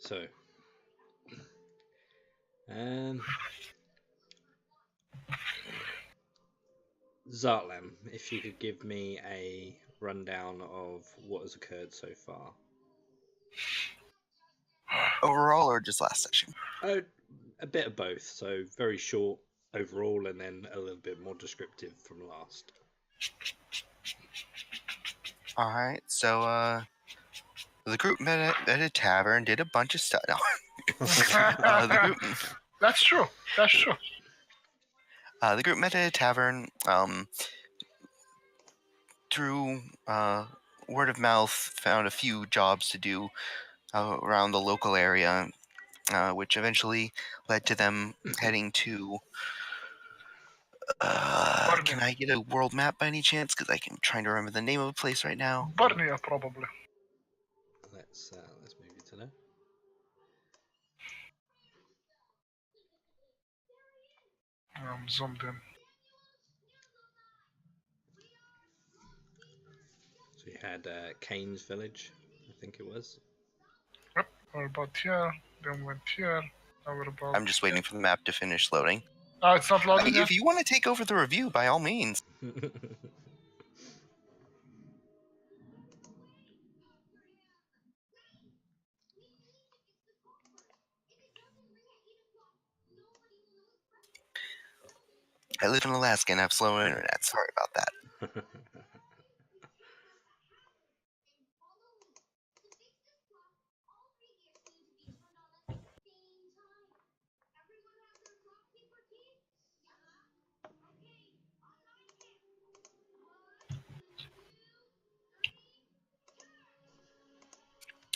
So, um, Zartlam, if you could give me a rundown of what has occurred so far. Overall, or just last session? Oh, a bit of both. So very short overall, and then a little bit more descriptive from last. All right. So, the group met at a tavern, did a bunch of stuff. No. The group. That's true. That's true. The group met at a tavern. Through word of mouth, found a few jobs to do around the local area, which eventually led to them heading to. Can I get a world map by any chance? Because I'm trying to remember the name of a place right now. Barnia, probably. Let's move you to there. I'm zoomed in. So you had Kane's village, I think it was. Yep, we're about here, then went here, now we're about... I'm just waiting for the map to finish loading. Oh, it's not loading yet? If you want to take over the review, by all means. I live in Alaska and have slow internet. Sorry about that.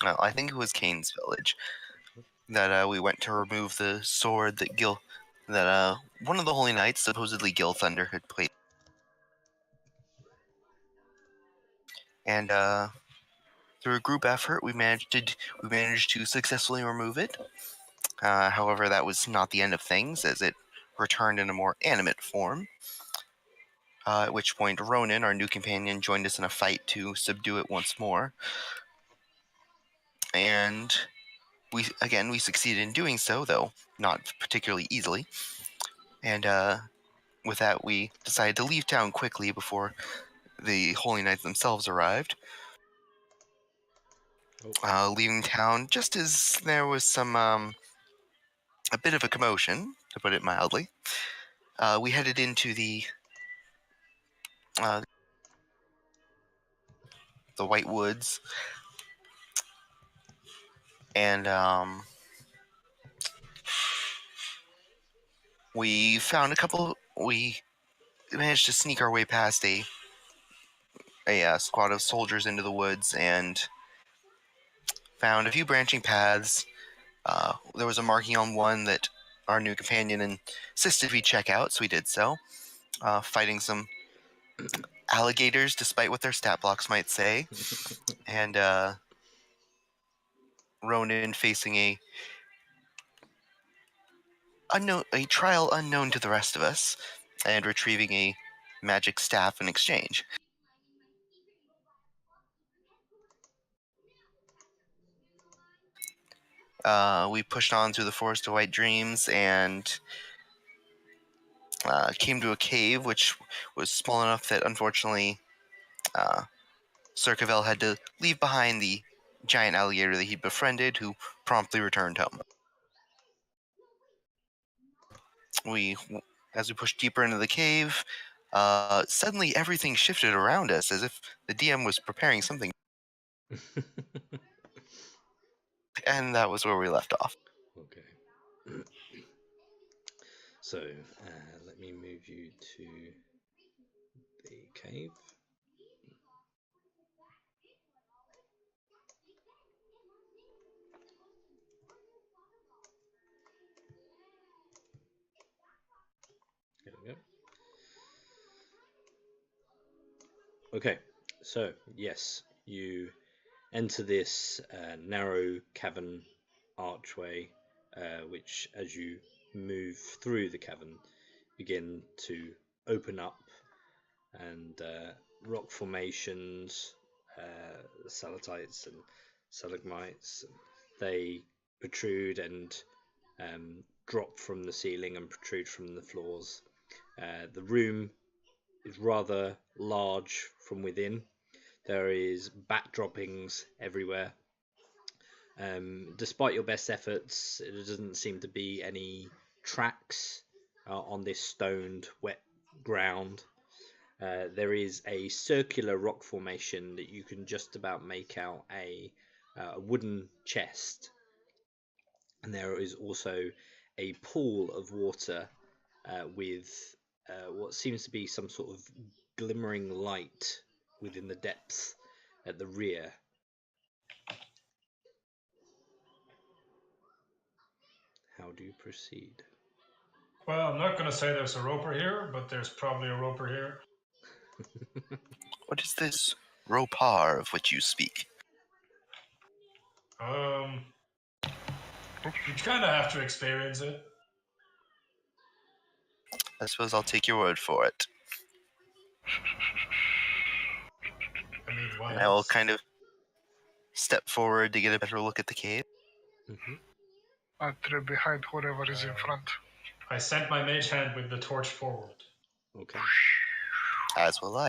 Well, I think it was Kane's village that we went to remove the sword that one of the Holy Knights, supposedly Gil Thunder, had played. And through a group effort, we managed to successfully remove it. However, that was not the end of things, as it returned in a more animate form. At which point, Ronan, our new companion, joined us in a fight to subdue it once more. And we succeeded in doing so, though not particularly easily. And with that, we decided to leave town quickly before the Holy Knights themselves arrived. Leaving town just as there was some a bit of a commotion, to put it mildly. We headed into the White Woods, and we found we managed to sneak our way past a squad of soldiers into the woods and found a few branching paths. There was a marking on one that our new companion insisted we check out, so we did so. Fighting some alligators, despite what their stat blocks might say, and Ronan facing a trial unknown to the rest of us, and retrieving a magic staff in exchange. We pushed on through the Forest of White Dreams and came to a cave which was small enough that unfortunately Circavel had to leave behind the giant alligator that he'd befriended, who promptly returned home. As we pushed deeper into the cave, suddenly everything shifted around us as if the DM was preparing something. And that was where we left off. Okay. So, let me move you to the cave. There we go. Okay, so yes, you enter this narrow cavern archway, which, as you move through the cavern, begin to open up, and rock formations, stalactites and stalagmites, they protrude and drop from the ceiling and protrude from the floors. The room is rather large from within. There is bat droppings everywhere. Despite your best efforts, there doesn't seem to be any tracks on this stoned, wet ground. There is a circular rock formation that you can just about make out a wooden chest, and there is also a pool of water with what seems to be some sort of glimmering light within the depths at the rear. How do you proceed? Well, I'm not going to say there's a roper here, but there's probably a roper here. What is this ropar of which you speak? You kind of have to experience it. I suppose I'll take your word for it. I mean, why And I will else? kind of step forward to get a better look at the cave. I try behind whoever is in front. I sent my mage hand with the torch forward. Okay. As will I.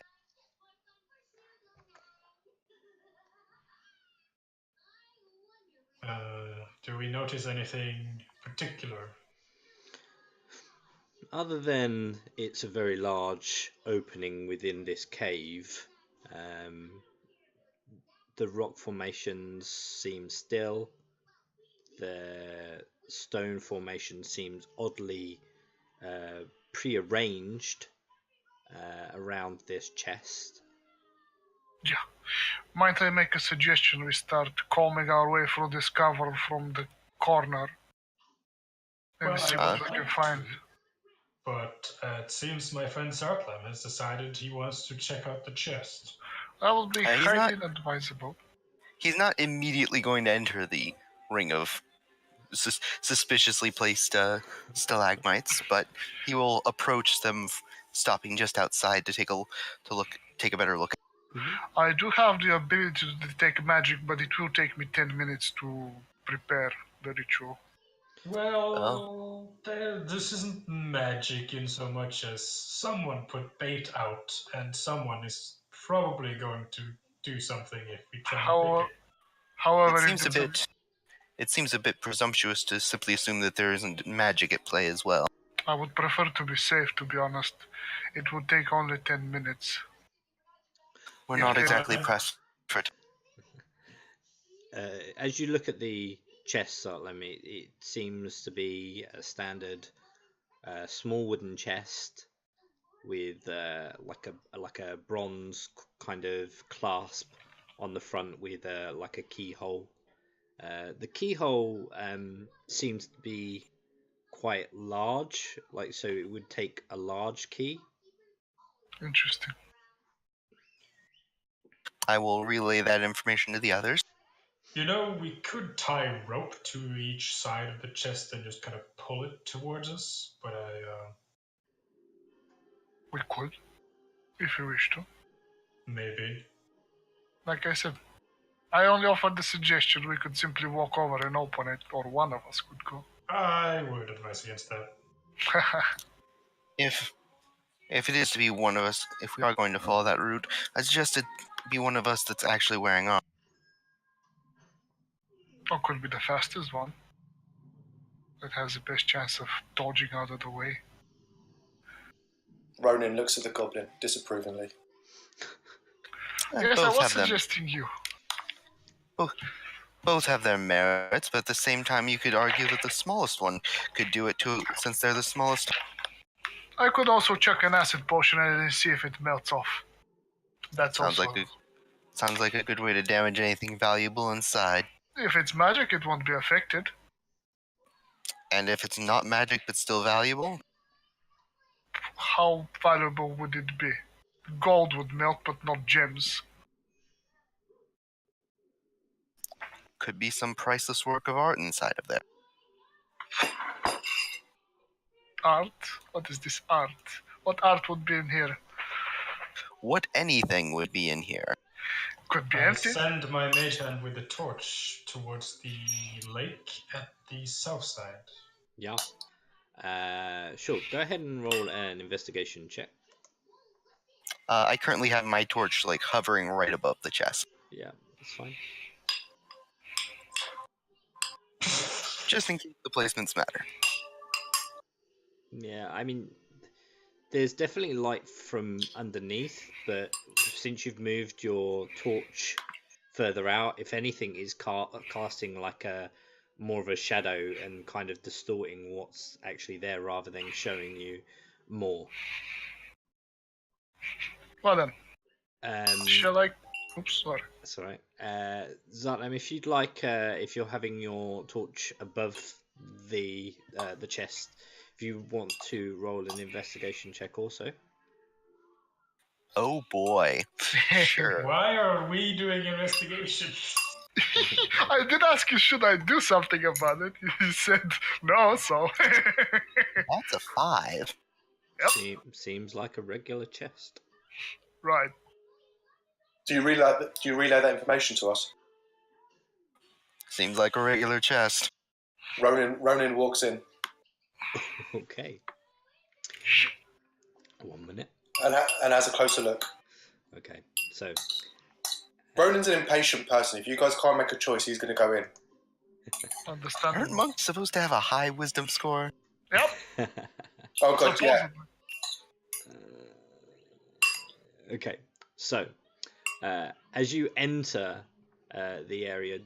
Do we notice anything particular? Other than it's a very large opening within this cave, the rock formations seem still. The stone formation seems oddly prearranged around this chest. Yeah. Might I make a suggestion? We start combing our way through this cover from the corner. And Well, see I what would we can like find. to, but it seems my friend Sartlam has decided he wants to check out the chest. That would be He's highly not- inadvisable. He's not immediately going to enter the ring of suspiciously placed stalagmites, but he will approach them, stopping just outside to take a better look. I do have the ability to detect magic, but it will take me 10 minutes to prepare the ritual. Well, this isn't magic in so much as someone put bait out, and someone is probably going to do something if we try and pick it. However, It seems a bit presumptuous to simply assume that there isn't magic at play as well. I would prefer to be safe, to be honest. It would take only 10 minutes. We're Yeah, not yeah. exactly pressed for it. As you look at the chest, it seems to be a standard small wooden chest with like a bronze kind of clasp on the front with like a keyhole. The keyhole seems to be quite large, so it would take a large key. Interesting. I will relay that information to the others. You know, we could tie rope to each side of the chest and just kind of pull it towards us, but We could, if you wish to. maybe. Like I said, I only offered the suggestion we could simply walk over and open it, or one of us could go. I would advise against that. If it is to be one of us, if we are going to follow that route, I suggest it be one of us that's actually wearing armor. Or could be the fastest one. That has the best chance of dodging out of the way. Ronan looks at the goblin disapprovingly. Yes, I Both was have them. suggesting you. Both have their merits, but at the same time, you could argue that the smallest one could do it too, since they're the smallest. I could also chuck an acid potion at it and see if it melts off. That's Sounds also... like a good way to damage anything valuable inside. If it's magic, it won't be affected. And if it's not magic but still valuable, How valuable would it be? Gold would melt, but not gems. could be some priceless work of art inside of there. Art? What is this art? What art would be in here? What anything would be in here? Could be I empty. send my mage hand with the torch towards the lake at the south side. Yeah. Sure. Go ahead and roll an investigation check. I currently have my torch like hovering right above the chest, Yeah, that's fine. just in case the placements matter. Yeah, I mean, there's definitely light from underneath, but since you've moved your torch further out, if anything, is casting like a more of a shadow and kind of distorting what's actually there rather than showing you more. Well then, Um, shall I? Oops, sorry. That's all right. Zartlam, if you'd like, if you're having your torch above the chest, if you want to roll an investigation check also. Oh boy. Sure. Why are we doing investigation? I did ask you, should I do something about it? You said no, so. That's a 5. Yep. Seems like a regular chest. Right. Do you relay that information to us? Seems like a regular chest. Ronan walks in Okay. 1 minute. and has a closer look. Okay. So Ronan's an impatient person. If you guys can't make a choice, he's going to go in. Aren't Understandable. monks supposed to have a high wisdom score? Yep. Oh god, yeah. Supposedly. okay. So as you enter the area,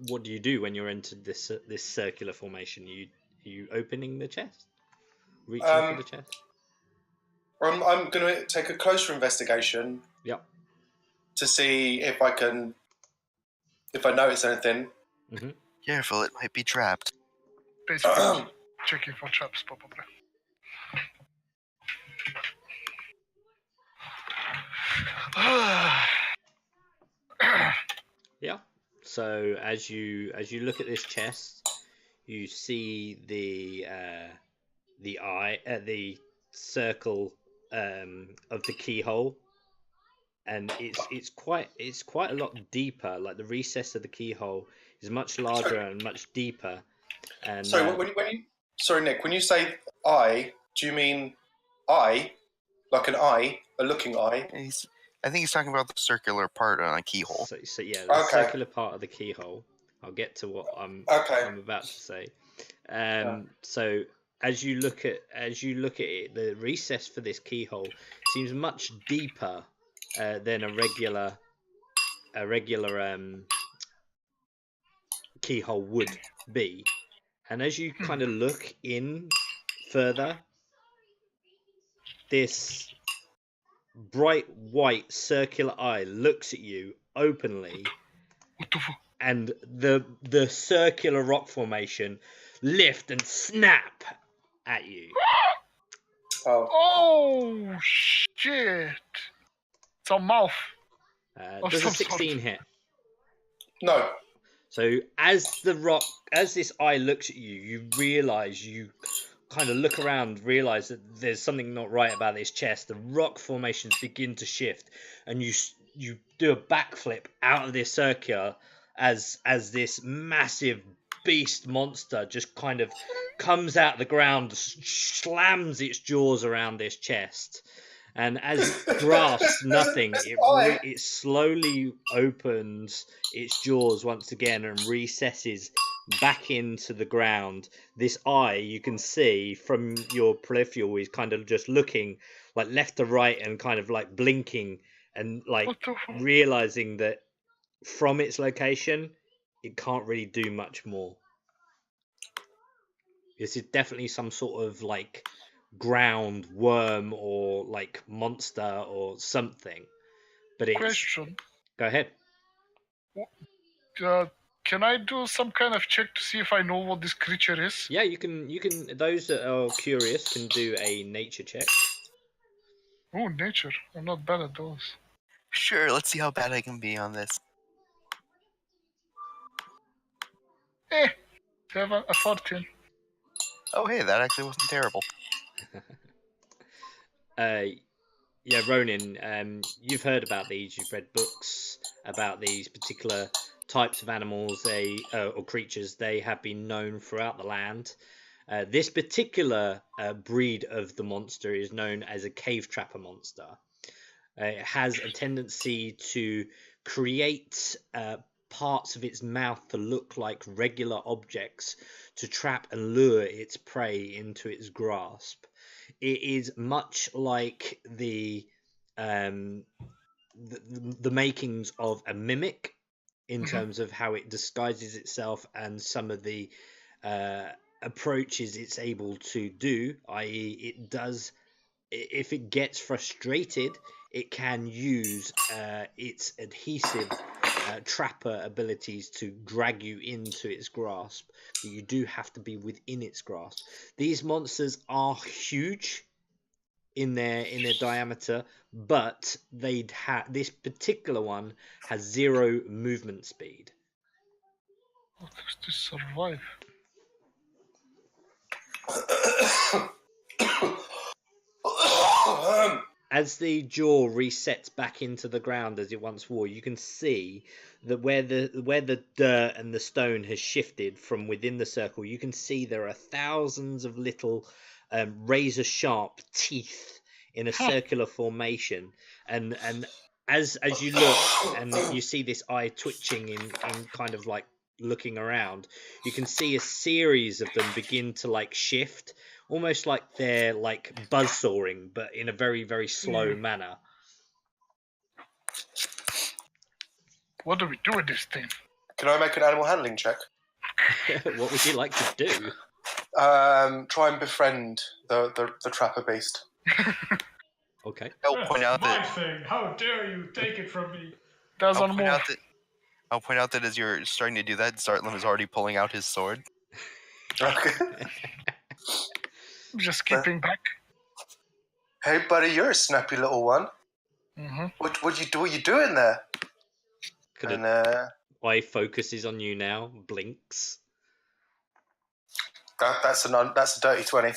what do you do when you're entered this circular formation? You opening the chest, reaching for the chest. I'm going to take a closer investigation. Yep. To see if I notice anything. Mm-hmm. Careful, it might be trapped. Basically, checking for traps, probably. Yeah. So as you look at this chest, you see the circle of the keyhole, and it's quite a lot deeper. Like the recess of the keyhole is much larger and much deeper. And sorry, sorry, Nick. When you say eye, do you mean eye, like an eye, a looking eye? I think he's talking about the circular part on a keyhole. So yeah, the Okay. circular part of the keyhole. I'll get to what I'm about to say. So as you look at it, the recess for this keyhole seems much deeper than a regular keyhole would be. And as you kind of look in further, this bright white circular eye looks at you openly, What the fuck? and the circular rock formation lift and snap at you. Oh shit! It's a mouth. Does a 16 hit? No. So as this eye looks at you, you kind of look around, realize that there's something not right about this chest. The rock formations begin to shift, and you do a backflip out of this circular as this massive beast monster just kind of comes out of the ground, slams its jaws around this chest, and as it grasps nothing, it slowly opens its jaws once again and recesses back into the ground. This eye, you can see from your peripheral, is kind of just looking like left to right and kind of like blinking and like What the fuck? realizing that from its location, it can't really do much more. This is definitely some sort of like ground worm or like monster or something. But it's... Question. Go ahead. Can I do some kind of check to see if I know what this creature is? Yeah, you can. Those that are curious can do a nature check. Oh, nature. I'm not bad at those. Sure, let's see how bad I can be on this. 14. Oh, hey, that actually wasn't terrible. Yeah, Ronin, you've heard about these. You've read books about these particular types of animals, or creatures. They have been known throughout the land. This particular breed of the monster is known as a cave trapper monster. It has a tendency to create parts of its mouth to look like regular objects to trap and lure its prey into its grasp. It is much like the makings of a mimic in terms of how it disguises itself and some of the approaches it's able to do, i.e. it does, if it gets frustrated, it can use its adhesive trapper abilities to drag you into its grasp, but you do have to be within its grasp. These monsters are huge in their diameter, but this particular one has 0 movement speed. How does this survive? As the jaw resets back into the ground as it once was, you can see that where the dirt and the stone has shifted from within the circle, you can see there are thousands of little razor sharp teeth in a circular formation, and as you look and you see this eye twitching in kind of like looking around, you can see a series of them begin to like shift, almost like they're like buzzsawing, but in a very, very slow manner. What do we do with this thing? Can I make an animal handling check? What would you like to do? Try and befriend the trapper beast. Okay. I'll point out My that thing. How dare you take it from me? Doesn't move. I'll point out that as you're starting to do that, Zartlam is already pulling out his sword. Okay. Just keeping back. Hey, buddy, you're a snappy little one. Mm-hmm. What you doing there? Could eye focuses on you now, blinks. That's a dirty 20.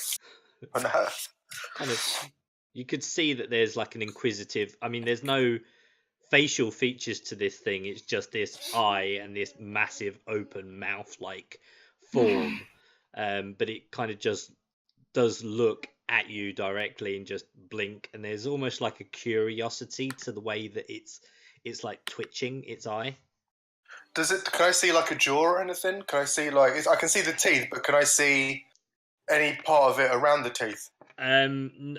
Kind of, you could see that there's like an inquisitive. I mean, there's no facial features to this thing. It's just this eye and this massive open mouth-like form. But it kind of just does look at you directly and just blink. And there's almost like a curiosity to the way that it's like twitching its eye. Can I see like a jaw or anything? Can I see like I can see the teeth, but can I see any part of it around the teeth?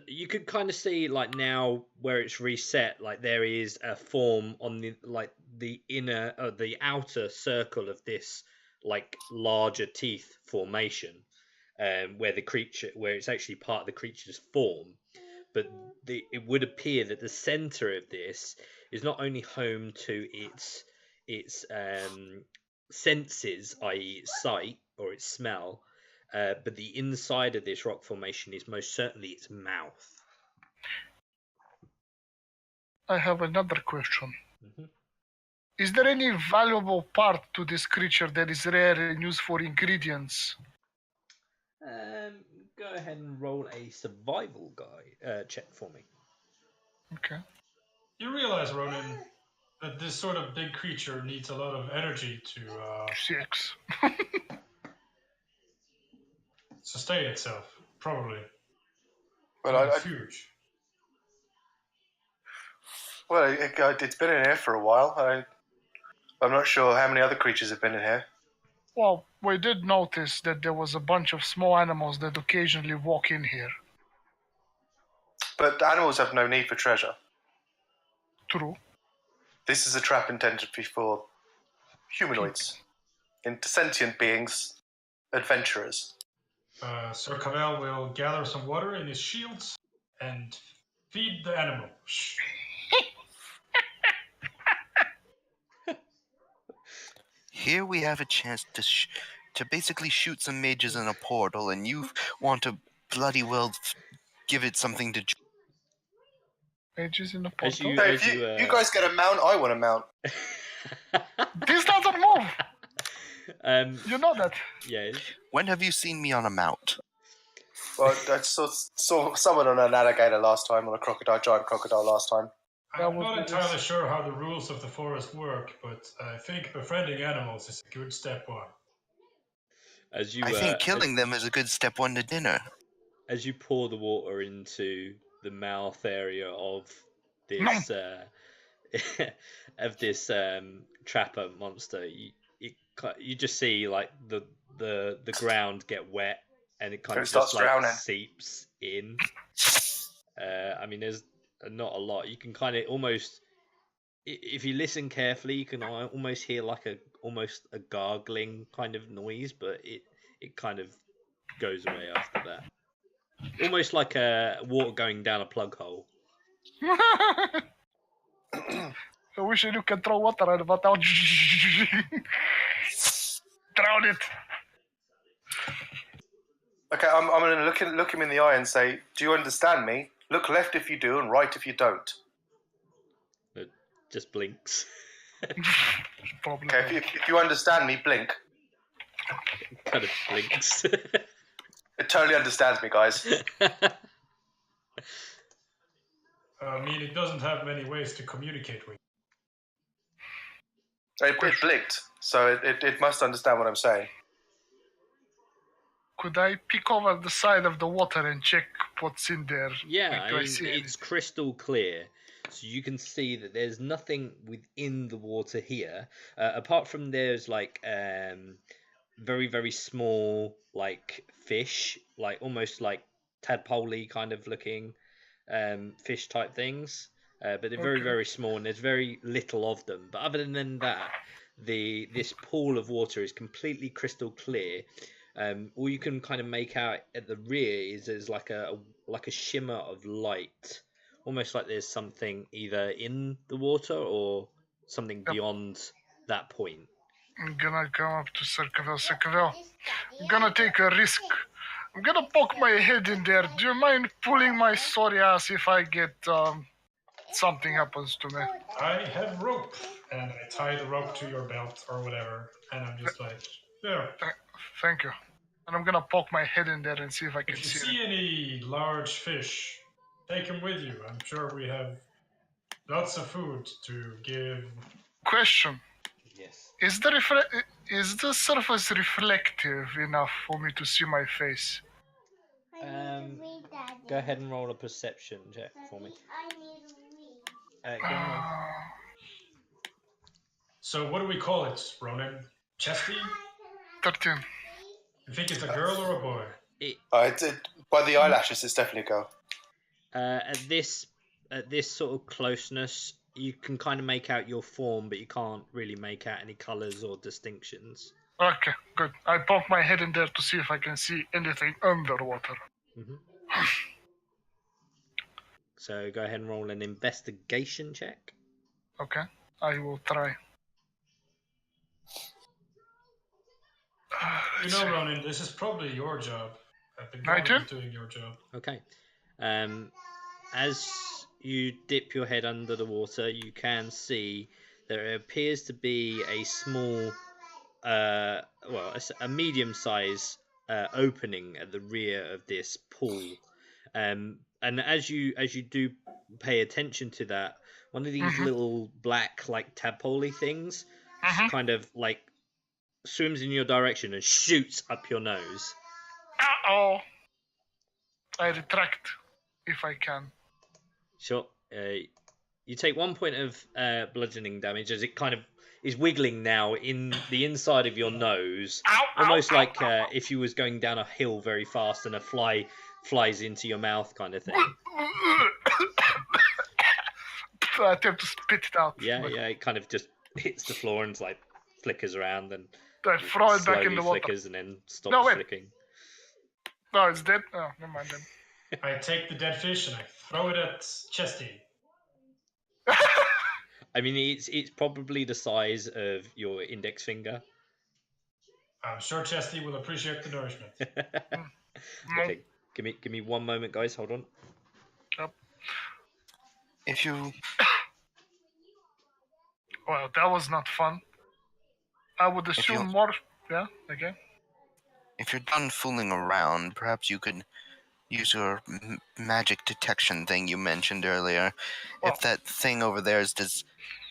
You could kind of see like now where it's reset, like there is a form on the inner or the outer circle of this like larger teeth formation, where it's actually part of the creature's form. But it would appear that the center of this is not only home to its senses, i.e. its sight or its smell, but the inside of this rock formation is most certainly its mouth. I have another question. Mm-hmm. Is there any valuable part to this creature that is rare and used for ingredients? Go ahead and roll a survival check for me. Okay. You realize, Ronan, that this sort of big creature needs a lot of energy to 6. sustain itself, probably. Well, It's huge. Well, it's been in here for a while. I'm not sure how many other creatures have been in here. Well, we did notice that there was a bunch of small animals that occasionally walk in here. But animals have no need for treasure. True. This is a trap intended for humanoids, sentient beings, adventurers. Sir Cavell will gather some water in his shields and feed the animal. Shh. Here we have a chance to basically shoot some mages in a portal, and you want to bloody well give it something to. Mages in the As portal. you- Hey, if you guys get a mount, I want a mount. This doesn't move! You know that. Yeah. When have you seen me on a mount? Well, I saw someone on an alligator last time, on a giant crocodile last time. I'm not entirely sure how the rules of the forest work, but I think befriending animals is a good step one. As you, I think killing them is a good step one to dinner. as you pour the water into the mouth area of this trapper monster, you just see like the ground get wet and it kind It of starts just like drowning. seeps in. I mean, there's not a lot. You can kind of almost, if you listen carefully, you can almost hear like almost a gargling kind of noise, but it kind of goes away after that. Almost like water going down a plug hole. I wish you could throw water at it, but I'll drown it. Okay, I'm going to look him in the eye and say, "Do you understand me? Look left if you do, and right if you don't." It just blinks. Probably. Okay, if you understand me, blink. Kind of blinks. It totally understands me, guys. I mean, it doesn't have many ways to communicate with. It blinked, so it must understand what I'm saying. Could I peek over the side of the water and check what's in there? Yeah, Do I I see mean, it's anything? crystal clear, so you can see that there's nothing within the water here, apart from there's like very very small like fish, like almost like tadpole kind of looking fish type things, but they're very Okay. very small and there's very little of them. But other than that, this pool of water is completely crystal clear. All you can kind of make out at the rear is there's like a shimmer of light, almost like there's something either in the water or something beyond that point. I'm gonna come up to Circaville. I'm gonna take a risk. I'm gonna poke my head in there. Do you mind pulling my sorry ass if I get something happens to me? I have rope, and I tie the rope to your belt or whatever, and I'm just like, there. Thank you. And I'm gonna poke my head in there and see if I can If you see see any large fish, take them with you. I'm sure we have lots of food to give. Question. Yes. Is the surface reflective enough for me to see my face? Go ahead and roll a perception check for me. Go ahead and roll. So what do we call it, Ronan? Chesty? 13. You think it's a girl or a boy? By the eyelashes, it's definitely a girl. At this sort of closeness, you can kind of make out your form, but you can't really make out any colours or distinctions. Okay, good. I poke my head in there to see if I can see anything underwater. Mm-hmm. So go ahead and roll an investigation check. Okay, I will try. You know, Ronan, this is probably your job. The 19? government's doing your job. Okay. As you dip your head under the water, you can see there appears to be a small, a medium-sized opening at the rear of this pool. And as you do pay attention to that, one of these little black like tadpole things kind of like swims in your direction and shoots up your nose. Uh-oh. I retract if I can. Sure. You take 1 point of bludgeoning damage as it kind of is wiggling now in the inside of your nose, almost like if you was going down a hill very fast and a fly flies into your mouth kind of thing. I attempt to spit it out. Yeah, it kind of just hits the floor and it's like flickers around and I throw it back in the water. flickers and then stops flicking. No, it's dead. Oh, never mind then. I take the dead fish and I throw it at Chesty. I mean, it's probably the size of your index finger. I'm sure Chesty will appreciate the nourishment. Okay, give me 1 moment, guys. Hold on. Yep. If you... Well, that was not fun. I would assume more... Yeah, okay. If you're done fooling around, perhaps you could use your magic detection thing you mentioned earlier. Well- If that thing over there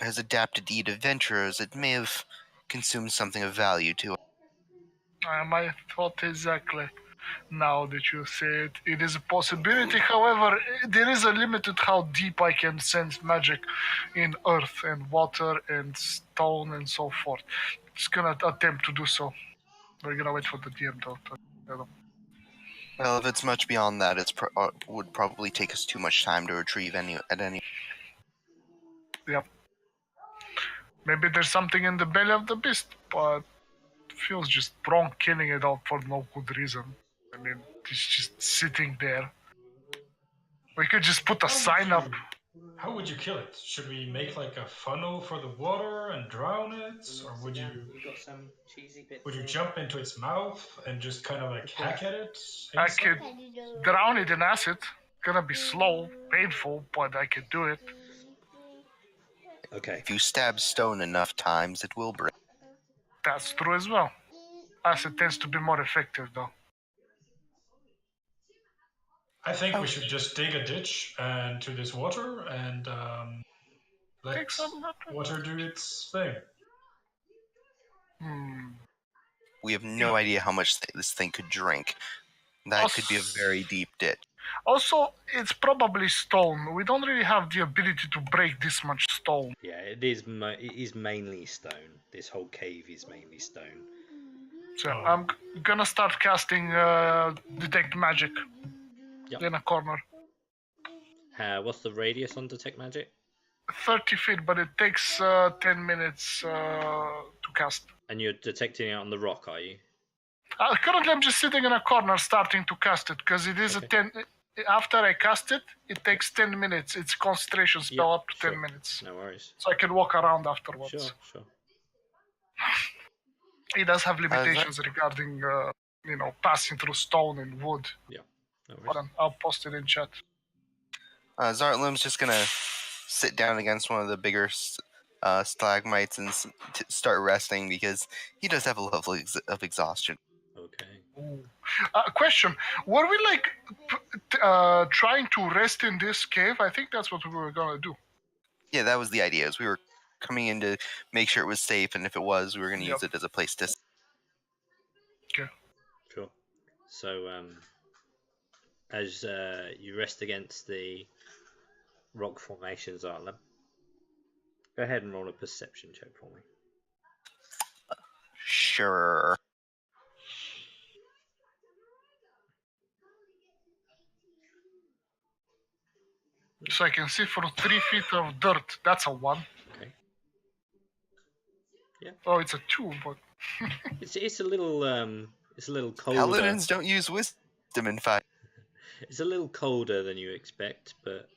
has adapted to eat adventurers, it may have consumed something of value to it. My thought exactly. Now that you say it, it is a possibility. However, there is a limit to how deep I can sense magic in earth and water and stone and so forth. Just gonna attempt to do so. We're gonna wait for the DM though. Well, if it's much beyond that, it would probably take us too much time to retrieve any. Yep. Maybe there's something in the belly of the beast, but it feels just wrong killing it out for no good reason. I mean, it's just sitting there. We could just put a sign up. How would you kill it? Should we make like a funnel for the water and drown it, or would you? We've got some cheesy bits. Would you jump into its mouth and just kind of like hack at it? I could drown it in acid. Gonna be slow, painful, but I could do it. Okay. If you stab stone enough times, it will break. That's true as well. Acid tends to be more effective though. I think we should just dig a ditch to this water and let Take some water do its thing. We have no idea how much this thing could drink. That could be a very deep ditch. Also, it's probably stone. We don't really have the ability to break this much stone. Yeah, it is mainly stone. This whole cave is mainly stone. So I'm gonna start casting detect magic in a corner. What's the radius on detect magic? 30 feet, but it takes 10 minutes to cast. And you're detecting it on the rock, are you? Currently, I'm just sitting in a corner starting to cast it because it is a 10. After I cast it, it takes 10 minutes. It's concentration spell up to 10 minutes. No worries. So I can walk around afterwards. Sure. It does have limitations regarding, passing through stone and wood. Yeah. No worries. Hold on, I'll post it in chat. Zartlim's just gonna sit down against one of the bigger stalagmites and start resting because he does have a level of exhaustion. Okay. Question: were we trying to rest in this cave? I think that's what we were gonna do. Yeah, that was the idea. Is we were coming in to make sure it was safe, and if it was, we were gonna use it as a place to. Okay. Sure. So, as you rest against the rock formations, Arlen, go ahead and roll a perception check for me. Sure. So I can see for 3 feet of dirt. That's a 1. Okay. Yeah. Oh, it's a 2, but it's a little colder. Paladins don't use wisdom in fact. It's a little colder than you expect, but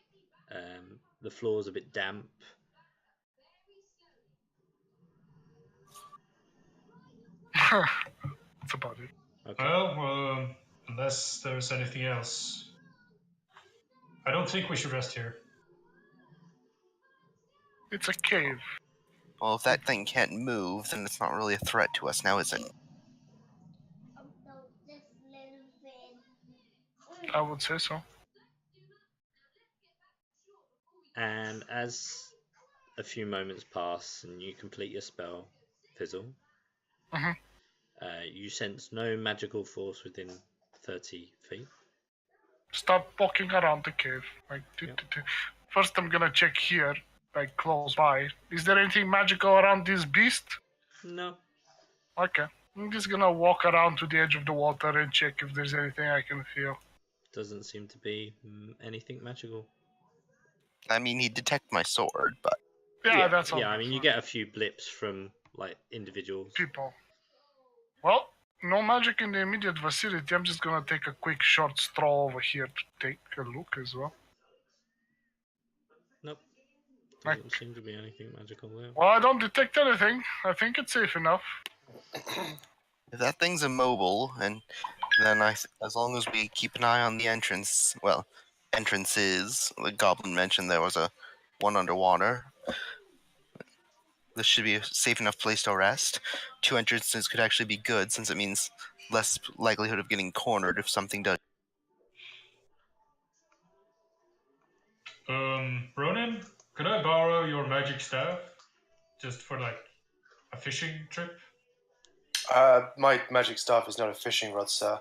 the floor's a bit damp. that's about it. Okay. Well, unless there's anything else, I don't think we should rest here. It's a cave. Well, if that thing can't move, then it's not really a threat to us now, is it? I would say so. And as a few moments pass and you complete your spell, Fizzle, you sense no magical force within 30 feet. Start walking around the cave. First, I'm gonna check here, close by. Is there anything magical around this beast? No. Okay. I'm just gonna walk around to the edge of the water and check if there's anything I can feel. Doesn't seem to be anything magical. I mean, he'd detect my sword, but... Yeah, that's all. Yeah, I mean, you get a few blips from, individuals. People. Well, no magic in the immediate vicinity. I'm just gonna take a quick short stroll over here to take a look as well. Nope. Doesn't seem to be anything magical there. Well, I don't detect anything. I think it's safe enough. If that thing's immobile, and then as long as we keep an eye on the entrances, the goblin mentioned there was one underwater. This should be a safe enough place to rest. 2 entrances could actually be good, since it means less likelihood of getting cornered if something does. borrow your magic staff? Just for like a fishing trip? My magic staff is not a fishing rod, sir.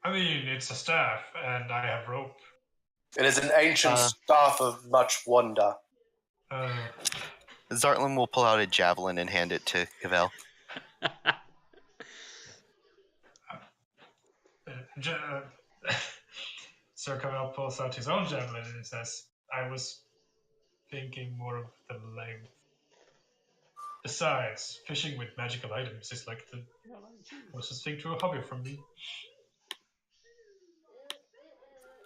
I mean, it's a staff, and I have rope. It is an ancient staff of much wonder. Zartlan will pull out a javelin and hand it to Cavell. Sir Cavell pulls out his own javelin and says, I was thinking more of the length. Besides, fishing with magical items is like the closest thing to a hobby from me.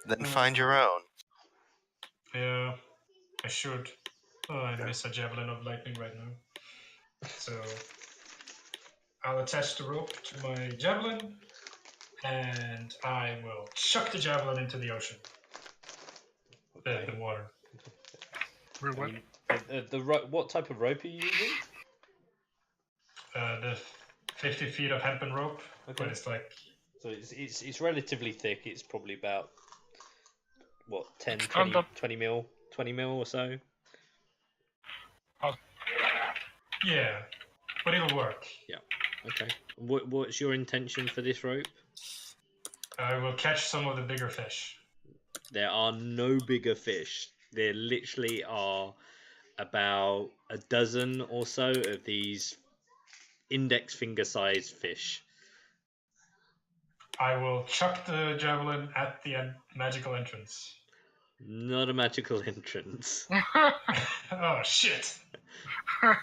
Then find your own. Yeah, I should. Oh, I miss a javelin of lightning right now. So, I'll attach the rope to my javelin, and I will chuck the javelin into the ocean. The water. What type of rope are you using? The 50 feet of hempen rope, but it's like... So it's relatively thick. It's probably about, what, 20 mil or so? Yeah, but it'll work. Yeah, okay. What's your intention for this rope? I will catch some of the bigger fish. There are no bigger fish. There literally are about a dozen or so of these index finger sized fish. I will chuck the javelin at the magical entrance. Not a magical entrance. Oh shit!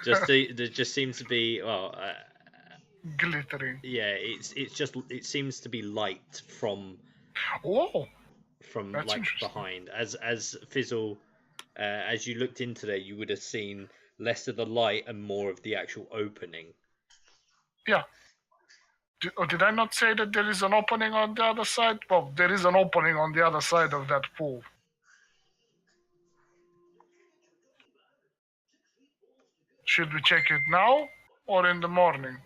There just seems to be glittering. Yeah, it seems to be light from that's like behind. As Fizzle, as you looked into there, you would have seen less of the light and more of the actual opening. Yeah. Did I not say that there is an opening on the other side? Well, there is an opening on the other side of that pool. Should we check it now or in the morning?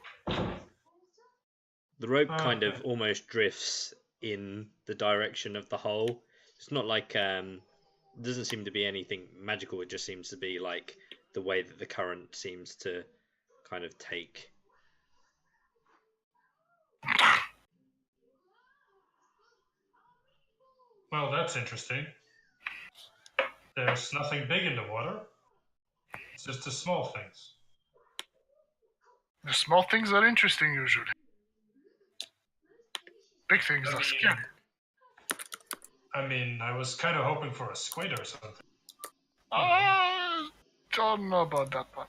The rope kind of almost drifts in the direction of the hole. It's not like doesn't seem to be anything magical. It just seems to be like the way that the current seems to kind of take. Well, that's interesting. There's nothing big in the water. It's just the small things. The small things are interesting usually. Big things are scary. I mean, I was kind of hoping for a squid or something. I don't know about that one.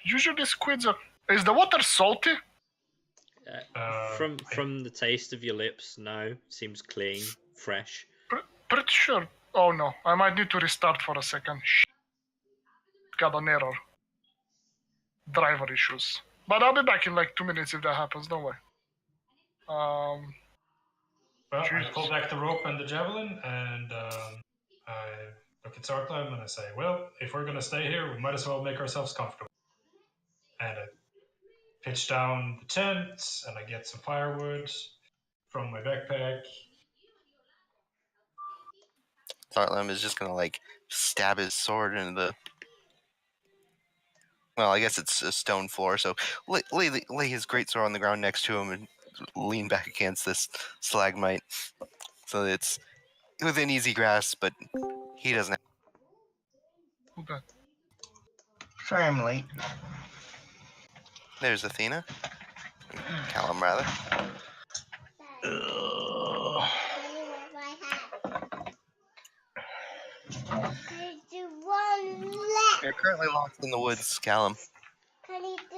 Usually squids are... Is the water salty? From the taste of your lips, no. Seems clean, fresh. Pretty sure. Oh no, I might need to restart for a second. Got an error. Driver issues. But I'll be back in like 2 minutes if that happens, don't worry. Well, I pull back the rope and the javelin, and I look at Zartlan and I say, well, if we're going to stay here, we might as well make ourselves comfortable. And I pitch down the tent, and I get some firewood from my backpack. Zartlan is just going to, like, stab his sword into the... Well, I guess it's a stone floor, so lay his greatsword on the ground next to him and lean back against this stalagmite. So it's within easy grasp, but he doesn't have... Okay. Sorry I'm late. There's Athena. Callum, rather. You're currently locked in the woods, Callum.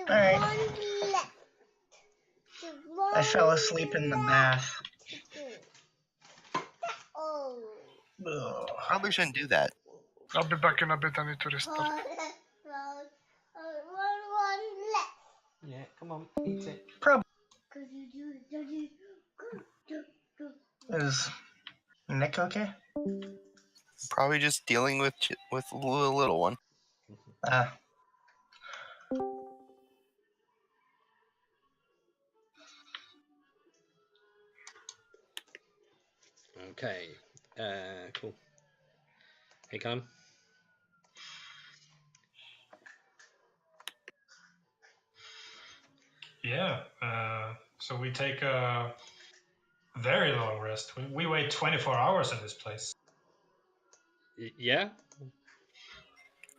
Alright. I fell asleep in the bath. Probably shouldn't do that. I'll be back in a bit, I need to restart. Yeah, come on, eat it. Probably. Is Nick okay? Probably just dealing with the little one. Okay. Cool. Hey, Callum. Yeah. So we take a very long rest. We wait 24 hours in this place. Yeah.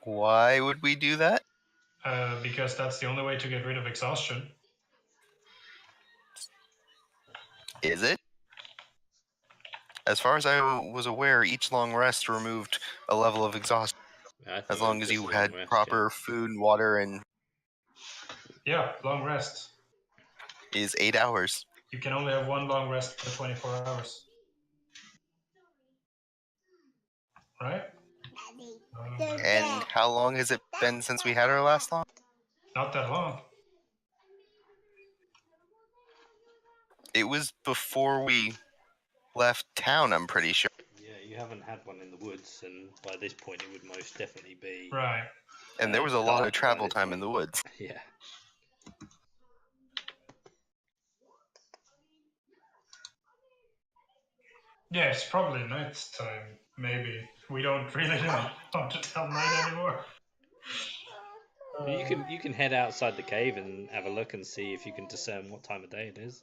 Why would we do that? Because that's the only way to get rid of exhaustion. Is it? As far as I was aware, each long rest removed a level of exhaustion. I think As it long was as just you a had long rest, proper food, water, and Yeah, long rest. is 8 hours. You can only have one long rest per 24 hours. Right? And how long has it been since we had our last long? Not that long. It was before we left town, I'm pretty sure. Yeah, you haven't had one in the woods, and by this point it would most definitely be. Right. And there was a lot dark of by travel this time in point. the woods. Yeah. Yeah, it's probably night time. Maybe. We don't really know how to tell night anymore. You can head outside the cave and have a look and see if you can discern what time of day it is.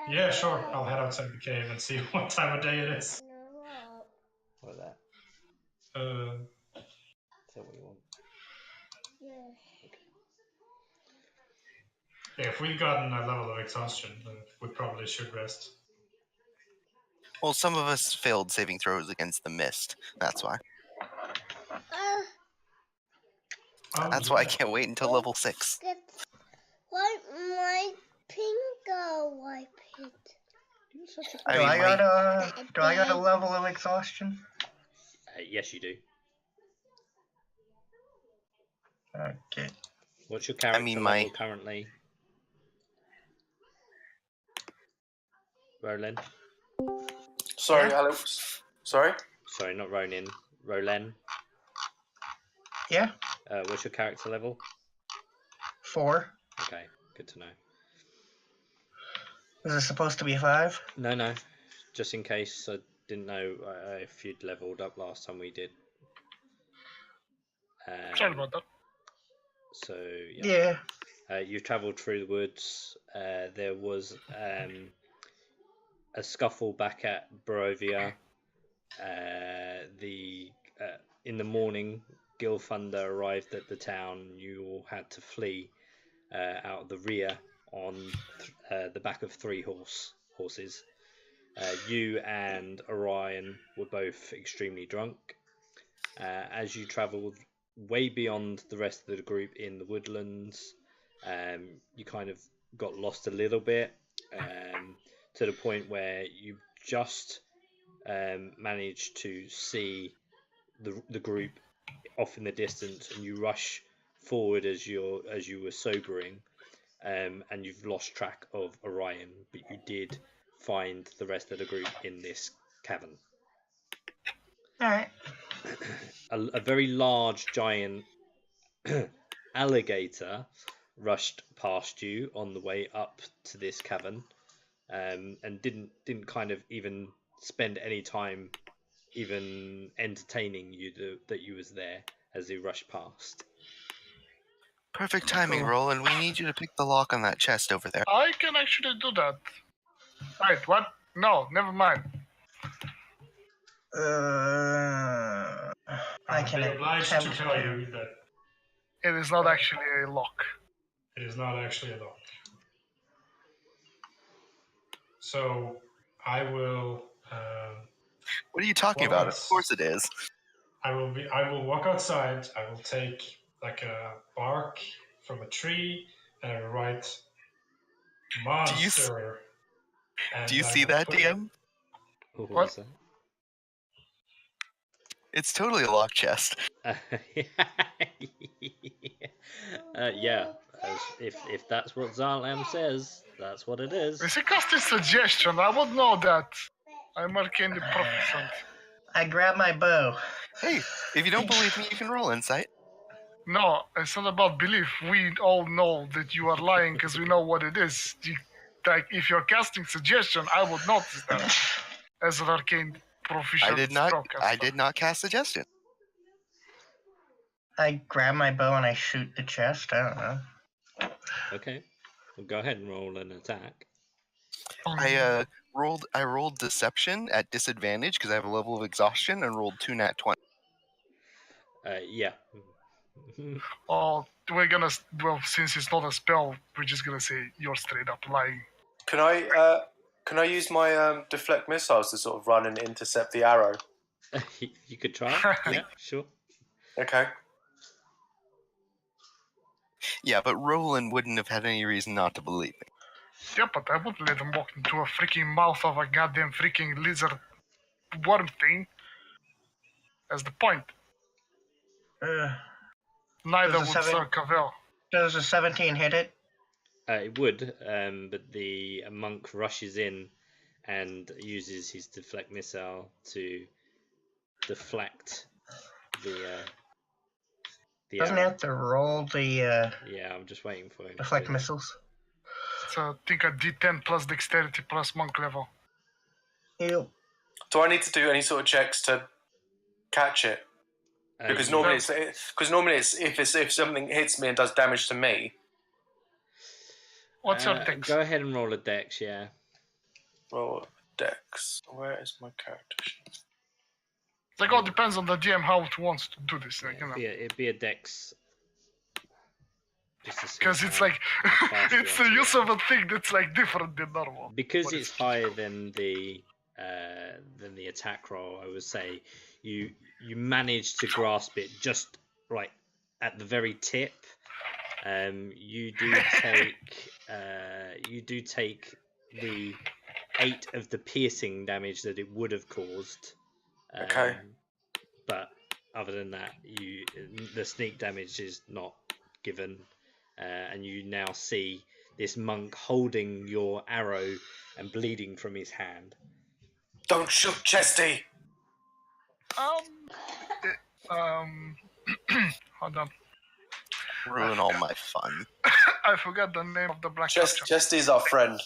Yeah, sure. I'll head outside the cave and see what time of day it is. Like that. Uh, Is that what you want? yeah, if we've gotten a level of exhaustion, then we probably should rest. Well, some of us failed saving throws against the mist. That's why. That's why I can't wait until level 6. Why my finger wipe it? You're such a Do I got a level of exhaustion? yes, you do. Okay. What's your character level currently? Roland? Sorry, Yeah. Alex. Sorry? Sorry, not Ronin. Rolen. Yeah. What's your character level? 4. Okay, good to know. Is it supposed to be 5? No. Just in case I didn't know if you'd leveled up last time we did. Sorry about that. So, Yeah. you travelled through the woods. There was a scuffle back at Barovia. In the morning, Gilfunder arrived at the town. You all had to flee out of the rear on the back of 3 horses. You and Orion were both extremely drunk. As you travelled way beyond the rest of the group in the woodlands, you kind of got lost a little bit, to the point where you just managed to see the group off in the distance, and you rush forward as you were sobering, and you've lost track of Orion, but you did find the rest of the group in this cavern. Alright. A very large giant alligator rushed past you on the way up to this cavern, and didn't kind of even spend any time even entertaining you that you was there as he rushed past. Perfect timing, Cool. Roland. We need you to pick the lock on that chest over there. I can actually do that. Right, what? No, never mind. I can be obliged to attempt tell you that It is not actually a lock. it is not actually a lock. So I will. What are you talking Well, about? Of course it is. I will walk outside. I will take like a bark from a tree, and I will write monster. Do you see that, DM? What What? was that? It's totally a lock chest. Yeah, if that's what Zarlam says, that's what it is. It's a casting suggestion. I would know that. I'm arcane proficient. I grab my bow. Hey, if you don't believe me, you can roll insight. No, it's not about belief. We all know that you are lying because we know what it is. Like, if you're casting suggestion, I would notice that as an arcane proficient I did not. spellcaster. I did not cast suggestion. I grab my bow and I shoot the chest. I don't know. Okay. Well, go ahead and roll an attack. I rolled deception at disadvantage because I have a level of exhaustion and rolled 2 nat 20. Yeah. Oh, we're gonna. Well, since it's not a spell, we're just gonna say you're straight up lying. Can I use my deflect missiles to sort of run and intercept the arrow? You could try. Yeah, sure. Okay. Yeah, but Roland wouldn't have had any reason not to believe me. Yeah, but I wouldn't let him walk into a freaking mouth of a goddamn freaking lizard worm thing. That's the point. Neither Does would the Sir Cavell. Does a 17 hit it? It would, but the monk rushes in and uses his deflect missile to deflect the Doesn't he arrow. have to roll the Yeah, I'm just waiting for him. to deflect do that. missiles? So I think a D10 plus dexterity plus monk level. Ew. Do I need to do any sort of checks to catch it? Because normally it's if something hits me and does damage to me. What's your dex? Go ahead and roll a dex, yeah. Roll dex. Where is my character sheet? It's like all depends on the DM how it wants to do this. Like, you know. It'd be a dex. Because it's like it's the use of a thing that's like different than normal. Because it's higher than the attack roll, I would say you manage to grasp it just right at the very tip. You do take the 8 of the piercing damage that it would have caused. Okay. But other than that, the sneak damage is not given, and you now see this monk holding your arrow and bleeding from his hand. Don't shoot, Chesty! Hold on. Ruin all my fun. I forgot the name of the black capture. Chesty's our friend.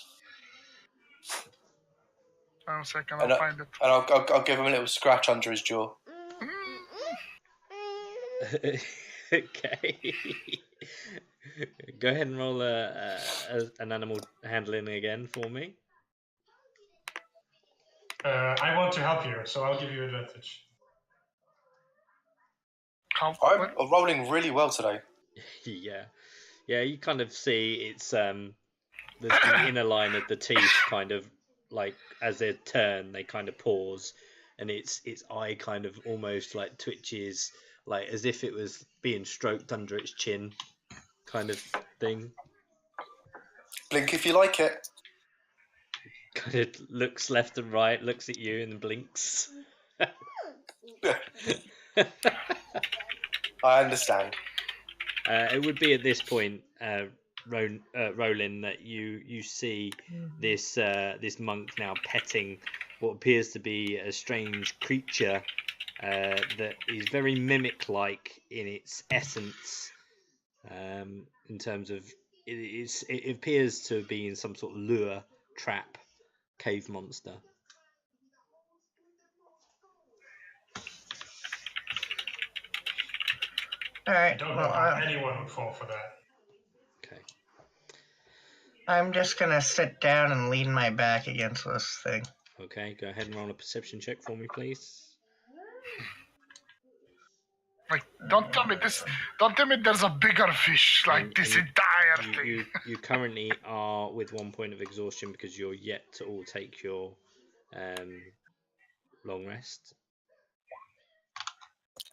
One second, I'll find it. And I'll give him a little scratch under his jaw. Okay. Go ahead and roll an animal handling again for me. I want to help you, so I'll give you advantage. I'm rolling really well today. Yeah, you kind of see it's there's the inner line of the teeth kind of like as they turn, they kind of pause, and its eye kind of almost like twitches, like as if it was being stroked under its chin, kind of thing. Blink if you like it. Kind of looks left and right, looks at you, and blinks. I understand. It would be at this point, Roland, that you see this monk now petting what appears to be a strange creature that is very mimic-like in its essence. In terms of it appears to be in some sort of lure trap cave monster. All I right. don't know Well, how anyone would fall for that. Okay. I'm just gonna sit down and lean my back against this thing. Okay, go ahead and roll a perception check for me, please. Like, don't tell me there's a bigger fish like this entire thing. You currently are with 1 point of exhaustion because you're yet to all take your long rest.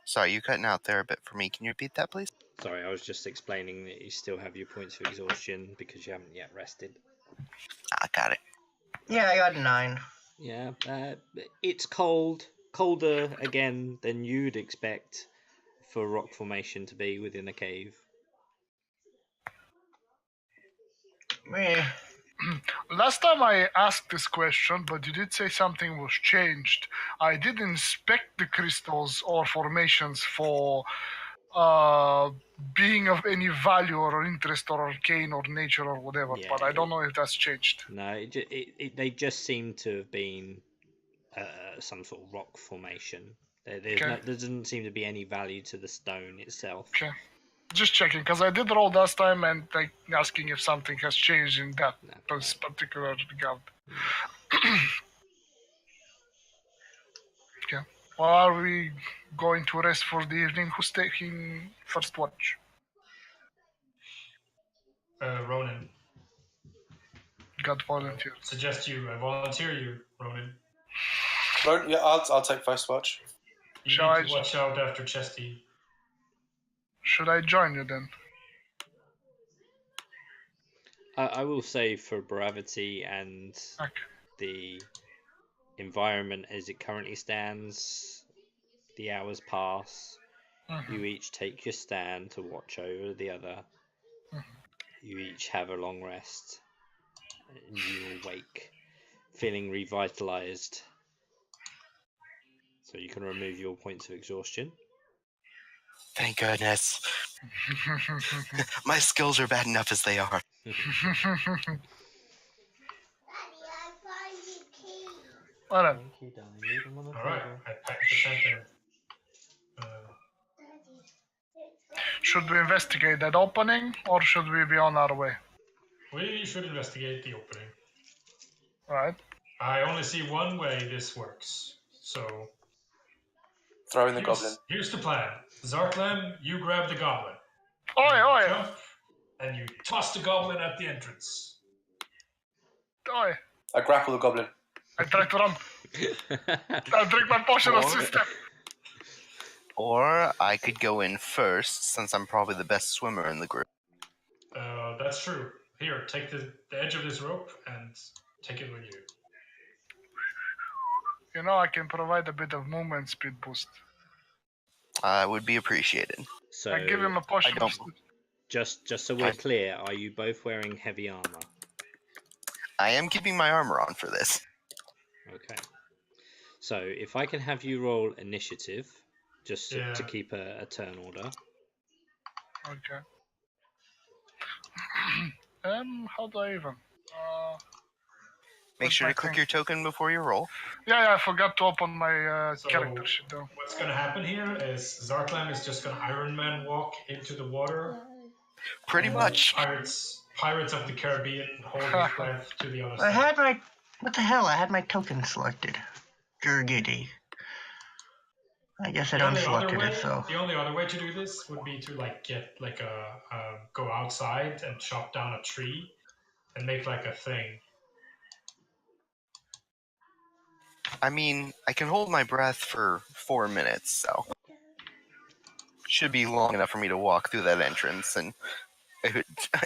Sorry, you're cutting out there a bit for me. Can you repeat that, please? Sorry, I was just explaining that you still have your points of exhaustion because you haven't yet rested. I got it. Yeah, I got 9. Yeah, it's colder again than you'd expect for rock formation to be within a cave. Meh. Last time I asked this question, but you did say something was changed. I did inspect the crystals or formations for being of any value or interest or arcane or nature or whatever, Yeah, but I don't know if that's changed. No, they just seem to have been some sort of rock formation. There doesn't seem to be any value to the stone itself. Okay. Just checking, because I did roll last time and like asking if something has changed in that particular regard. Okay. Well, are we going to rest for the evening? Who's taking first watch? Ronan. Got volunteer. I volunteer you, Ronan. Yeah, I'll take first watch. You need to watch out after Chesty. Should I join you then? I will say, for brevity and the environment as it currently stands, the hours pass. You each take your stand to watch over the other. You each have a long rest, and you awake feeling revitalized. So you can remove your points of exhaustion. Thank goodness. My skills are bad enough as they are. Alright. Alright, I packed the tent in. Should we investigate that opening, or should we be on our way? We should investigate the opening. Right. I only see one way this works, so... Throw in the goblin. Here's the plan. Zarklam, you grab the goblin. Oi! Jump, and you toss the goblin at the entrance. Oi! I grapple the goblin. I try to run. I'll drink my potion of system. Or I could go in first, since I'm probably the best swimmer in the group. That's true. Here, take the edge of this rope and take it with you. You know, I can provide a bit of movement speed boost. Would be appreciated. So I give him a potion. Just so we're clear, are you both wearing heavy armor? I am keeping my armor on for this. Okay. So if I can have you roll initiative, just to keep a turn order. Okay. How do I even? Make sure to click your token before you roll. Yeah, I forgot to open my character sheet though. What's going to happen here is Zarklam is just going to Iron Man walk into the water. Pretty much. Pirates of the Caribbean hold his breath to the other side. What the hell? I had my token selected. Gurgity. I guess I unselected it, so... The only other way to do this would be to go outside and chop down a tree and make like a thing. I mean, I can hold my breath for 4 minutes, so... Should be long enough for me to walk through that entrance, and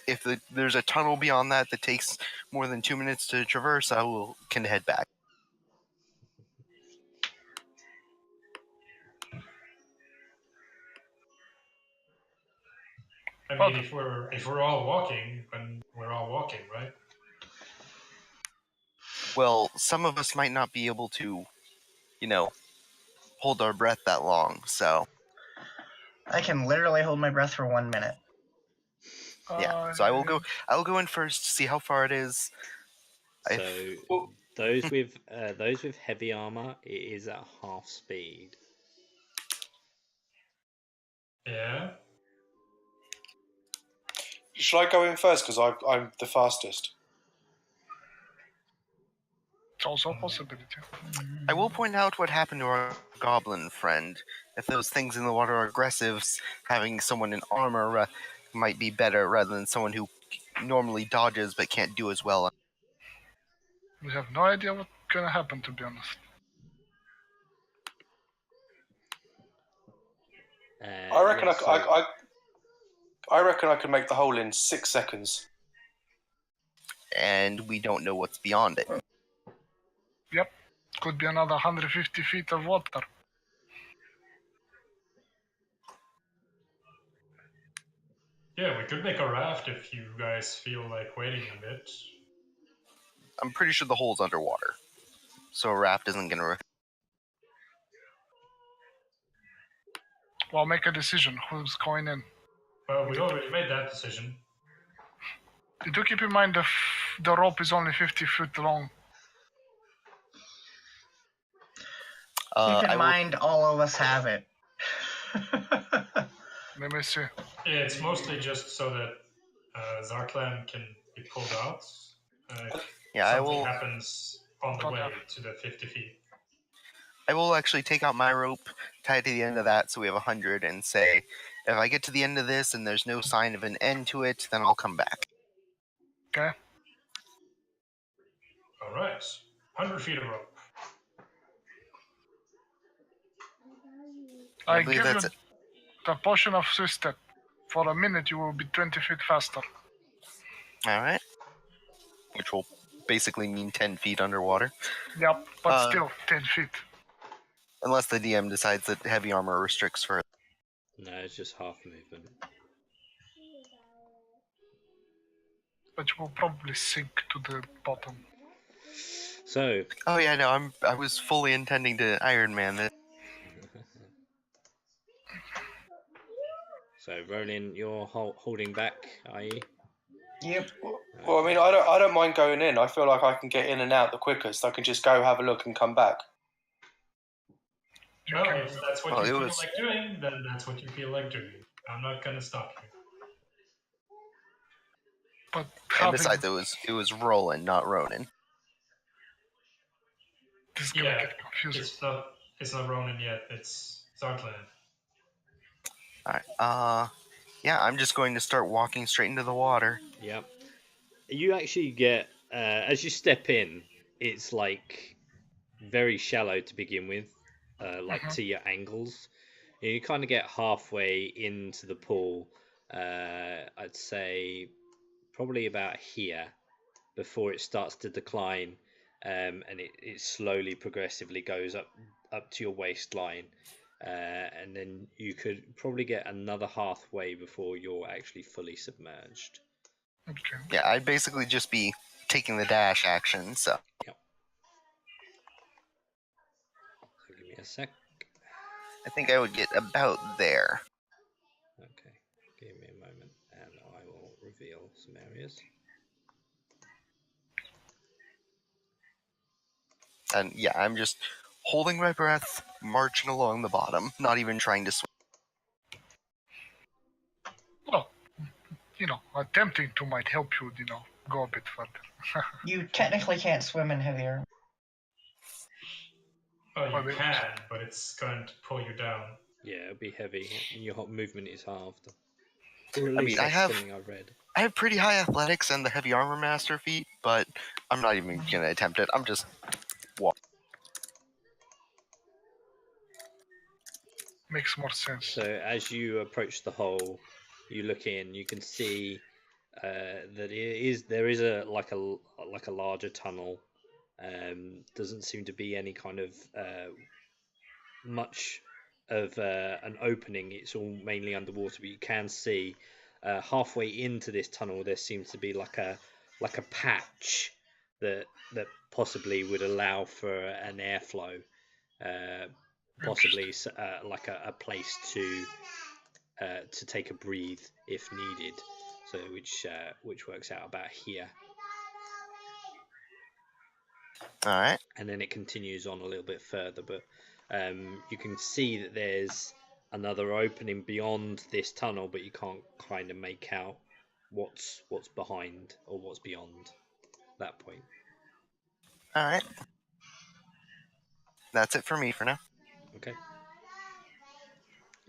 if there's a tunnel beyond that takes more than 2 minutes to traverse, can head back. I mean, if we're all walking, then we're all walking, right? Well, some of us might not be able to, hold our breath that long, so... I can literally hold my breath for 1 minute. Yeah, so I will go in first to see how far it is. So those with heavy armor, it is at half speed. Yeah. Should I go in first because I'm the fastest? It's also a possibility. I will point out what happened to our goblin friend. If those things in the water are aggressive, having someone in armor might be better rather than someone who normally dodges but can't do as well. We have no idea what's gonna happen, to be honest. I reckon I reckon I can make the hole in 6 seconds. And we don't know what's beyond it. Yep. Could be another 150 feet of water. Yeah, we could make a raft if you guys feel like waiting a bit. I'm pretty sure the hole's underwater, so a raft isn't gonna... Well, make a decision. Who's going in? Well, we already made that decision. Do keep in mind the rope is only 50 feet long. Keep in mind, all of us have it. Let me see. Yeah, it's mostly just so that Zarklan can be pulled out. Yeah, Something happens on the way to the 50 feet. I will actually take out my rope, tie it to the end of that, so we have 100, and say, if I get to the end of this and there's no sign of an end to it, then I'll come back. Okay. All right, 100 feet of rope. I believe give you that's it. the potion of Swift. For a minute, you will be 20 feet faster. All right. Which will basically mean 10 feet underwater. Yep, but still 10 feet. Unless the DM decides that heavy armor restricts further. No, it's just half movement. But you will probably sink to the bottom. So. Oh yeah, no, I was fully intending to Iron Man this. So, Roland, you're holding back, are you? Yep. Well, I mean, I don't mind going in. I feel like I can get in and out the quickest. I can just go have a look and come back. Well, if that's what you feel was- like doing, then that's what you feel like doing. I'm not gonna stop you. But And besides, it was Roland, not Ronan. This is gonna get confusing. It's not Ronan yet. It's Zarklan. All right. Yeah, I'm just going to start walking straight into the water. Yep. You actually get as you step in, it's like very shallow to begin with, like to your ankles. You kind of get halfway into the pool. I'd say probably about here before it starts to decline, and it slowly, progressively goes up to your waistline, and then you could probably get another halfway before you're actually fully submerged. Okay. Yeah, I'd basically just be taking the dash action, so. Yep. So give me a sec. I think I would get about there. Okay, give me a moment and I will reveal some areas. And yeah, I'm just holding my breath, marching along the bottom, not even trying to swim. Well, attempting to might help you, go a bit further. You technically can't swim in heavy armor. Oh, you can, but it's going to pull you down. Yeah, it'll be heavy. Your movement is halved. Or at I least mean, that's something I've read. I have pretty high athletics and the heavy armor master feat, but I'm not even gonna attempt it. I'm just walking. Makes more sense. So as you approach the hole, you look in. You can see that there is a larger tunnel. Doesn't seem to be any kind of much of an opening. It's all mainly underwater, but you can see halfway into this tunnel there seems to be like a patch that possibly would allow for an airflow, possibly like a place to take a breathe if needed. So which works out about here. All right. And then it continues on a little bit further, but you can see that there's another opening beyond this tunnel, but you can't kind of make out what's behind or what's beyond that point. All right. That's it for me for now. Okay.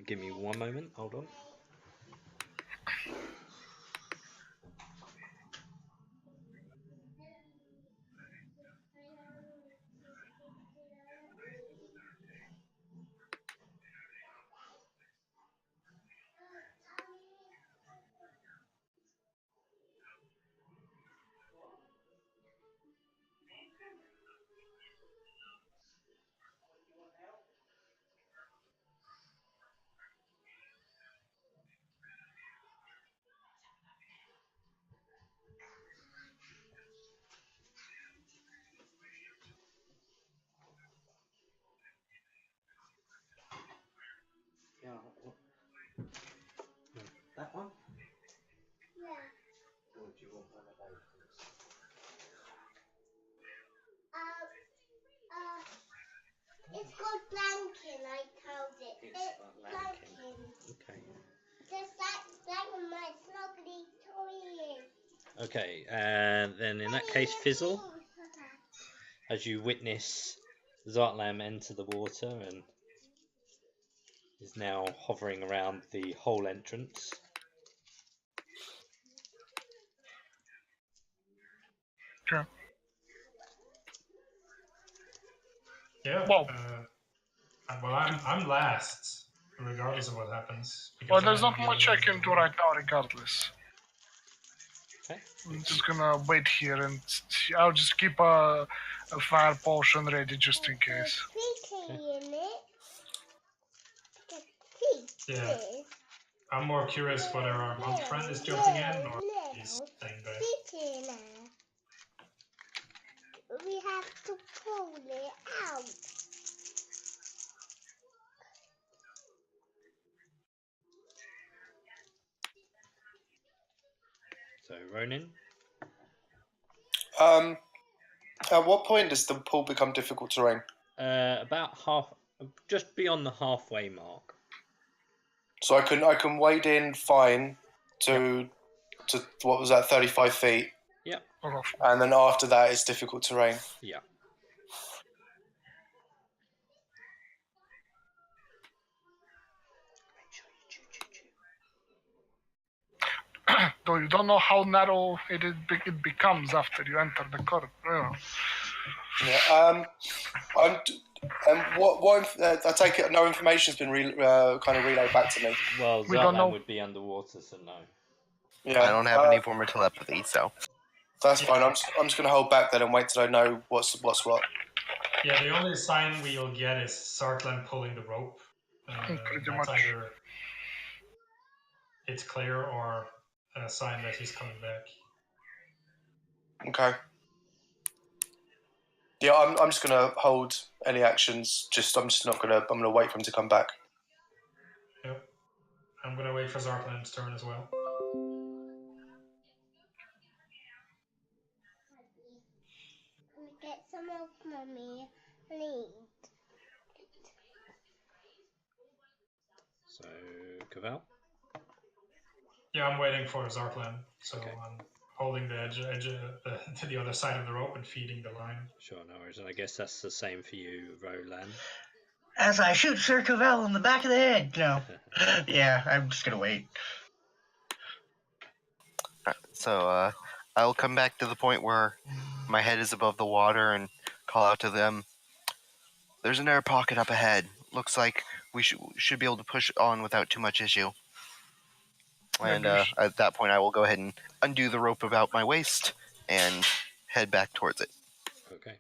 Give me one moment. Hold on. Okay, and then in that case, Fizzle, as you witness Zartlam enter the water and is now hovering around the hole entrance. Okay. Yeah. Well, Well, I'm last, regardless of what happens. well, because there's I'm not the much only I one can in the do room. right now, regardless. Okay. I'm just gonna wait here and I'll just keep a fire potion ready just in case. Yeah. I'm more curious whether our monk friend is jumping in or he's staying back. We have to pull it out. So Ronin. At what point does the pool become difficult terrain? About half, just beyond the halfway mark. So I can wade in fine to what was that, 35 feet, Yep. and then after that it's difficult terrain. Yeah. Though you don't know how narrow it becomes after you enter the curve. Yeah. And what I take it no information's been kind of relayed back to me. Well, We don't know. Zartlam would be underwater, so no. Yeah. I don't have any form of telepathy, so. That's fine. I'm just going to hold back then and wait till I know what's what. Yeah, the only sign we'll get is Sartlan pulling the rope. Pretty That's much. either it's clear or a sign that he's coming back. Okay. Yeah, I'm just going to hold any actions. I'm gonna wait for him to come back. Yep. I'm gonna wait for Zartlan's turn as well. Get some milk, Mummy. Please. So Cavell. Yeah, I'm waiting for Zartlan, so Okay. I'm holding the edge to the other side of the rope and feeding the line. Sure, no worries. And I guess that's the same for you, Roland. As I shoot Sir Cavell in the back of the head. No. Yeah, I'm just gonna wait. So, I'll come back to the point where my head is above the water and call out to them. There's an air pocket up ahead. Looks like we should be able to push on without too much issue. And at that point, I will go ahead and undo the rope about my waist and head back towards it. Okay.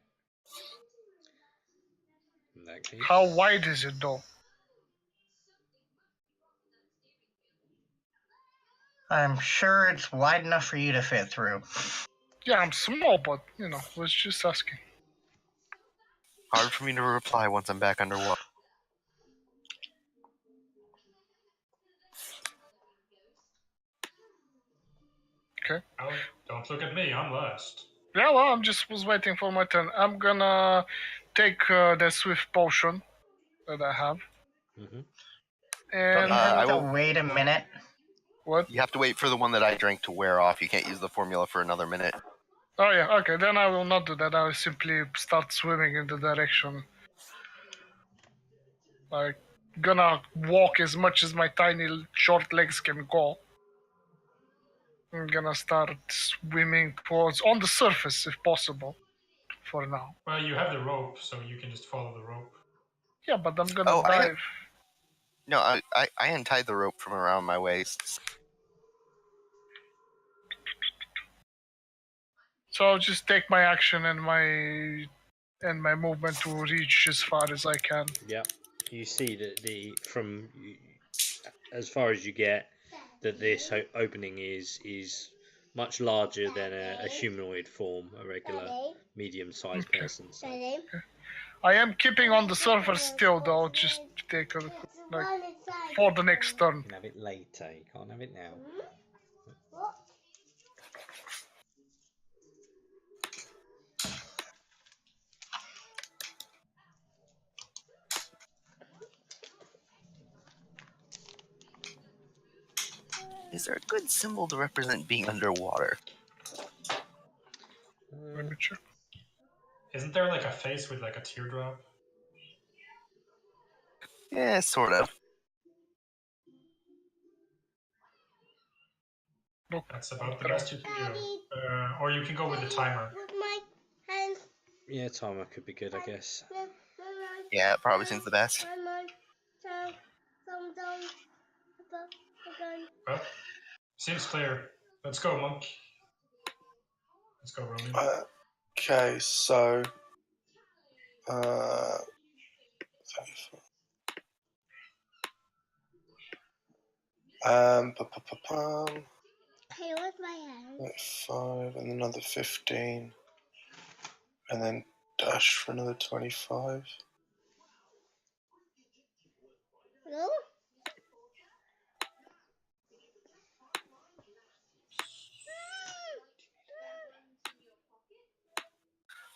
In that case. How wide is it though? I'm sure it's wide enough for you to fit through. Yeah, I'm small, but was just asking. Hard for me to reply once I'm back underwater. Okay. Oh, don't look at me, I'm last. Yeah, well, I'm just was waiting for my turn. I'm gonna take the swift potion that I have. Mm-hmm. Don't And you have I to will- wait a minute? what? You have to wait for the one that I drank to wear off. You can't use the formula for another minute. Oh yeah, okay, then I will not do that. I will simply start swimming in the direction. Like, gonna walk as much as my tiny short legs can go. I'm gonna start swimming towards on the surface if possible. For now. Well, you have the rope, so you can just follow the rope. Yeah, but I'm gonna dive. No, I untied the rope from around my waist. So I'll just take my action and my movement to reach as far as I can. Yep. You see that as far as you get, that this opening is much larger than a humanoid form, a regular medium-sized person. So. I am keeping on the surface still, though. Just take for the next turn. You can have it later. You can't have it now. Is there a good symbol to represent being underwater? me check. Isn't there like a face with like a teardrop? Yeah, sort of. Look. That's about the best you can do. Or you can go with the timer. With my hands. Yeah, timer could be good, I guess. Yeah, it probably seems the best. Well, seems clear. Let's go, Monk. Let's go, Roman. Okay, so. Hey, what's my hand? 5 and another 15. And then dash for another 25. No?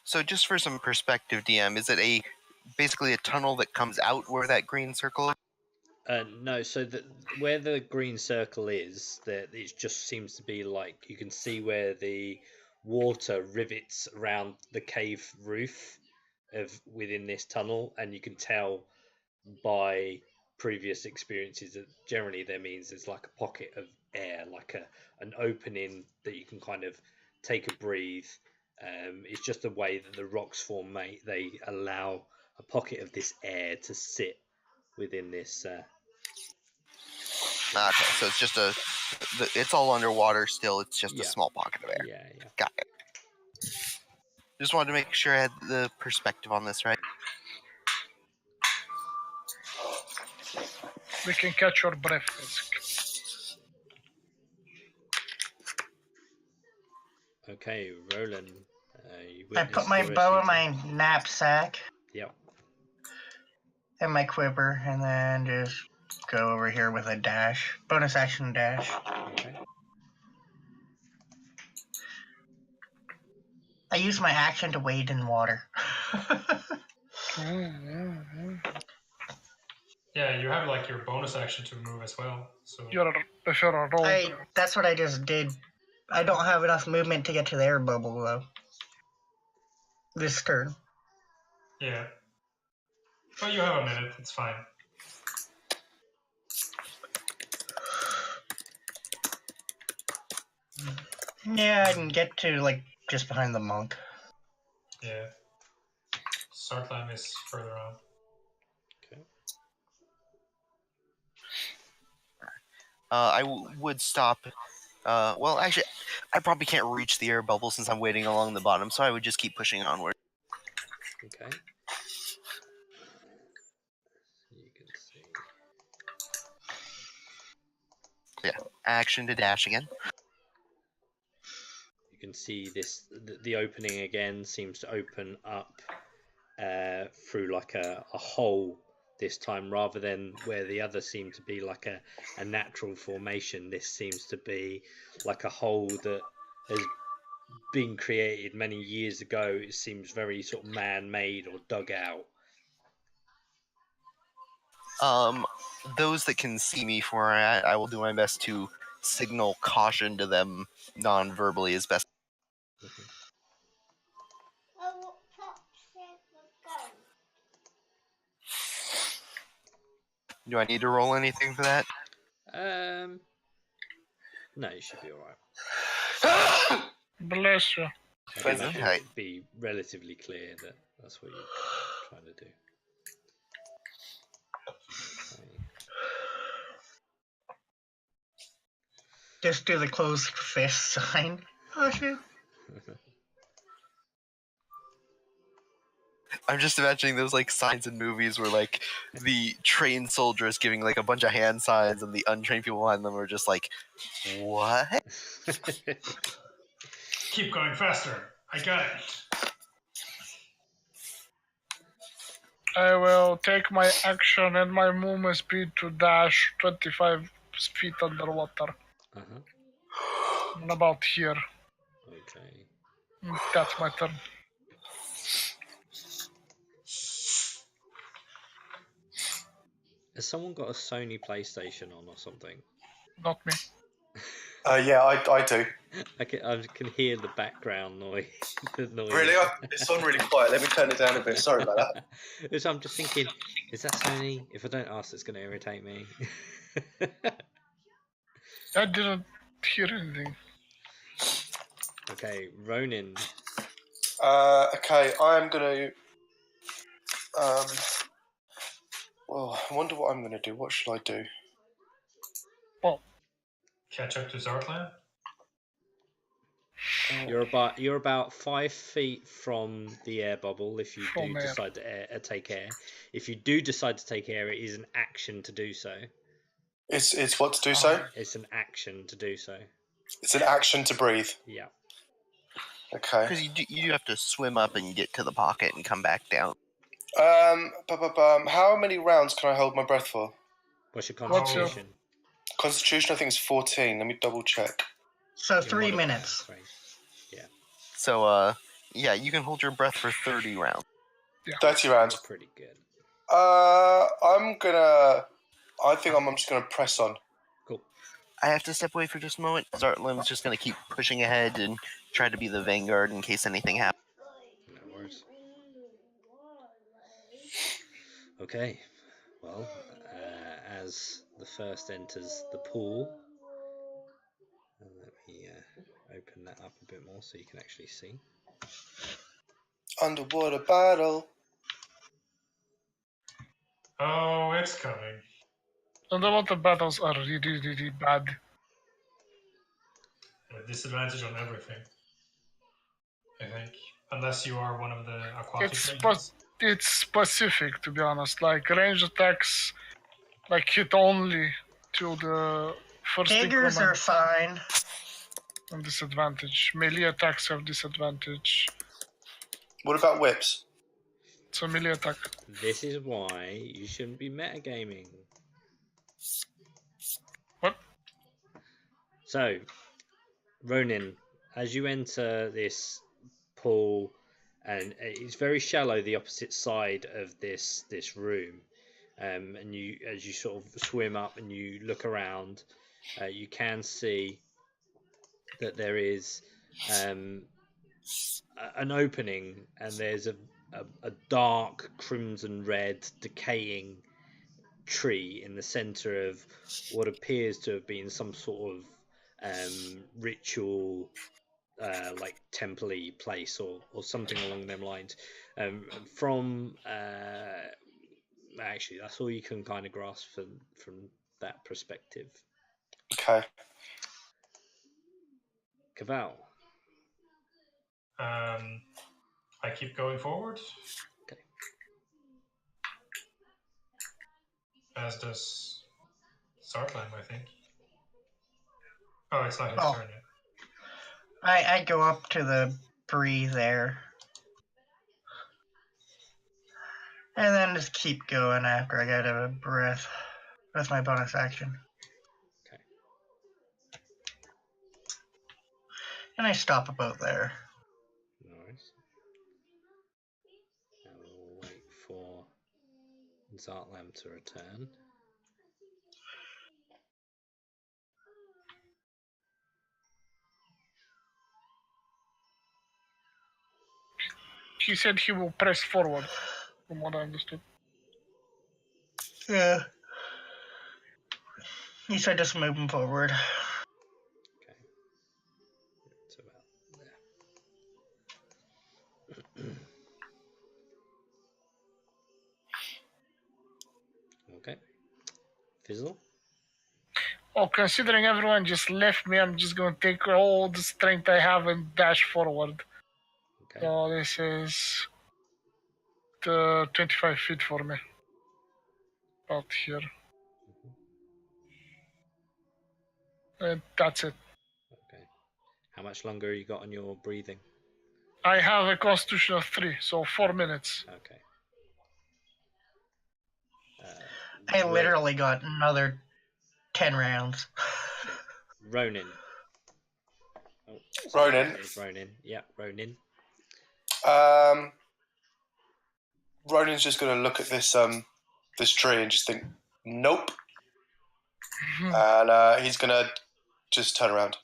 So just for some perspective, DM, is it basically a tunnel that comes out where that green circle is? No, so where the green circle is, that it just seems to be like you can see where the water rivets around the cave roof within this tunnel, and you can tell by previous experiences that generally there means there's like a pocket of air, like an opening that you can kind of take a breathe. It's just the way that the rocks form, mate. They allow a pocket of this air to sit within this. Okay, so it's just it's all underwater still. It's just a small pocket of air. Yeah. Got it. Just wanted to make sure I had the perspective on this right. We can catch your breath. Okay, Roland. I put my bow in my knapsack. Yep. And my quiver, and then just go over here with a dash. Bonus action dash. Okay. I use my action to wade in water. Yeah, you have like your bonus action to move as well. So If you're a rogue. That's what I just did. I don't have enough movement to get to the air bubble, though. This turn. yeah. But you have a minute. It's fine. Yeah, I can get to, like, just behind the monk. Yeah. Start line is further on. Okay. I would stop. Well, actually, I probably can't reach the air bubble since I'm waiting along the bottom, so I would just keep pushing onward. Okay. You can see. Yeah, action to dash again. You can see this. The opening again seems to open up through like a hole this time, rather than where the other seemed to be like a natural formation. This seems to be like a hole that has been created many years ago. It seems very sort of man-made or dug out. Those that can see me from where I'm at, I will do my best to signal caution to them non-verbally as best. Do I need to roll anything for that? No, you should be alright. Bless you. I think that should be relatively clear that that's what you're trying to do. Okay. Just do the closed fist sign. Oh, shit. I'm just imagining those like signs in movies where like the trained soldier is giving like a bunch of hand signs and the untrained people behind them are just like, what? Keep going faster. I got it. I will take my action and my movement speed to dash 25 feet underwater. And about here. Okay. That's my turn. Has someone got a Sony PlayStation on or something? Not me. Yeah, I do. I can hear the background noise. The noise. Really? It's on really quiet. Let me turn it down a bit. Sorry about that. So I'm just thinking, is that Sony? If I don't ask, it's going to irritate me. I didn't hear anything. Okay, Ronin. Okay, I'm gonna. Well, I wonder what I'm gonna do. What should I do? Well, Catch up to Zartlan? You're about 5 feet from the air bubble if you From do air. decide to take air. If you do decide to take air, it is an action to do so. It's what to do so? It's an action to do so. It's an action to breathe. Yeah. Okay. Because you have to swim up and get to the pocket and come back down. How many rounds can I hold my breath for? What's your What's your- constitution? Constitution, I think, is 14. Let me double check. So 3 minutes. Right. Yeah. So, yeah, you can hold your breath for 30 rounds. 30 rounds. That's pretty good. I think I'm just gonna press on. Cool. I have to step away for just a moment. Zartlan's just going to keep pushing ahead and try to be the vanguard in case anything happens. No worries. Okay. Well, as the first enters the pool, let me open that up a bit more so you can actually see. Underwater battle. Oh, it's coming. Underwater battles are really, really bad. With disadvantage on everything. I think. Unless you are one of the aquatic It's specific, to be honest. Like, range attacks, like, hit only to the first Daggers are increment fine. and disadvantage. Melee attacks have disadvantage. What about whips? It's a melee attack. This is why you shouldn't be metagaming. What? So, Ronin, as you enter this pool, and it's very shallow, the opposite side of this room, and as you sort of swim up and you look around, you can see that there is an opening, and there's a dark crimson red decaying tree in the center of what appears to have been some sort of ritual, like temple-y place or something along them lines. Actually, that's all you can kind of grasp from that perspective. Okay. Cavall. I keep going forward. Okay. As does Zartlan, I think. Oh, it's not his Oh. turn yet. I go up to the breathe there. And then just keep going after I get a breath. That's my bonus action. Okay. And I stop about there. Nice. Now we'll wait for Zartlam to return. He said he will press forward, from what I understood. Yeah. He said just moving forward. Okay. It's about there. Okay. Fizzle. Oh, considering everyone just left me, I'm just going to take all the strength I have and dash forward. Okay. So this is the 25 feet for me. About here. And that's it. Okay. How much longer you got on your breathing? I have a constitution of 3, so 4 minutes. Okay. I literally got another 10 rounds. Ronin. Oh, Ronin. Ronin. Yeah, Ronin. Ronin's just gonna look at this tree and just think, nope. And he's gonna just turn around.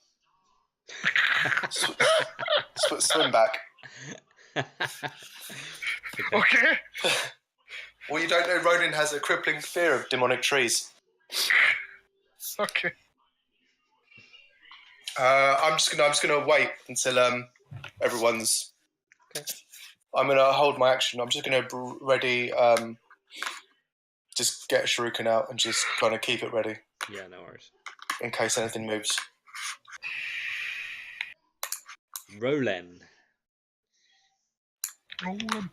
Swim back. Okay. Well, you don't know Ronan has a crippling fear of demonic trees. Okay. I'm just gonna wait until everyone's. Okay. I'm gonna hold my action. I'm just gonna ready. Just get a shuriken out and just kind of keep it ready. Yeah, no worries. In case anything moves. Roland. Roland.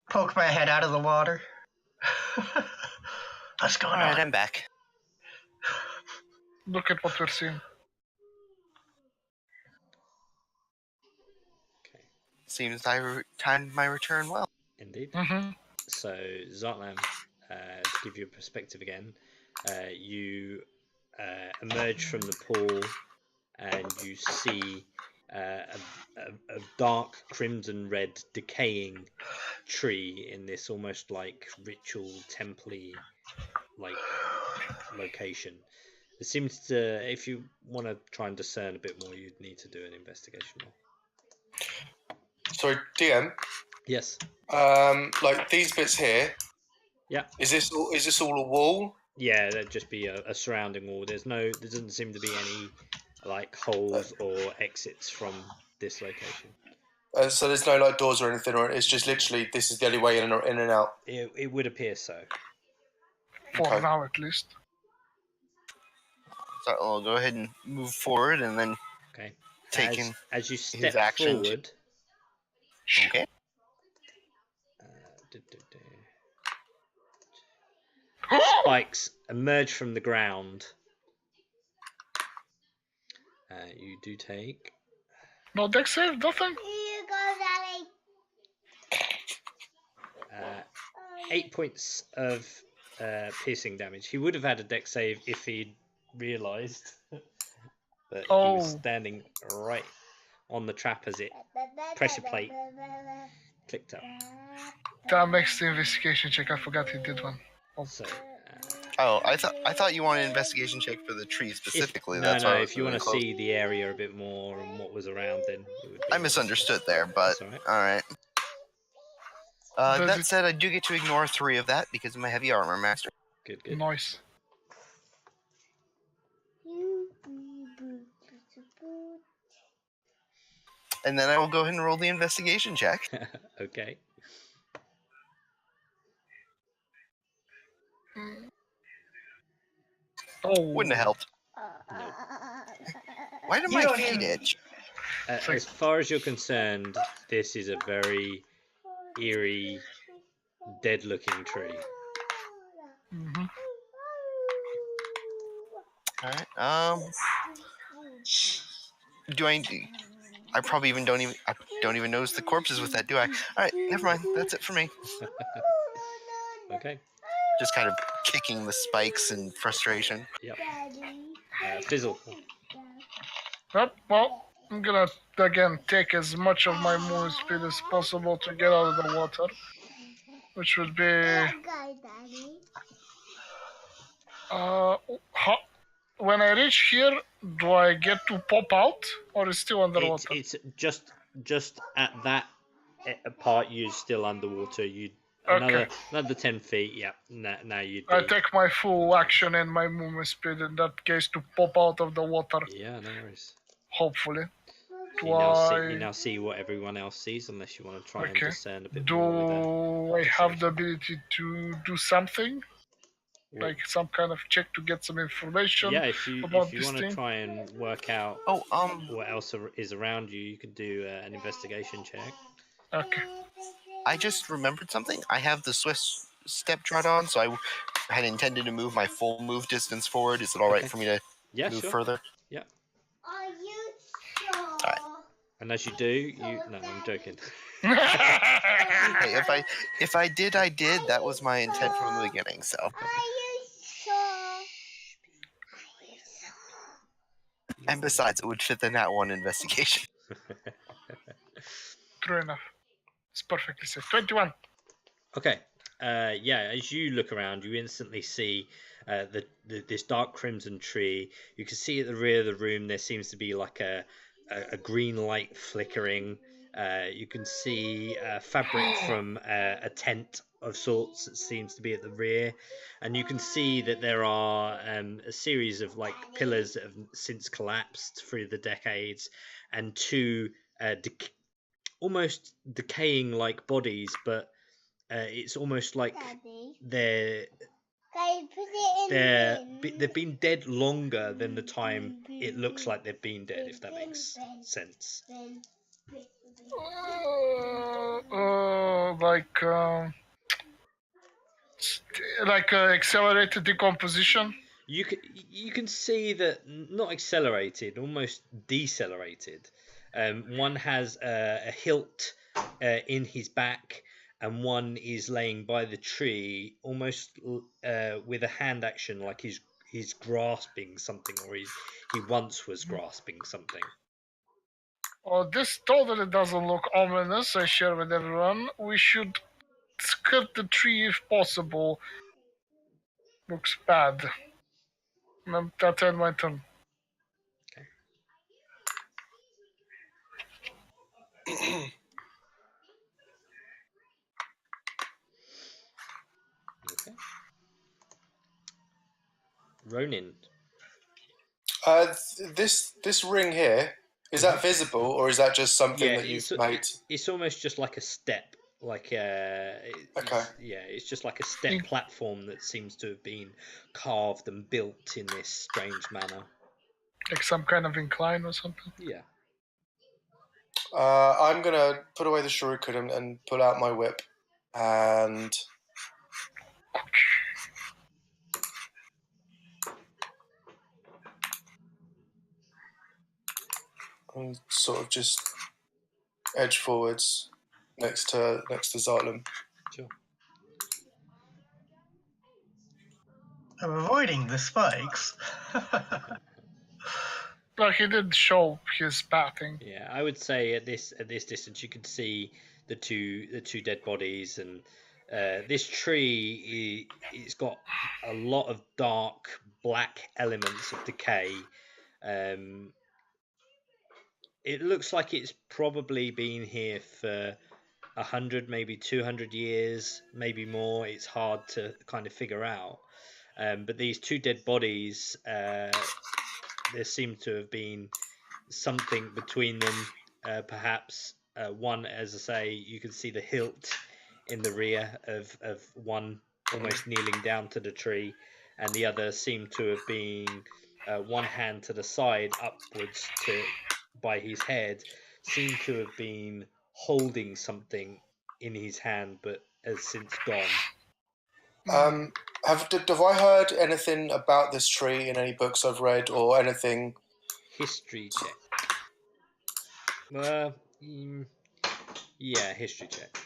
Poke my head out of the water. What's going Alright, on? I'm back. Look at what we're seeing. Okay. Seems I timed my return well. Indeed. Mm-hmm. So, Zartlam, to give you a perspective again, you emerge from the pool and you see a dark crimson red decaying tree in this almost like ritual temple-y like location. It seems to, if you want to try and discern a bit more, you'd need to do an investigation roll. Sorry, DM. Yes. Like these bits here. Yeah. Is this all a wall? Yeah, there'd just be a surrounding wall. There doesn't seem to be any like holes or exits from this location. So there's no like doors or anything, or it's just literally this is the only way in and out. It would appear so. For Okay. now, at least. So I'll go ahead and move forward and then Okay. taking as you his step action. forward. Okay. Spikes emerge from the ground. You do take. No deck save, nothing? 8 points of piercing damage. He would have had a dex save if he'd realised that he was standing right on the trap as it pressure plate clicked up. That makes the investigation check. I forgot he did one. So, I thought you wanted an investigation check for the tree specifically. That's why I was if you really want to close. see the area a bit more and what was around, then it would be I misunderstood there, but all right. That said, I do get to ignore 3 of that because of my heavy armor master. Good. Nice. And then I will go ahead and roll the investigation check. Okay. Oh. Wouldn't have helped. No. Why did my feet itch? As far as you're concerned, this is a very eerie, dead-looking tree. Mm-hmm. All right. Do I probably don't even notice the corpses with that, do I? All right, never mind. That's it for me. Okay. Just kind of kicking the spikes in frustration. Yep. Fizzle. Yep, well, I'm gonna again take as much of my movement speed as possible to get out of the water, which would be when I reach here, do I get to pop out, or is it still underwater? It's just at that part you're still underwater. You Okay. another 10 feet. Yeah. Now you. I take my full action and my movement speed in that case to pop out of the water. Yeah, no worries. Hopefully. You now see what everyone else sees, unless you want to try and discern a bit more. Do I have the ability to do something? Like some kind of check to get some information? Yeah, if you want to try and work out what else is around you, you could do an investigation check. Okay. I just remembered something. I have the Swift step trot on, so I had intended to move my full move distance forward. Is it all right for me to move further? Yeah. Are you sure? All right. And as you do, no, I'm joking. Hey, if I did, I did. That was my intent from the beginning. So. Are you sure? And besides, it would fit the Nat 1 investigation. True enough. It's perfectly safe. 21. Okay. Yeah, as you look around, you instantly see this dark crimson tree. You can see at the rear of the room there seems to be like a green light flickering. You can see fabric from a tent of sorts that seems to be at the rear, and you can see that there are a series of like pillars that have since collapsed through the decades, and two almost decaying like bodies, but it's almost like Daddy, they're can you put it in the bin? they've been dead longer than the time it looks like they've been dead, if that makes sense. Like accelerated decomposition. You can see that not accelerated, almost decelerated. One has a hilt in his back, and one is laying by the tree, almost with a hand action, like he's grasping something, or he once was grasping something. Oh, this totally doesn't look ominous. I share with everyone. We should skirt the tree if possible. Looks bad. That's end my turn. Okay. Ronin. This ring here, is that visible, or is that just something that you've made? It's almost just like a step, like it's just like a step platform that seems to have been carved and built in this strange manner. Like some kind of incline or something? Yeah. I'm gonna put away the shuriken and pull out my whip, and sort of just edge forwards next to Zartlam. Sure. I'm avoiding the spikes. Like he did show his pathing. Yeah, I would say at this distance you could see the two dead bodies, and this tree it's got a lot of dark black elements of decay. It looks like it's probably been here for 100, maybe 200 years, maybe more. It's hard to kind of figure out. But these two dead bodies, there seemed to have been something between them, perhaps. One, as I say, you can see the hilt in the rear of one almost kneeling down to the tree, and the other seemed to have been one hand to the side upwards by his head, seemed to have been holding something in his hand, but has since gone. Have I heard anything about this tree in any books I've read, or anything? History check. Yeah, history check.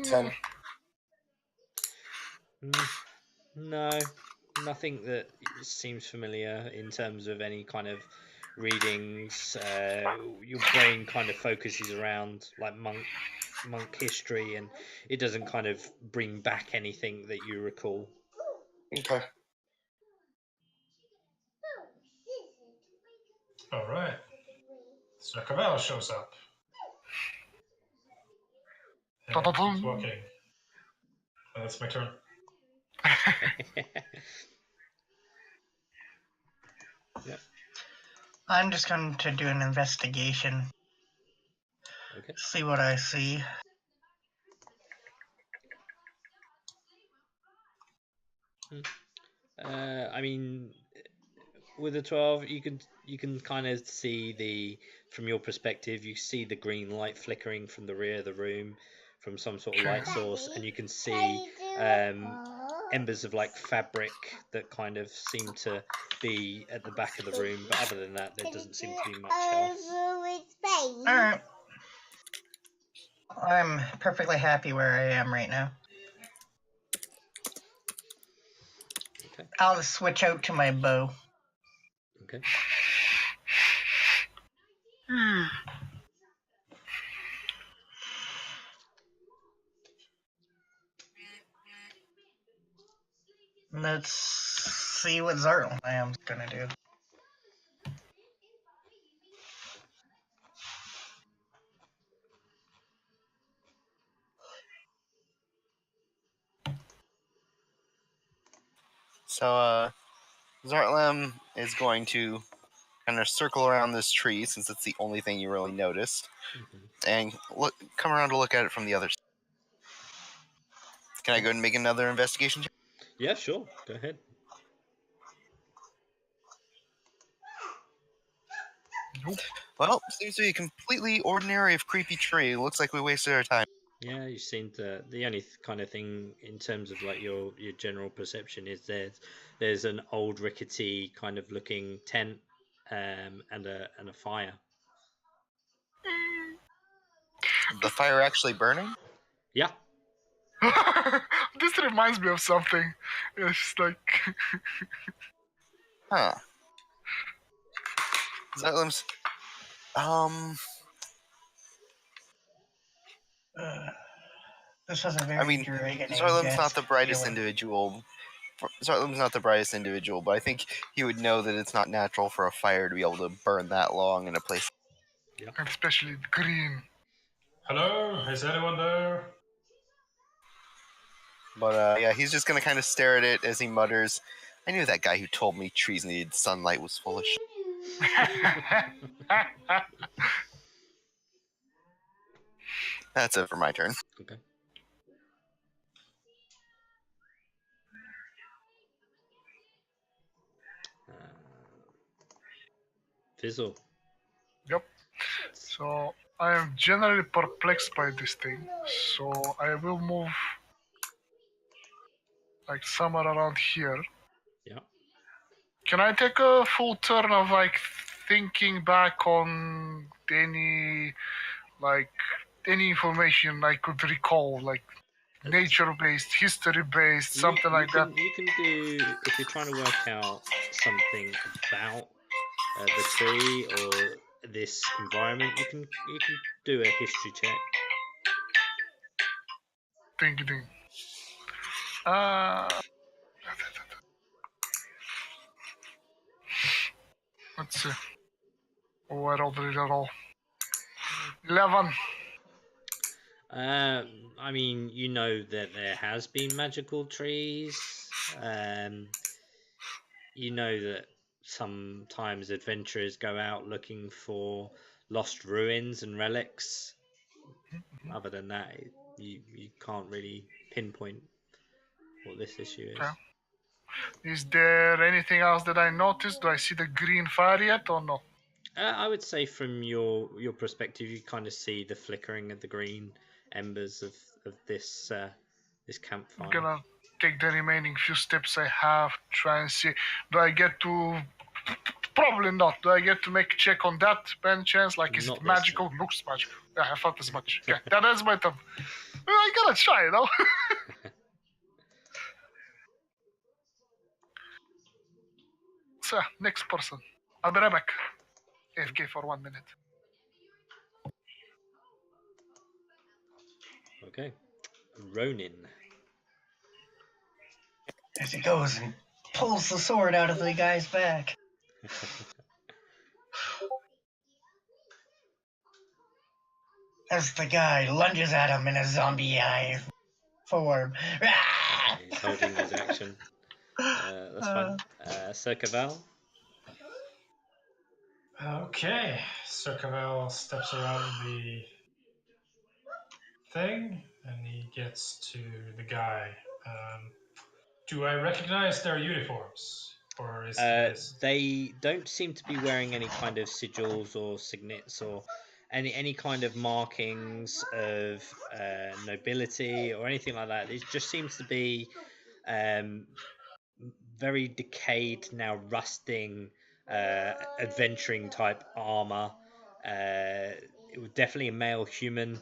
10. No, nothing that seems familiar in terms of any kind of readings. Your brain kind of focuses around like monk history, and it doesn't kind of bring back anything that you recall. Okay. All right. So Cavell shows up. And keeps walking. And that's my turn. Yep. I'm just going to do an investigation. Okay. See what I see. I mean, with a 12, you can kind of see from your perspective, you see the green light flickering from the rear of the room from some sort of light source, and you can see embers of like fabric that kind of seem to be at the back of the room, but other than that, there doesn't seem to be much else. Alright. I'm perfectly happy where I am right now. Okay. I'll switch out to my bow. Okay. Let's see what Zartlam's gonna do. So, Zartlam is going to kind of circle around this tree, since it's the only thing you really noticed, and come around to look at it from the other side. Can I go and make another investigation check? Yeah, sure. Go ahead. Well, seems to be a completely ordinary of creepy tree. Looks like we wasted our time. Yeah, you seem to. The only kind of thing in terms of like your general perception is there's an old rickety kind of looking tent, and a fire. The fire actually burning? Yeah. This reminds me of something. It's like Huh. Zartlam's. This was a very I mean, dragon Zartlam's not the brightest individual. Zartlam's not the brightest individual, but I think he would know that it's not natural for a fire to be able to burn that long in a place. Yeah. especially green. Hello? Is anyone there? But yeah, he's just gonna kind of stare at it as he mutters, "I knew that guy who told me trees needed sunlight was full of shit." That's it for my turn. Okay. Fizzle. Yep. So I am generally perplexed by this thing. So I will move like somewhere around here. Yeah. Can I take a full turn of like thinking back on any information I could recall, like nature-based, history-based, something like that? You can do, if you're trying to work out something about the tree or this environment, you can do a history check. Ding ding. Let's see. Oh, I rolled it at all. 11. I mean, you know that there has been magical trees. You know that sometimes adventurers go out looking for lost ruins and relics. Other than that, you can't really pinpoint what this issue is. Okay. Is there anything else that I noticed? Do I see the green fire yet or no? I would say from your perspective, you kind of see the flickering of the green embers of this campfire. I'm gonna take the remaining few steps I have, try and see. Do I get to... Probably not. Do I get to make a check on that by any chance? Like, is Not it this magical? Looks magical. Yeah, I thought as much. Okay, that is my turn. I gotta try, you know? So, next person. I'll be right back. AFK for 1 minute. Okay. Ronin. As he goes and pulls the sword out of the guy's back. As the guy lunges at him in a zombie eye form. He's holding his action. That's fine. Sir Cavell. Okay, Sir Cavell steps around the thing and he gets to the guy. Do I recognize their uniforms? Or is this... They don't seem to be wearing any kind of sigils or signets or any kind of markings of nobility or anything like that. It just seems to be very decayed, now rusting, adventuring type armor. It was definitely a male human.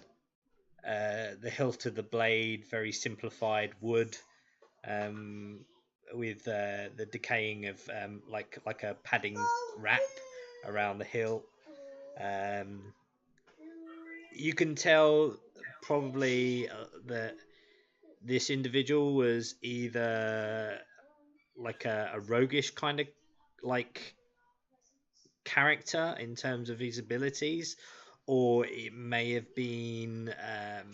The hilt of the blade, very simplified wood, with the decaying of like a padding wrap around the hilt. You can tell probably that this individual was either like a roguish kind of like character in terms of his abilities, or it may have been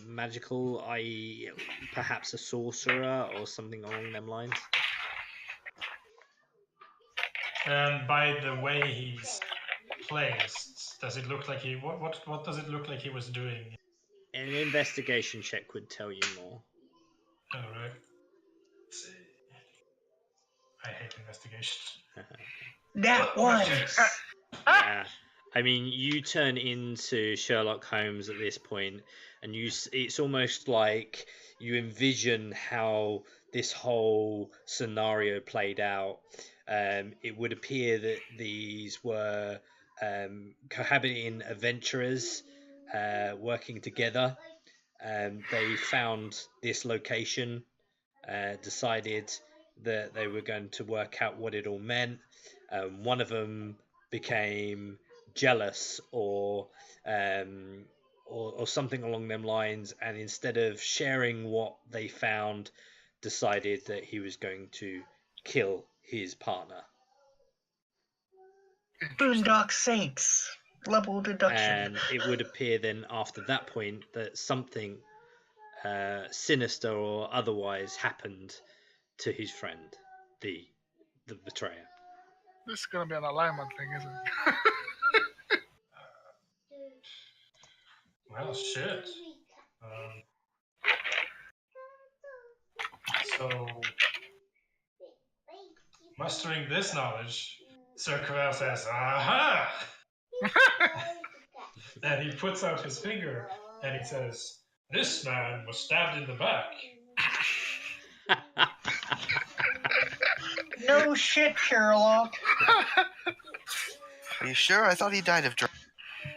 magical, i.e., perhaps a sorcerer or something along them lines. And by the way he's placed, does it look like he what does it look like he was doing? An investigation check would tell you more. All right. I hate investigation. That one. Yeah, I mean, you turn into Sherlock Holmes at this point, and it's almost like you envision how this whole scenario played out. It would appear that these were cohabiting adventurers working together. They found this location, decided that they were going to work out what it all meant. One of them became jealous or something along them lines, and instead of sharing what they found, decided that he was going to kill his partner. Boondock Saints. Level deduction. And it would appear then after that point that something sinister or otherwise happened to his friend, the betrayer. This is gonna be an alignment thing, isn't it? Well, shit. So, mustering this knowledge, Sir Cavell says, "Aha!" And he puts out his finger and he says, "This man was stabbed in the back." No shit, Sherlock. Are you sure? I thought he died of drug.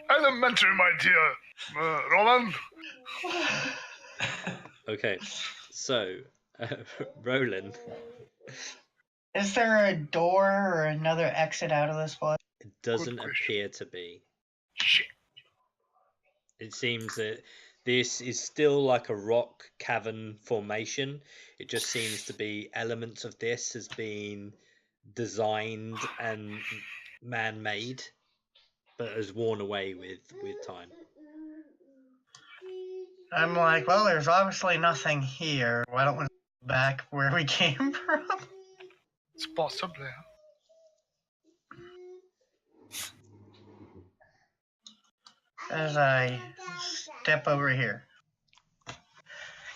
Elementary, my dear. Roland? Okay, so Roland. Is there a door or another exit out of this place? It doesn't appear to be. Shit. It seems that this is still like a rock cavern formation. It just seems to be elements of this has been designed and man-made, but has worn away with time. I'm like, well, there's obviously nothing here. Why don't we go back where we came from? It's possible. As I step over here.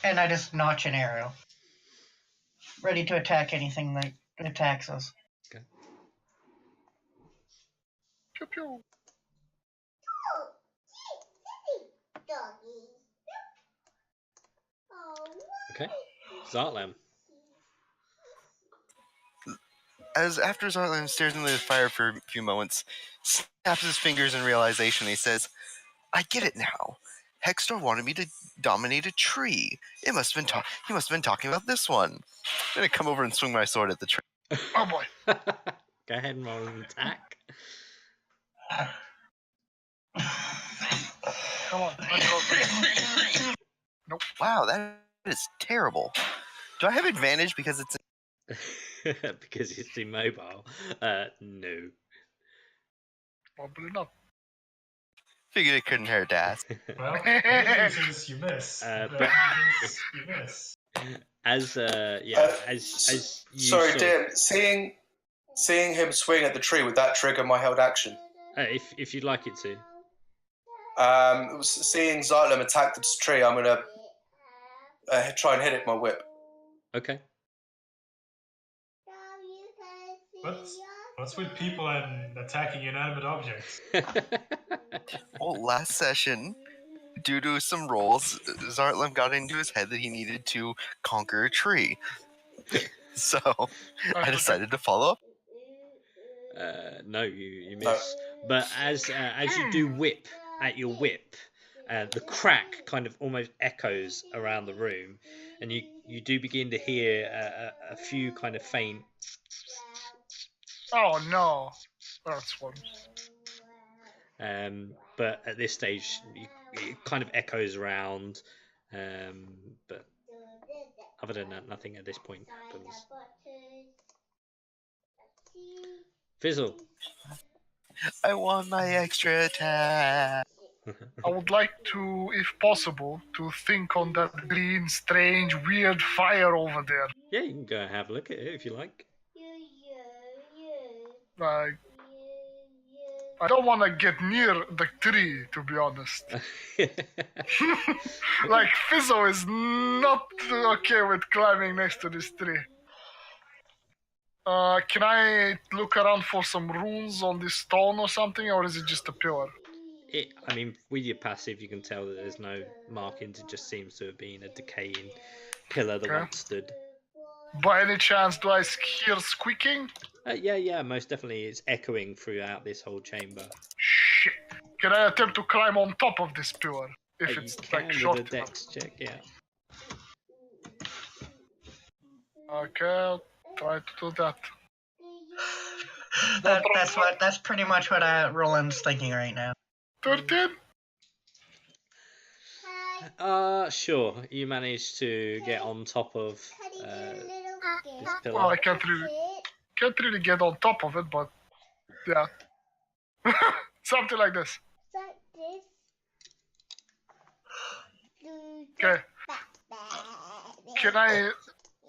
And I just notch an arrow. Ready to attack anything that attacks us. Okay. Pew pew. Okay. Zartlam. As after Zartlan stares into the fire for a few moments, snaps his fingers in realization, he says, "I get it now. Hector wanted me to dominate a tree. He must have been talking about this one. I'm gonna come over and swing my sword at the tree." Oh boy. Go ahead and roll an attack. Come on. Let's go. Nope. Wow, that is terrible. Do I have advantage because it's... Because it's immobile? No. Probably not. Figured it couldn't hurt to ask. Well, good news is you miss. But- Bad news is you miss. As you Sorry, saw- dear. Seeing him swing at the tree, would that trigger my held action? if you'd like it to. Seeing Xylem attack this tree, I'm gonna try and hit it with my whip. Okay. What's with people and attacking inanimate objects? Well, last session, due to some rolls, Zartlam got into his head that he needed to conquer a tree. So, I decided to follow up. No, you miss. But as you do whip at your whip, the crack kind of almost echoes around the room, and you do begin to hear a few kind of faint. Oh no. That's one. But at this stage, it kind of echoes around. But other than that, nothing at this point happens. Fizzle. I want my extra attack. I would like to, if possible, to think on that green, strange, weird fire over there. Yeah, you can go and have a look at it if you like. Like, I don't want to get near the tree, to be honest. Like, Fizzo is not okay with climbing next to this tree. Can I look around for some runes on this stone or something, or is it just a pillar? I mean, with your passive, you can tell that there's no markings. It just seems to have been a decaying pillar that Okay. once stood. By any chance, do I hear squeaking? Yeah, most definitely. It's echoing throughout this whole chamber. Shit. Can I attempt to climb on top of this pillar? If You it's can like short with a enough. dex check, yeah. Okay, I'll try to do that. That's pretty much what Roland's thinking right now. 13? Sure. You managed to get on top of this pillar. Well, I can't really get on top of it, but yeah. Something like this. Okay. Can I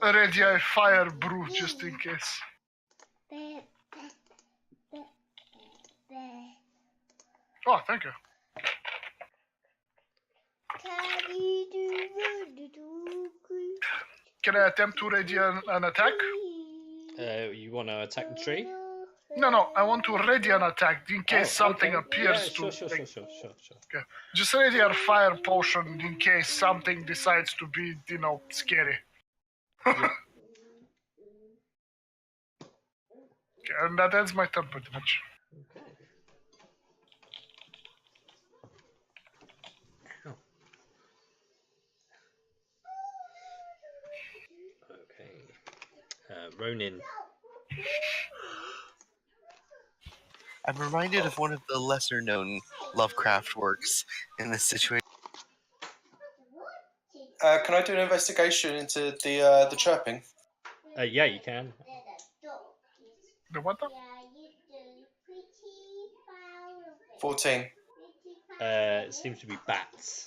ready a fire brew just in case? Oh, thank you. Can I attempt to ready an attack? You want to attack the tree? No, I want to ready an attack in case something appears Sure. Okay. Just ready a fire potion in case something decides to be, scary. Yeah. Okay, and that ends my turn pretty much. Okay. Ow. Okay. Ronin. I'm reminded of one of the lesser-known Lovecraft works in this situation. Can I do an investigation into the chirping? Yeah, you can. The what? 14. It seems to be bats.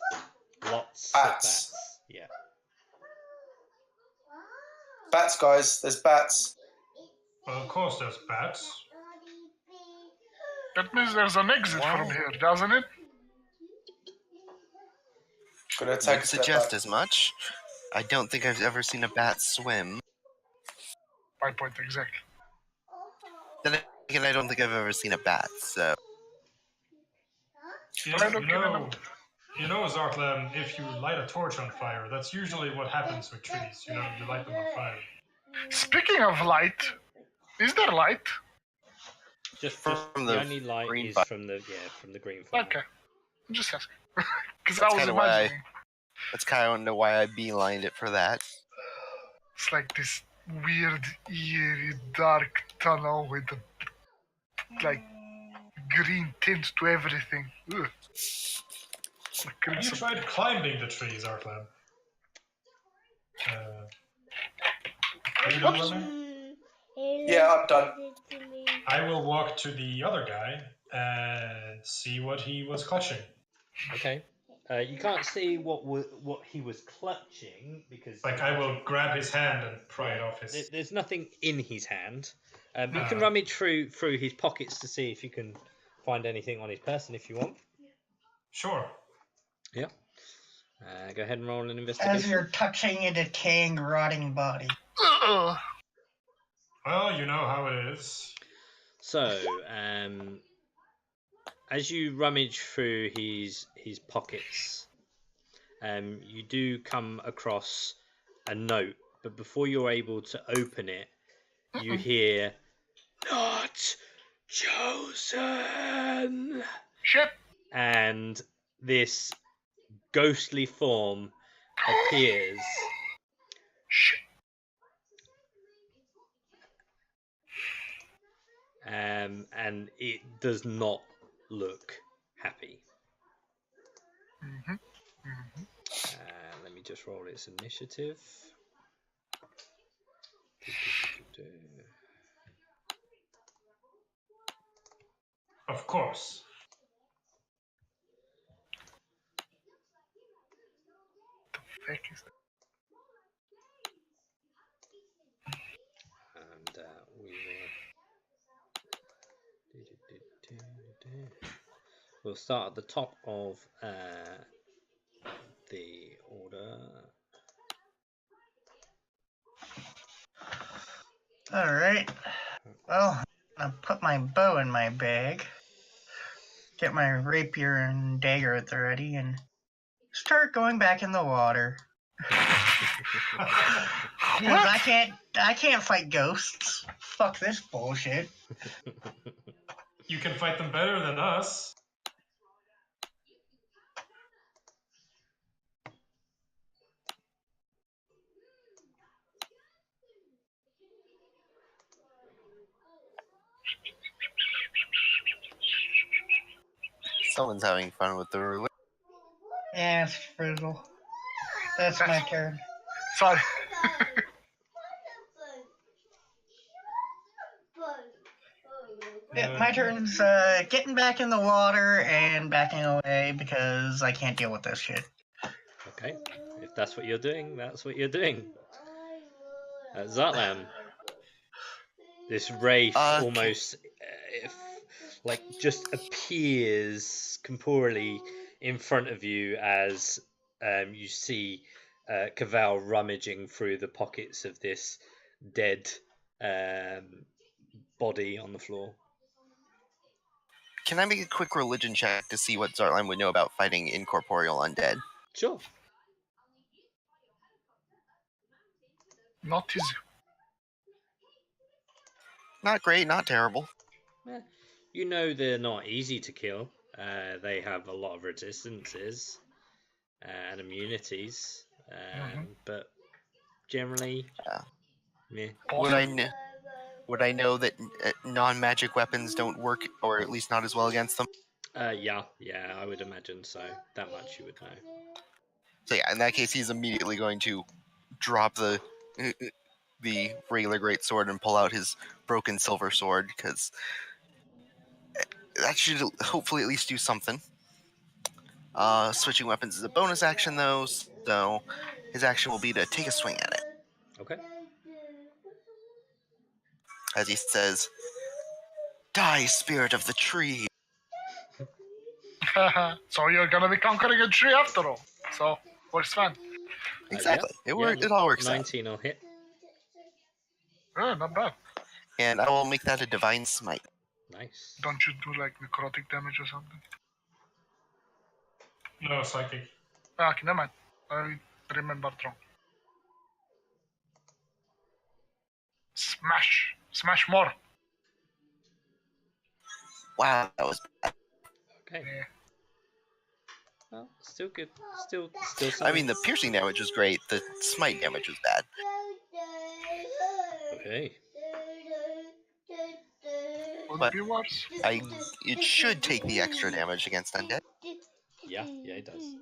Lots Bats. of bats. Yeah. Bats, guys. There's bats. Well, of course there's bats. That means there's an exit from here, doesn't it? Gonna take I'd a step suggest back. as much. I don't think I've ever seen a bat swim. My point exactly. Then again, I don't think I've ever seen a bat, so... You know, Zartlam, if you light a torch on fire, that's usually what happens with trees. You light them on fire. Speaking of light, is there light? Just From the the only light green is fire. from the green fire. Okay. I'm just asking. Because I That's was kinda why imagining. That's kind of know why I beelined it for that. It's like this weird, eerie, dark tunnel with the, green tint to everything. Ugh. Have you tried climbing the trees, Zartlam? Are you done, Roman? Yeah, I'm done. I will walk to the other guy and see what he was clutching. Okay. You can't see what he was clutching because I will grab his hand and pry it off his. There's nothing in his hand. You can rummage through his pockets to see if you can find anything on his person if you want. Sure. Yeah. Go ahead and roll an investigation. As you're touching a decaying, rotting body. Ugh. Well, you know how it is. So, as you rummage through his pockets, you do come across a note, but before you're able to open it, you hear, "Not chosen!" Shit. And this ghostly form appears. Shit. And it does not look happy. Let me just roll its initiative. course. Heck is that? And we will. We'll start at the top of the order. Alright. Well, I'll put my bow in my bag, get my rapier and dagger at the ready, and start going back in the water. Because I can't fight ghosts. Fuck this bullshit. You can fight them better than us. Someone's having fun with the ruler. Yeah, it's Frizzle. That's my turn. Sorry. Yeah, my turn's getting back in the water and backing away because I can't deal with this shit. Okay, if that's what you're doing, that's what you're doing. Zartlam, this wraith almost just appears corporeally in front of you as you see Cavell rummaging through the pockets of this dead body on the floor. Can I make a quick religion check to see what Zartlam would know about fighting incorporeal undead? Sure. Not easy. Not great, not terrible. You know they're not easy to kill. They have a lot of resistances and immunities, but generally, yeah. Would I know that non-magic weapons don't work, or at least not as well against them? Yeah, I would imagine so. That much you would know. So yeah, in that case, he's immediately going to drop the regular greatsword and pull out his broken silver sword, because that should hopefully at least do something. Switching weapons is a bonus action, though, so his action will be to take a swing at it. Okay. As he says, "Die, spirit of the tree!" So you're gonna be conquering a tree after all. So, works fine. Exactly. It all works out. 19 will hit. Not bad. And I will make that a divine smite. Nice. Don't you do like necrotic damage or something? No, psychic. Okay, never mind. I remembered wrong. Smash! Smash more! Wow, that was bad. Okay. Yeah. Well, still good. Still. I mean, the piercing damage was great. The smite damage was bad. Okay. Would be worse. It should take the extra damage against undead. Yeah, it does.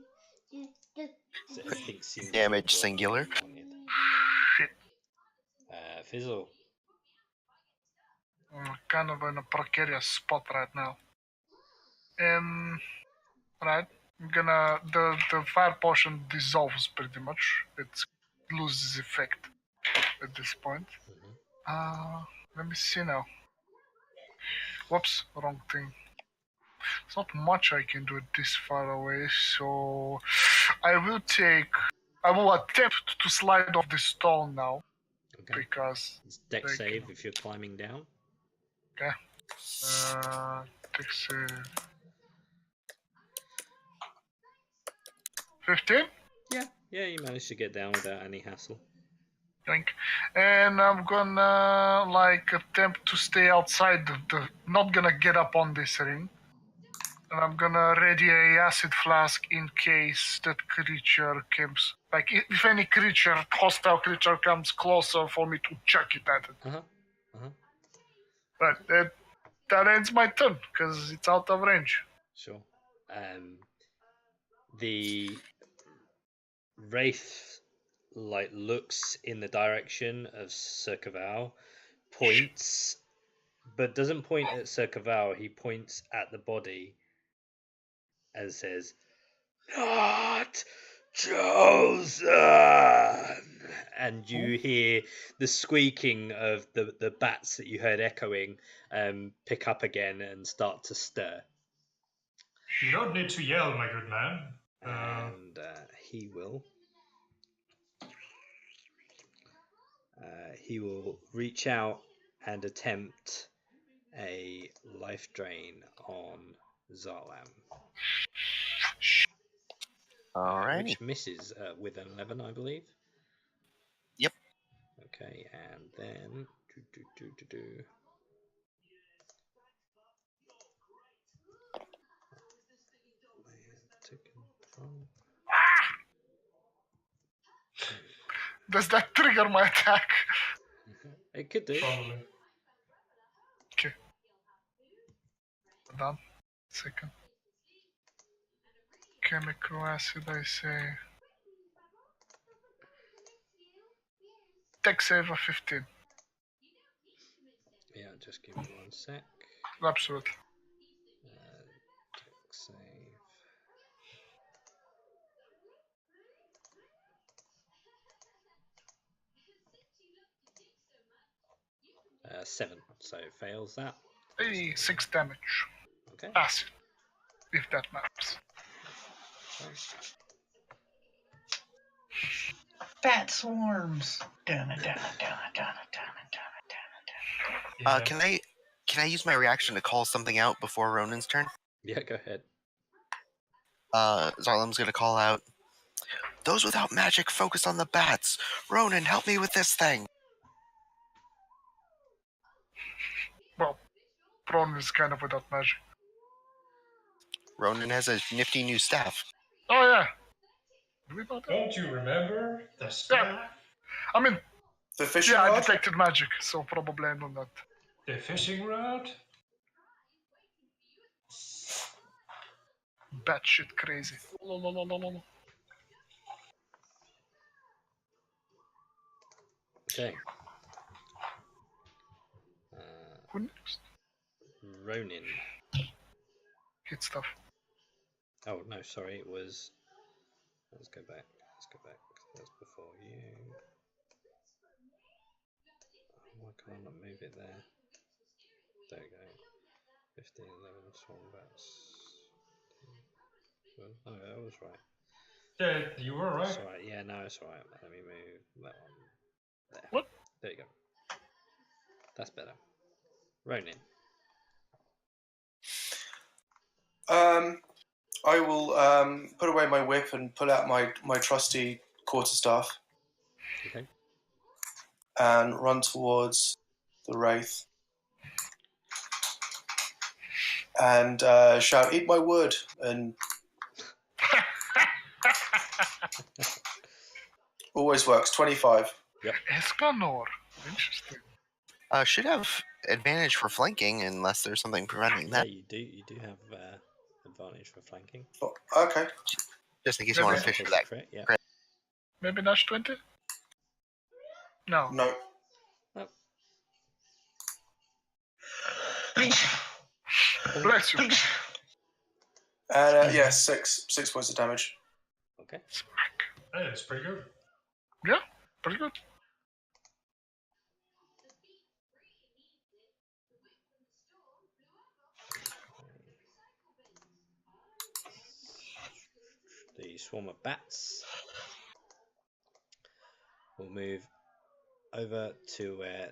So everything seems to Damage work singular. like you wanted. Shit. Fizzle. I'm kind of in a precarious spot right now. Right. I'm gonna the fire potion dissolves pretty much. It loses effect at this point. Let me see now. Whoops, wrong thing. There's not much I can do this far away, so I will attempt to slide off the stone now. Okay. Because it's deck save if you're climbing down. Okay. Deck save. 15? Yeah, you managed to get down without any hassle. Yoink. And I'm gonna attempt to stay outside not gonna get up on this ring. And I'm gonna ready a acid flask in case that creature comes. If any hostile creature comes closer for me to chuck it at it. But that ends my turn, because it's out of range. Sure. The wraith looks in the direction of Sir Cavell, points, but doesn't point at Sir Cavall. He points at the body and says, "Not chosen." And you hear the squeaking of the bats that you heard echoing pick up again and start to stir. You don't need to yell, my good man. And he will reach out and attempt a life drain on Zarlam. Alrighty. Which misses with an 11, I believe. Yep. Okay, and then Does that trigger my attack? It could do. Probably. Okay. Hold on. Second. Chemical acid, I say. Tech save of 15. Yeah, just give me 1 sec. Absolutely. Tech save. Seven, so fails that. Hey, 6 damage. Okay. Acid. If that matters. Bat swarms. Dun, dun, dun, dun, dun, dun. Can I use my reaction to call something out before Ronan's turn? Yeah, go ahead. Zarlam's gonna call out, "Those without magic focus on the bats. Ronan, help me with this thing." Well, Prawn is kind of without magic. Ronan has a nifty new staff. Oh, yeah. Do we know that? Don't you remember the staff? I mean, The fishing yeah, I rod? detected magic, so probably I know that. The fishing rod? Batshit crazy. Okay. Who next? Ronin. Hit stuff. Oh, no, sorry, it was... Let's go back. That's before you. Why can't I move it there? There we go. 15, 11, swarm bats. Oh, that was right. Yeah, you were right. That's right. Yeah, no, it's right. Let me move that one there. What? There you go. That's better. Ronin. I will put away my whip and pull out my trusty quarterstaff. Okay. And run towards the wraith. And shout, "Eat my wood!" And always works. 25. Yep. Escanor. Interesting. Should have advantage for flanking unless there's something preventing that. Yeah, you do. You do have advantage for flanking. Oh, okay. Just in case you want to fish for that. Crit, yeah. Maybe Nash 20? No. No. Bless you. And yeah, 6 points of damage. Okay. Hey, it's pretty good. Yeah, pretty good. The swarm of bats will move over to where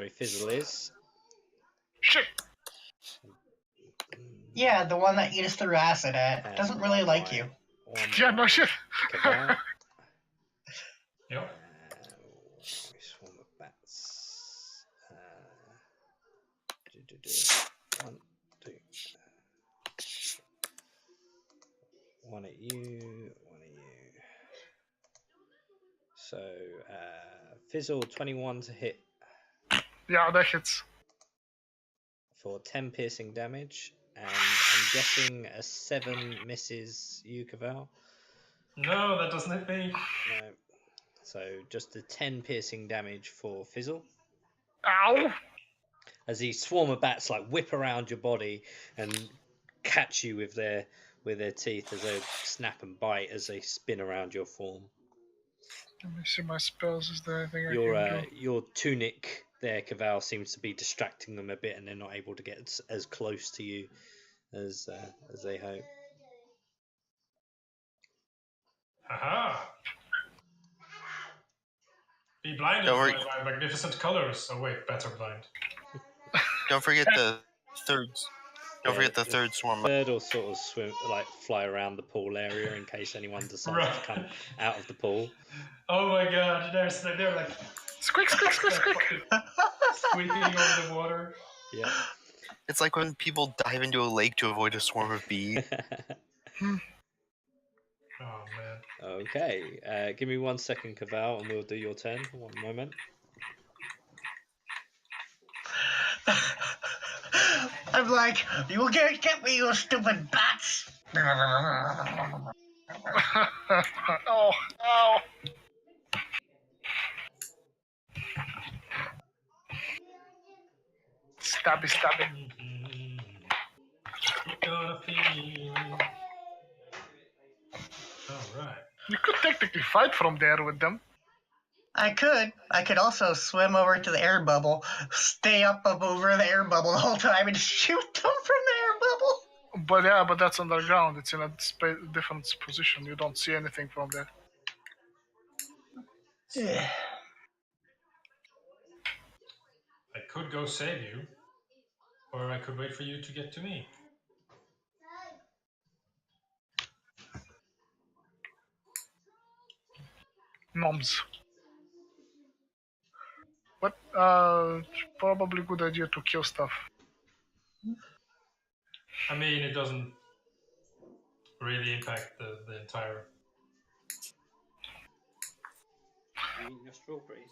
Fizzle is. Shit. Yeah, the one that you just threw acid at doesn't really like you. Yeah, no shit. Yep. Swarm of bats. 1, 2. 1 at you, 1 at you. So, Fizzle 21 to hit. Yeah, that hits. For 10 piercing damage, and I'm guessing a 7 misses you, Cavall. No, that doesn't hit me. No. So just the 10 piercing damage for Fizzle. Ow! as these swarm of bats like whip around your body and catch you with their teeth as they snap and bite as they spin around your form. Let me see my spells. Is there anything I Your can do? your tunic there, Cavall, seems to be distracting them a bit, and they're not able to get as close to you as they hope. Aha! Be blinded by magnificent colors. Oh wait, bats are blind. Don't forget the third. Don't forget the third swarm. Third will sort of swim, like fly around the pool area in case anyone decides to come out of the pool. Oh my god, they're like Squeak, squeak, squeak, squeak. squeaking over the water. Yeah. It's like when people dive into a lake to avoid a swarm of bees. Oh man. Okay, give me 1 second, Cavall, and we'll do your turn. 1 moment. I'm like, you will get me, you stupid bats! Oh, ow. Stabby, stabby. Gonna feel. Alright. You could technically fight from there with them. I could also swim over to the air bubble, stay up over the air bubble the whole time, and shoot them from the air bubble. But yeah, but that's underground. It's in a different position. You don't see anything from there. Yeah. I could go save you, or I could wait for you to get to me. Noms. But probably good idea to kill stuff. I mean, it doesn't really impact the entire. You eating your strawberries?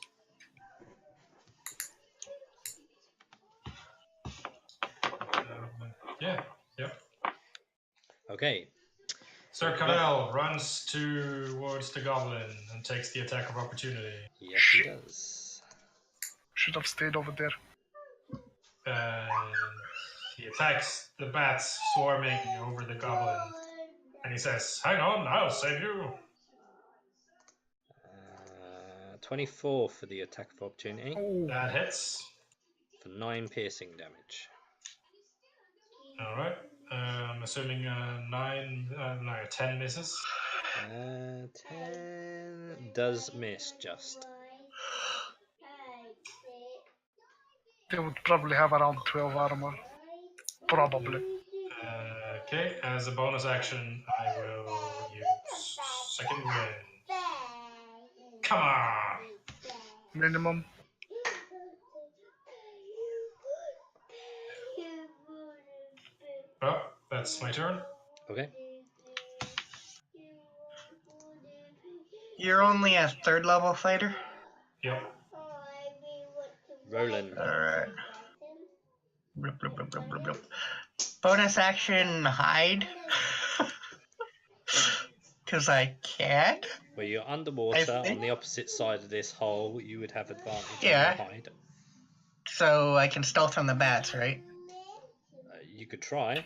Yeah. Yep. Okay. Sir Cavell runs towards the goblin and takes the attack of opportunity. Yes, he does. Should have stayed over there. And he attacks the bats swarming over the goblin. And he says, "Hang on, I'll save you." 24 for the attack of opportunity. Oh. That hits. For 9 piercing damage. Alright. I'm assuming 10 misses. 10 does miss just. They would probably have around 12 armor. Probably. Okay, as a bonus action, I will use second wind. Come on! Minimum. Oh, that's my turn. Okay. You're only a 3rd level fighter? Yep. Roland. Alright. Bloop, bloop, bloop, bloop, bloop, bloop. Bonus action, hide. Because I can. Where you're underwater on the opposite side of this hole, you would have advantage on your hide. So I can stealth on the bats, right? You could try.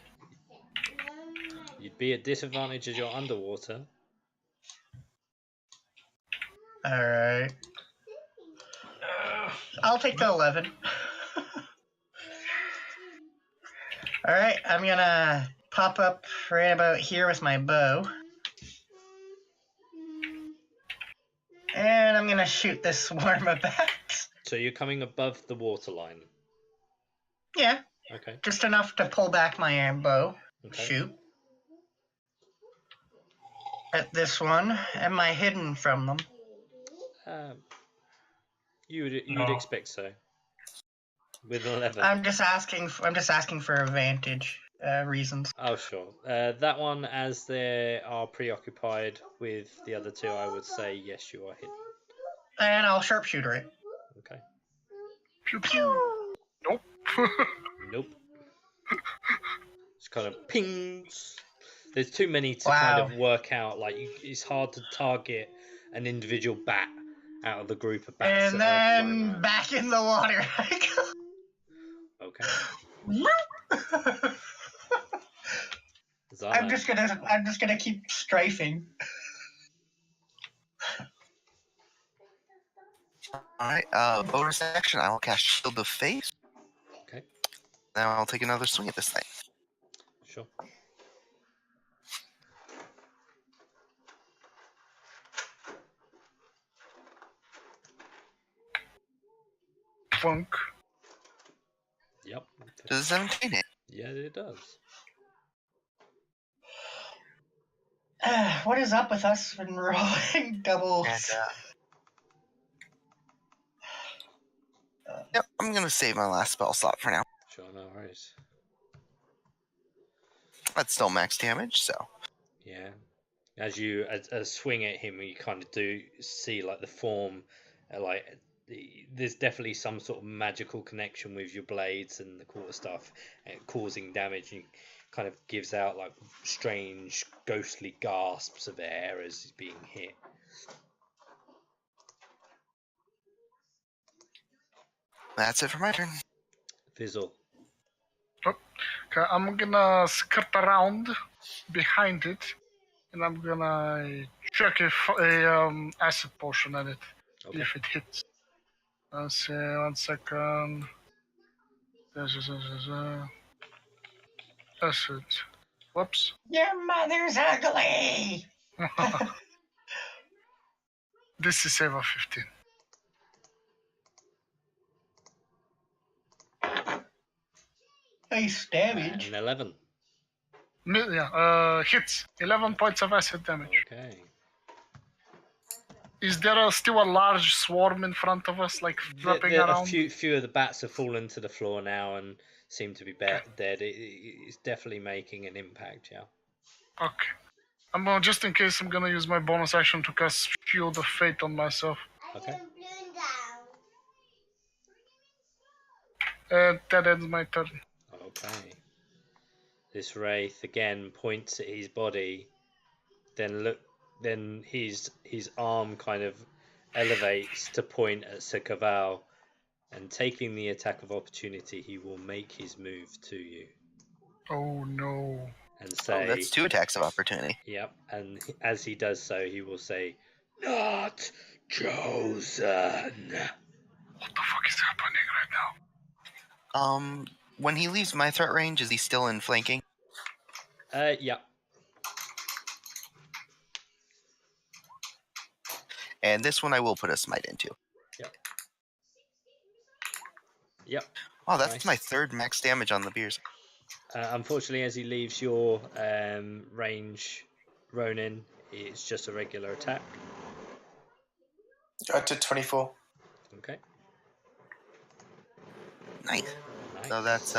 You'd be at disadvantage as you're underwater. Alright. I'll take the 11. Alright, I'm gonna pop up right about here with my bow. And I'm gonna shoot this swarm of bats. So you're coming above the waterline? Yeah. Okay. Just enough to pull back my bow. Okay. Shoot. At this one. Am I hidden from them? You would expect so. With 11. I'm just asking for advantage reasons. Oh sure. That one, as they are preoccupied with the other two, I would say yes, you are hidden. And I'll sharpshooter it. Okay. Pew pew. Nope. Nope. It's kind of pings. There's too many to kind of work out. Like it's hard to target an individual bat out of the group of bats. And then back in the water. Okay. I'm Zala. just gonna keep strafing. Alright, bonus action, I will cast Shield of Faith. Okay. Now I'll take another swing at this thing. Sure. Funk. Yep. Does a 17 hit? Yeah, it does. What is up with us when rolling doubles? And, yep, I'm gonna save my last spell slot for now. Sure, no worries. That's still max damage, so. Yeah. As you swing at him, you kind of do see like the form, there's definitely some sort of magical connection with your blades and the quarter stuff, causing damage. And kind of gives out like strange, ghostly gasps of air as he's being hit. That's it for my turn. Fizzle. Okay, I'm gonna skirt around behind it, and I'm gonna check a acid potion at it, Okay. if it hits. Let's see, 1 second. Acid. Whoops. Your mother's ugly. This is save of 15. Nice damage. An 11. Yeah, hits. 11 points of acid damage. Okay. Is there still a large swarm in front of us, like flapping around? A few of the bats have fallen to the floor now and seem to be dead. It's definitely making an impact, yeah. Okay. I'm just in case, I'm gonna use my bonus action to cast Shield of Fate on myself. Okay. That ends my turn. Okay. This wraith again points at his body, then his arm kind of elevates to point at Sir Cavall, and taking the attack of opportunity, he will make his move to you. Oh no. And say, that's 2 attacks of opportunity. Yep, and as he does so, he will say, "Not chosen." What the fuck is happening right now? When he leaves my threat range, is he still in flanking? Yeah. And this one I will put a smite into. Yep. Oh, that's Nice. my 3rd max damage on the beers. Unfortunately, as he leaves your range, Ronin, it's just a regular attack. I did 24. Okay. Nice. Nice. So that's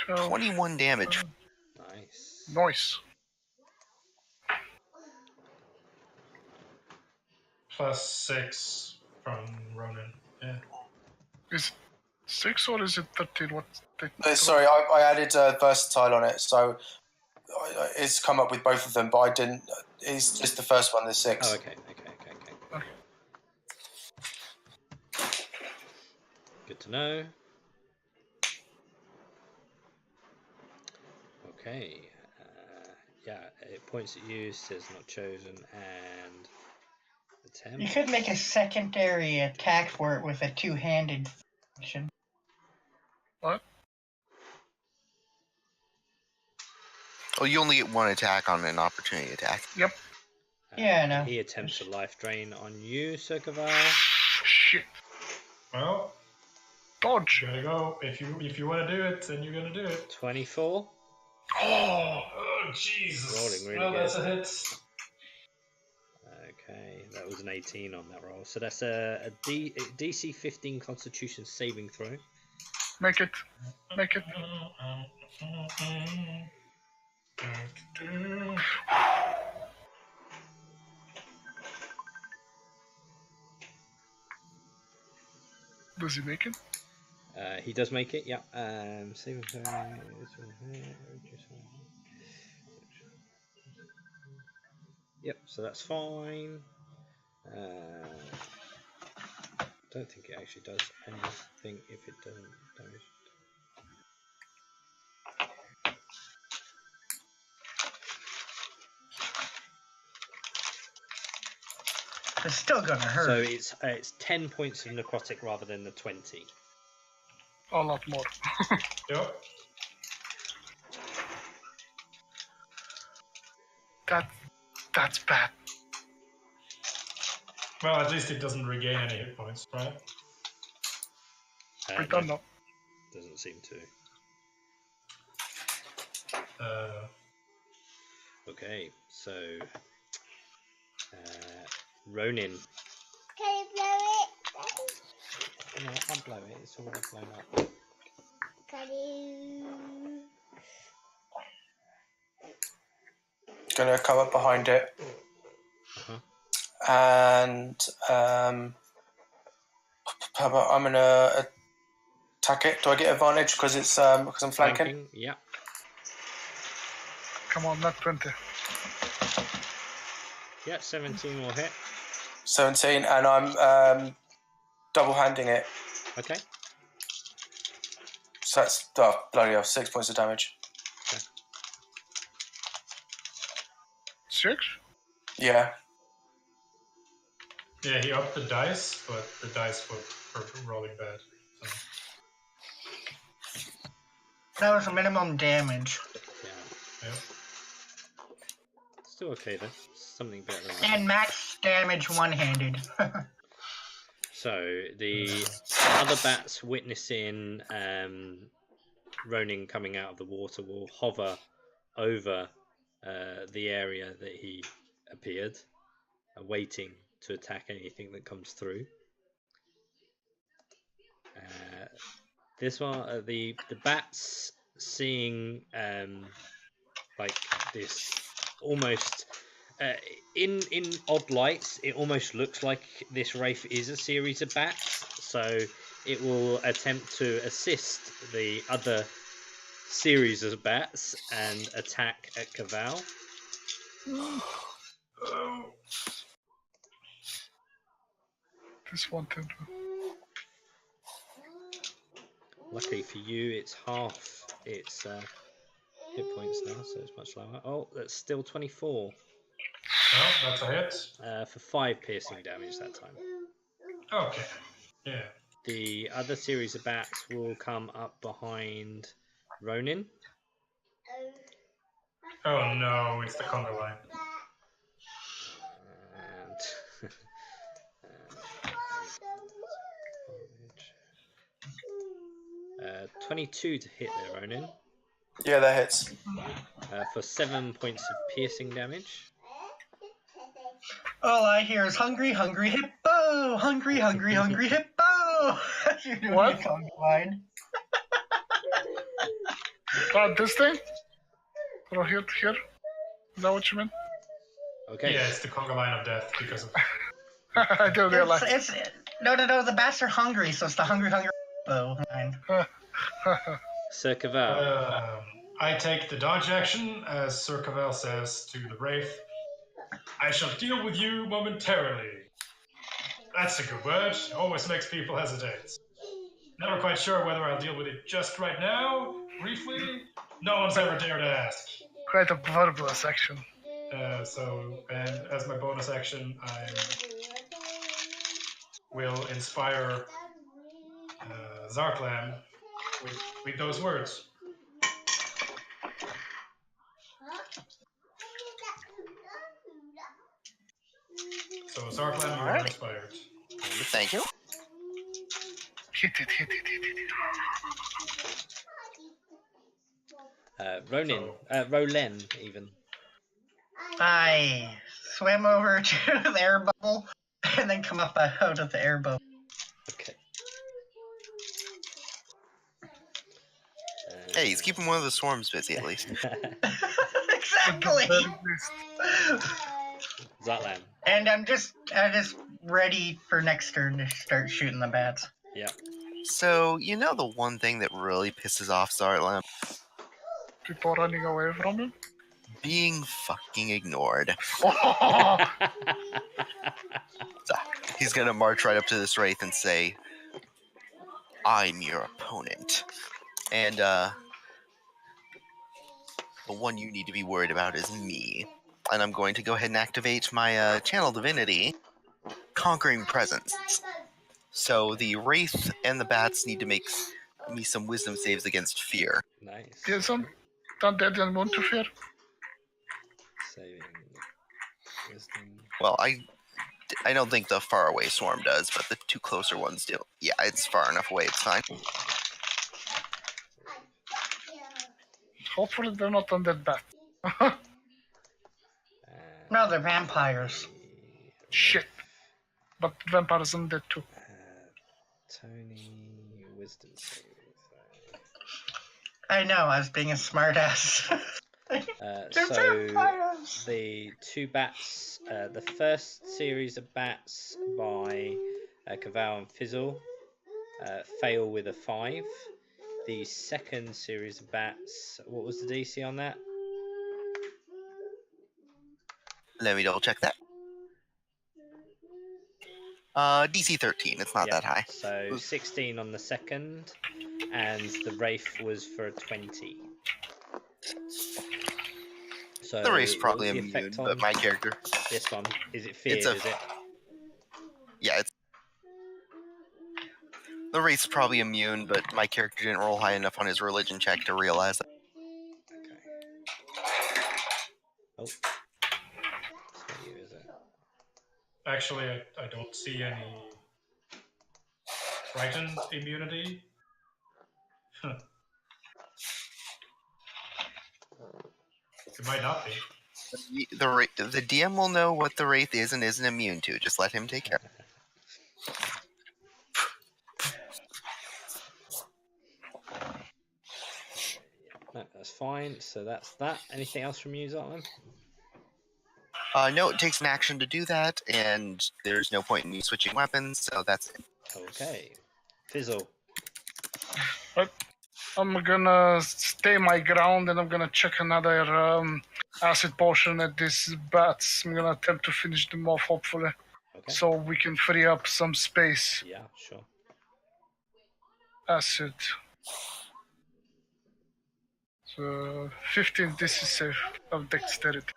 21 damage. Nice. Nice. Plus 6 from Ronan. Yeah. Is it 6 or is it 13? What? Sorry, I added versatile on it, so it's come up with both of them, but I didn't. It's just the first one, the 6. Oh, okay. Good to know. Okay. Yeah, it points at you, says not chosen, and attempt. You could make a secondary attack for it with a two-handed function. What? Oh, you only get 1 attack on an opportunity attack. Yep. Yeah, I know. He attempts a life drain on you, Sir Cavall. Shit. Well, Dodge. gotta go. If you want to do it, then you're gonna do it. 24. Oh. Oh Jesus! Rolling really well, good. that's a hit. Okay, that was an 18 on that roll. So that's a DC 15 Constitution saving throw. Make it. Make it. Does he make it? He does make it, yeah. Saving throw. Yep, so that's fine. don't think it actually does anything if it doesn't damage. It's still gonna hurt. So it's 10 points of necrotic rather than the 20. A lot more. Yep. That's bad. Well, at least it doesn't regain any hit points, right? We don't know. Doesn't seem to. Okay, so Ronin. Can you blow it? No, I can't blow it. It's already blown up. Can you? Gonna come up behind it. Uh-huh. And how about I'm gonna attack it? Do I get advantage because it's because I'm flanking? Yeah. Come on, not 20. Yeah, 17 will hit. 17, and I'm double-handing it. Okay. So that's bloody hell, 6 points of damage. Okay. 6? Yeah. Yeah, he upped the dice, but the dice were rolling bad. So. That was minimum damage. Yeah. Yep. Still okay though. Something better than that. And max damage one-handed. So the other bats witnessing Ronin coming out of the water will hover over the area that he appeared, waiting to attack anything that comes through. This one, the bats seeing like this almost in odd lights, it almost looks like this wraith is a series of bats. So it will attempt to assist the other series of bats and attack at Cavall. This one too. Luckily for you, it's half its hit points now, so it's much lower. Oh, that's still 24. Well, that's a hit. For 5 piercing damage that time. Okay. Yeah. The other series of bats will come up behind Ronin. Oh no, it's the conga line. And 22 to hit there, Ronin. Yeah, that hits. For 7 points of piercing damage. All I hear is hungry, hungry hippo! Hungry, hungry, hungry hippo! You're doing What? the conga line. This thing? Right here? Is that what you meant? Okay. Yeah, it's the conga line of death because of. I don't realize. No, the bats are hungry, so it's the hungry, hungry hippo line. Sir Cavall. I take the dodge action as Sir Cavall says to the wraith. I shall deal with you momentarily. That's a good word. Always makes people hesitate. Never quite sure whether I'll deal with it just right now, briefly. No one's ever dared to ask. Quite a verbose action. And as my bonus action, I will inspire Zarklan with those words. So Zarklan, you are inspired. Thank you. Hit it. Ronin. Rolen, even. I swim over to the air bubble and then come up out of the air bubble. Okay. Hey, he's keeping one of the swarms busy at least. Exactly! Zatlan. And I'm just ready for next turn to start shooting the bats. Yeah. So, you know the one thing that really pisses off Zartlam? People running away from him? Being fucking ignored. Oh, He's gonna march right up to this wraith and say, "I'm your opponent, and the one you need to be worried about is me." And I'm going to go ahead and activate my channel divinity, Conquering Presence. So the wraith and the bats need to make me some wisdom saves against fear. Nice. Yes, undead and want to fear. Saving wisdom. Well, I don't think the faraway swarm does, but the two closer ones do. Yeah, it's far enough away, it's fine. Hopefully they're not undead bat. No, they're vampires. Shit. But vampires undead too. Tony, wisdom save. I know, I was being a smartass. So the two bats, the first series of bats by Cavall and Fizzle fail with a 5. The second series of bats, what was the DC on that? Let me double check that. DC 13, it's not Yep. that high. So 16 on the second, and the Wraith was for a 20. So The race what probably was the immune, effect on but my character. this one? Is it feared, It's a- is it? Yeah, the race probably immune, but my character didn't roll high enough on his religion check to realize that. Okay. Oh. It's not you, is it? Actually, I don't see any frightened immunity. It might not be. The DM will know what the wraith is and isn't immune to. Just let him take care. No, that's fine. So that's that. Anything else from you, Zotman? No, it takes an action to do that, and there's no point in me switching weapons, so that's it. Okay. Fizzle. I'm gonna stay my ground and I'm gonna check another acid potion at these bats. I'm gonna attempt to finish them off, hopefully, Okay. so we can free up some space. Yeah, sure. Acid. So 15 DC save of dexterity.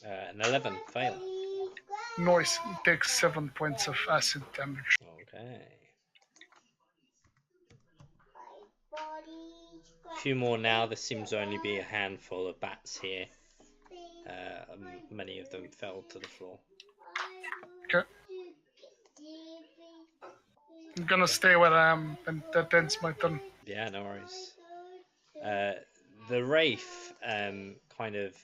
An 11. Fail. Noise takes 7 points of acid damage. Okay. A few more now. There seems to only be a handful of bats here. Many of them fell to the floor. Okay. I'm gonna stay where I am, and that ends my turn. Yeah, no worries. The Wraith kind of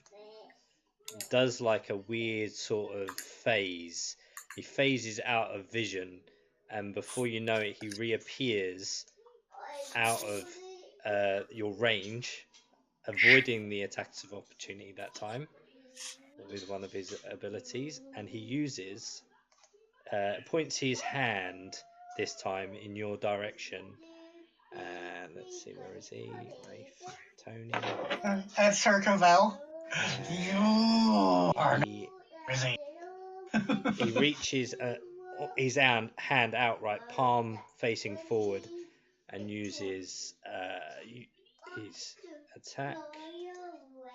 does like a weird sort of phase. He phases out of vision, and before you know it, he reappears out of your range, avoiding the attacks of opportunity that time with one of his abilities, and he uses points his hand this time in your direction. And let's see, where is he? Wraith, Tony. That's Sir Cavell. You are He busy. he reaches his hand out, right, palm facing forward, and uses his attack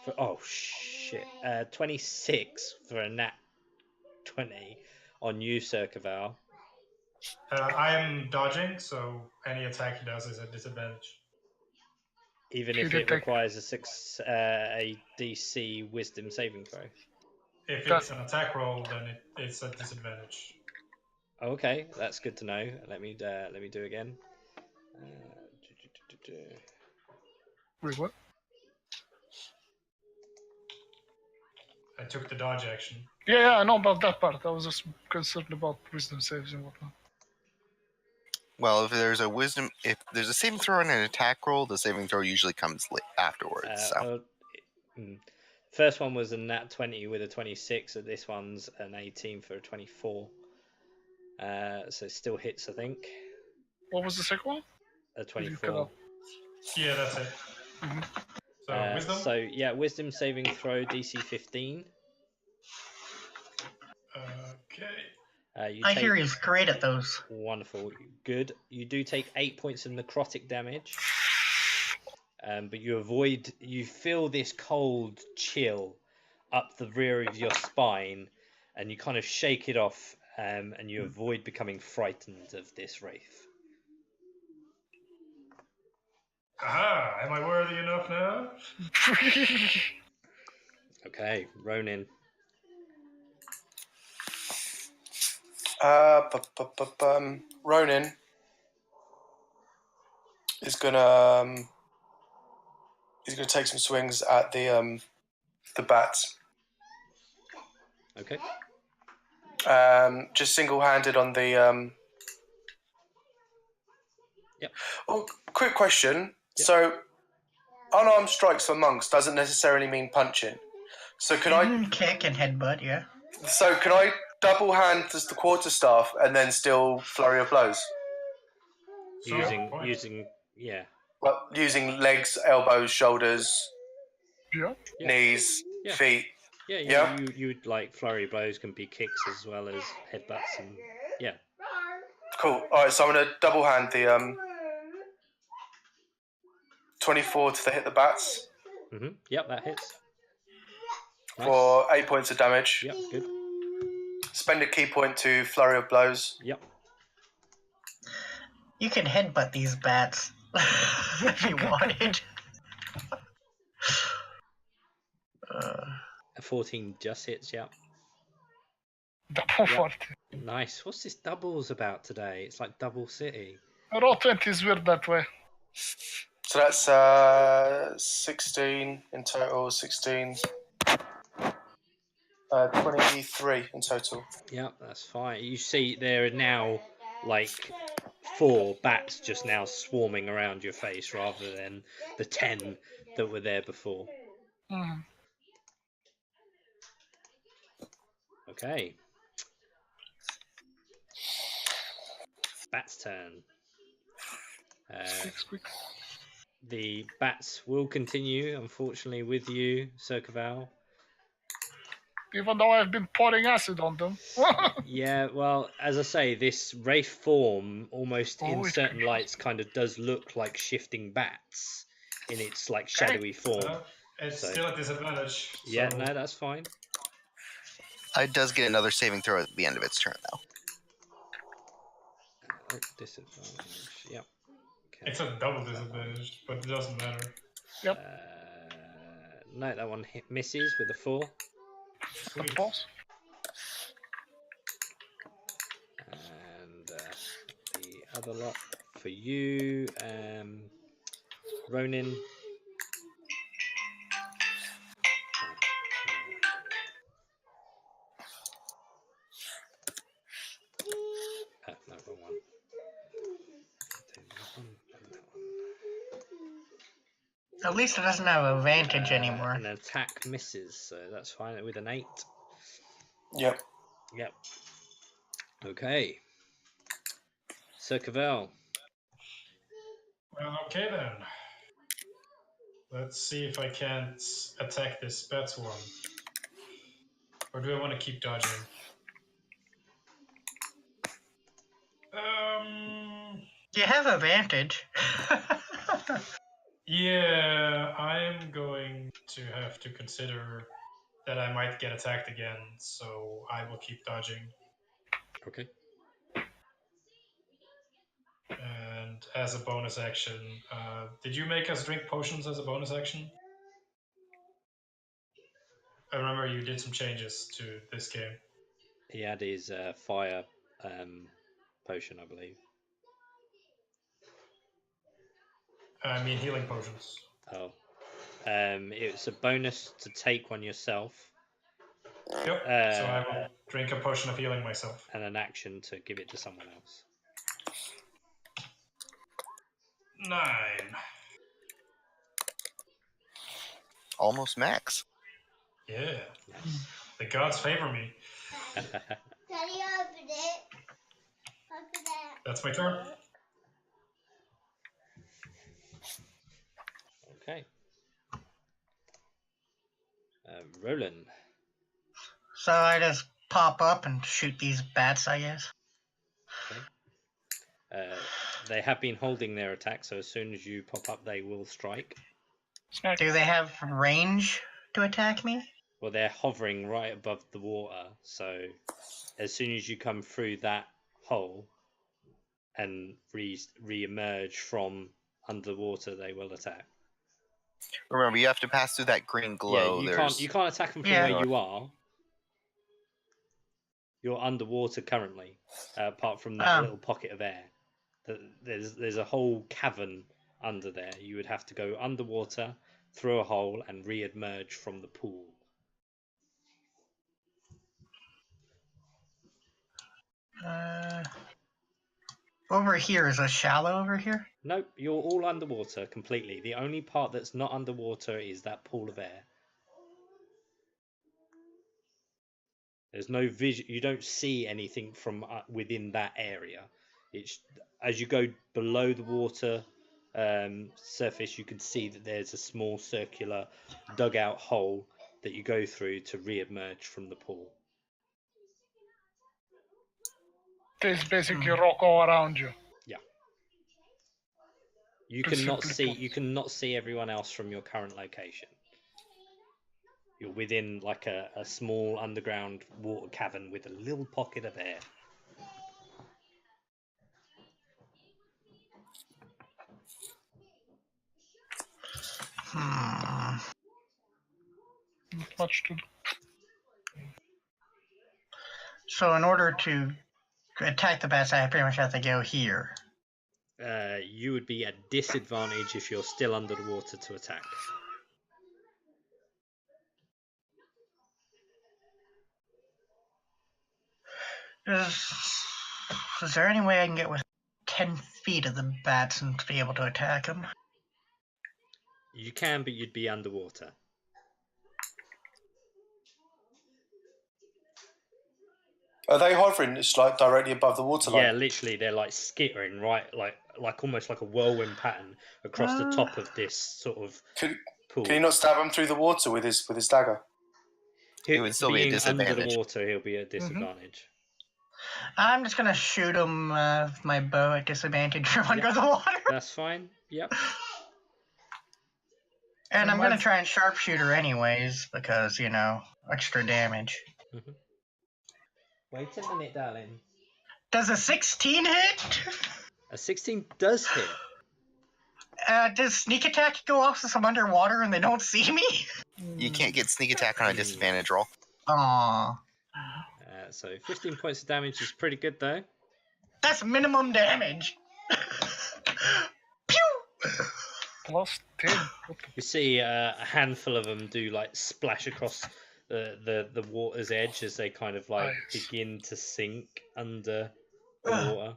for, oh shit, 26 for a nat 20 on you, Sir Cavall. I am dodging, so any attack he does is at disadvantage. Even if it requires a DC Wisdom saving throw. If it's an attack roll, then it's at disadvantage. Okay, that's good to know. Let me do again. Wait, what? I took the dodge action. Yeah, I know about that part. I was just concerned about wisdom saves and whatnot. Well, if there's a saving throw and an attack roll, the saving throw usually comes afterwards. First one was a nat 20 with a 26, and this one's an 18 for a 24. So it still hits, I think. What was the second one? A 24. Yeah, that's it. Mm-hmm. So wisdom. So yeah, wisdom saving throw DC 15. Okay. You I take, hear he's great at those. wonderful, good. You do take 8 points of necrotic damage, but you feel this cold chill up the rear of your spine, and you kind of shake it off, and you avoid becoming frightened of this wraith. Aha! Am I worthy enough now? Okay, Ronin. Ronin is gonna take some swings at the bats. Okay. Just single-handed on the. Yep. Oh, quick question. Yep. So, unarmed strikes for monks doesn't necessarily mean punching. So can I? Kick and headbutt, yeah. So can I double hand the quarterstaff and then still flurry of blows? Using yeah. Well, using legs, elbows, shoulders, Yeah. knees, Yeah. feet. Yeah, you like flurry blows can be kicks as well as headbutts and yeah. Cool. All right, so I'm gonna double hand the 24 to hit the bats. Yep, that hits. Nice. For 8 points of damage. Yep, good. Spend a key point to flurry of blows. Yep. You can headbutt these bats if you wanted. A 14 just hits, yep. Double 40. Nice. What's this doubles about today? It's like double city. Roll 20 is weird that way. So that's 16 in total, 16. 23 in total. Yep, that's fine. You see there are now like 4 bats just now swarming around your face rather than the 10 that were there before. Mm. Okay. Bat's turn. The bats will continue, unfortunately, with you, Sir Cavall. Even though I've been pouring acid on them. Yeah, well, as I say, this wraith form almost in certain lights kind of does look like shifting bats in its like shadowy form. It's still a disadvantage. Yeah, so... no, that's fine. It does get another saving throw at the end of its turn, though. Disadvantage. Yep. Okay. It's a double disadvantage, but it doesn't matter. Yep. No, that one misses with a 4. That falls. And the other lot for you, Ronin. No, wrong one. At least it doesn't have advantage anymore. An attack misses, so that's fine with an 8. Yep. Yep. Okay. Sir Cavell. Well, okay then. Let's see if I can't attack this bat swarm. Or do I want to keep dodging? You have advantage. Yeah, I'm going to have to consider that I might get attacked again, so I will keep dodging. Okay. And as a bonus action, did you make us drink potions as a bonus action? I remember you did some changes to this game. He had his fire potion, I believe. I mean healing potions. Oh. It's a bonus to take one yourself. Yep. So I will drink a potion of healing myself. And an action to give it to someone else. 9. Almost max. Yeah. Nice. The gods favor me. Daddy, open it. Open it. That's my turn. Okay. Roland. So I just pop up and shoot these bats, I guess. Okay. They have been holding their attack, so as soon as you pop up, they will strike. Do they have range to attack me? Well, they're hovering right above the water, so as soon as you come through that hole and re-emerge from underwater, they will attack. Remember, you have to pass through that green glow. Yeah, you can't attack them from Yeah. where you are. You're underwater currently, apart from that little pocket of air. There's a whole cavern under there. You would have to go underwater, through a hole, and re-emerge from the pool. Over here is a shallow over here? Nope, you're all underwater completely. The only part that's not underwater is that pool of air. There's no vision. You don't see anything from within that area. It's as you go below the water surface, you can see that there's a small circular dugout hole that you go through to re-emerge from the pool. There's basically rock all around you. Yeah. You cannot see everyone else from your current location. You're within like a small underground water cavern with a little pocket of air. Not much to do. So in order to attack the bats, I pretty much have to go here. You would be at disadvantage if you're still under the water to attack. Is there any way I can get within 10 feet of the bats and be able to attack them? You can, but you'd be underwater. Are they hovering? It's like directly above the waterline. Yeah, literally, they're like skittering right, like almost like a whirlwind pattern across the top of this sort of pool. Can you not stab him through the water with his dagger? He would still be at disadvantage. Under the water, he'll be at disadvantage. I'm just gonna shoot him with my bow at disadvantage from under the water. That's fine. Yep. And I'm gonna try and sharpshooter anyways, because, you know, extra damage. Wait a minute, darling. Does a 16 hit? A 16 does hit. Does sneak attack go off since I'm underwater and they don't see me? You can't get sneak attack on a disadvantage roll. Aww. So 15 points of damage is pretty good, though. That's minimum damage. Pew! Plus 10. You see a handful of them do like splash across the water's edge as they kind of like begin to sink under the water.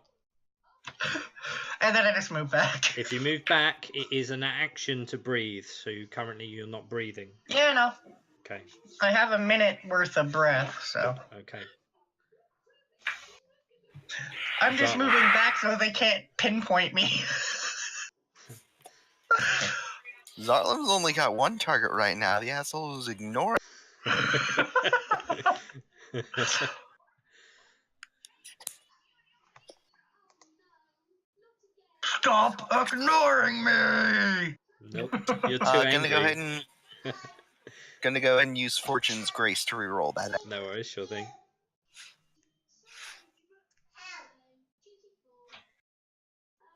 And then I just move back. If you move back, it is an action to breathe. So currently you're not breathing. Yeah, no. Okay. I have a minute worth of breath, so. Okay. I'm just moving back so they can't pinpoint me. Zartlim's only got one target right now. The asshole is ignoring. Stop ignoring me! Nope, you're too angry. Gonna go ahead and use Fortune's Grace to reroll that. No worries, sure thing.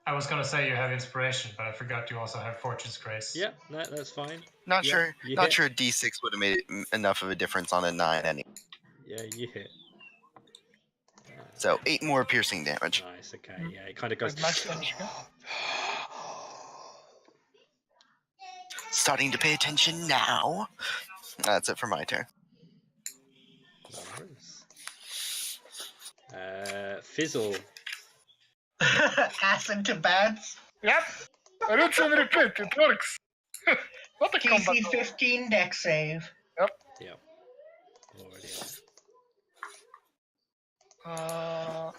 I was gonna say you have inspiration, but I forgot you also have Fortune's Grace. Yeah, that's fine. Not sure a hit. D6 would have made enough of a difference on a 9 anyway. Yeah, you hit. So 8 more piercing damage. Nice. Okay. Yeah, it kind of goes. Starting to pay attention now. That's it for my turn. Fizzle. Acid to bats. Yep. Rinse and repeat. It works. What a combat. DC 15 deck save. Yep. Already on. Uh,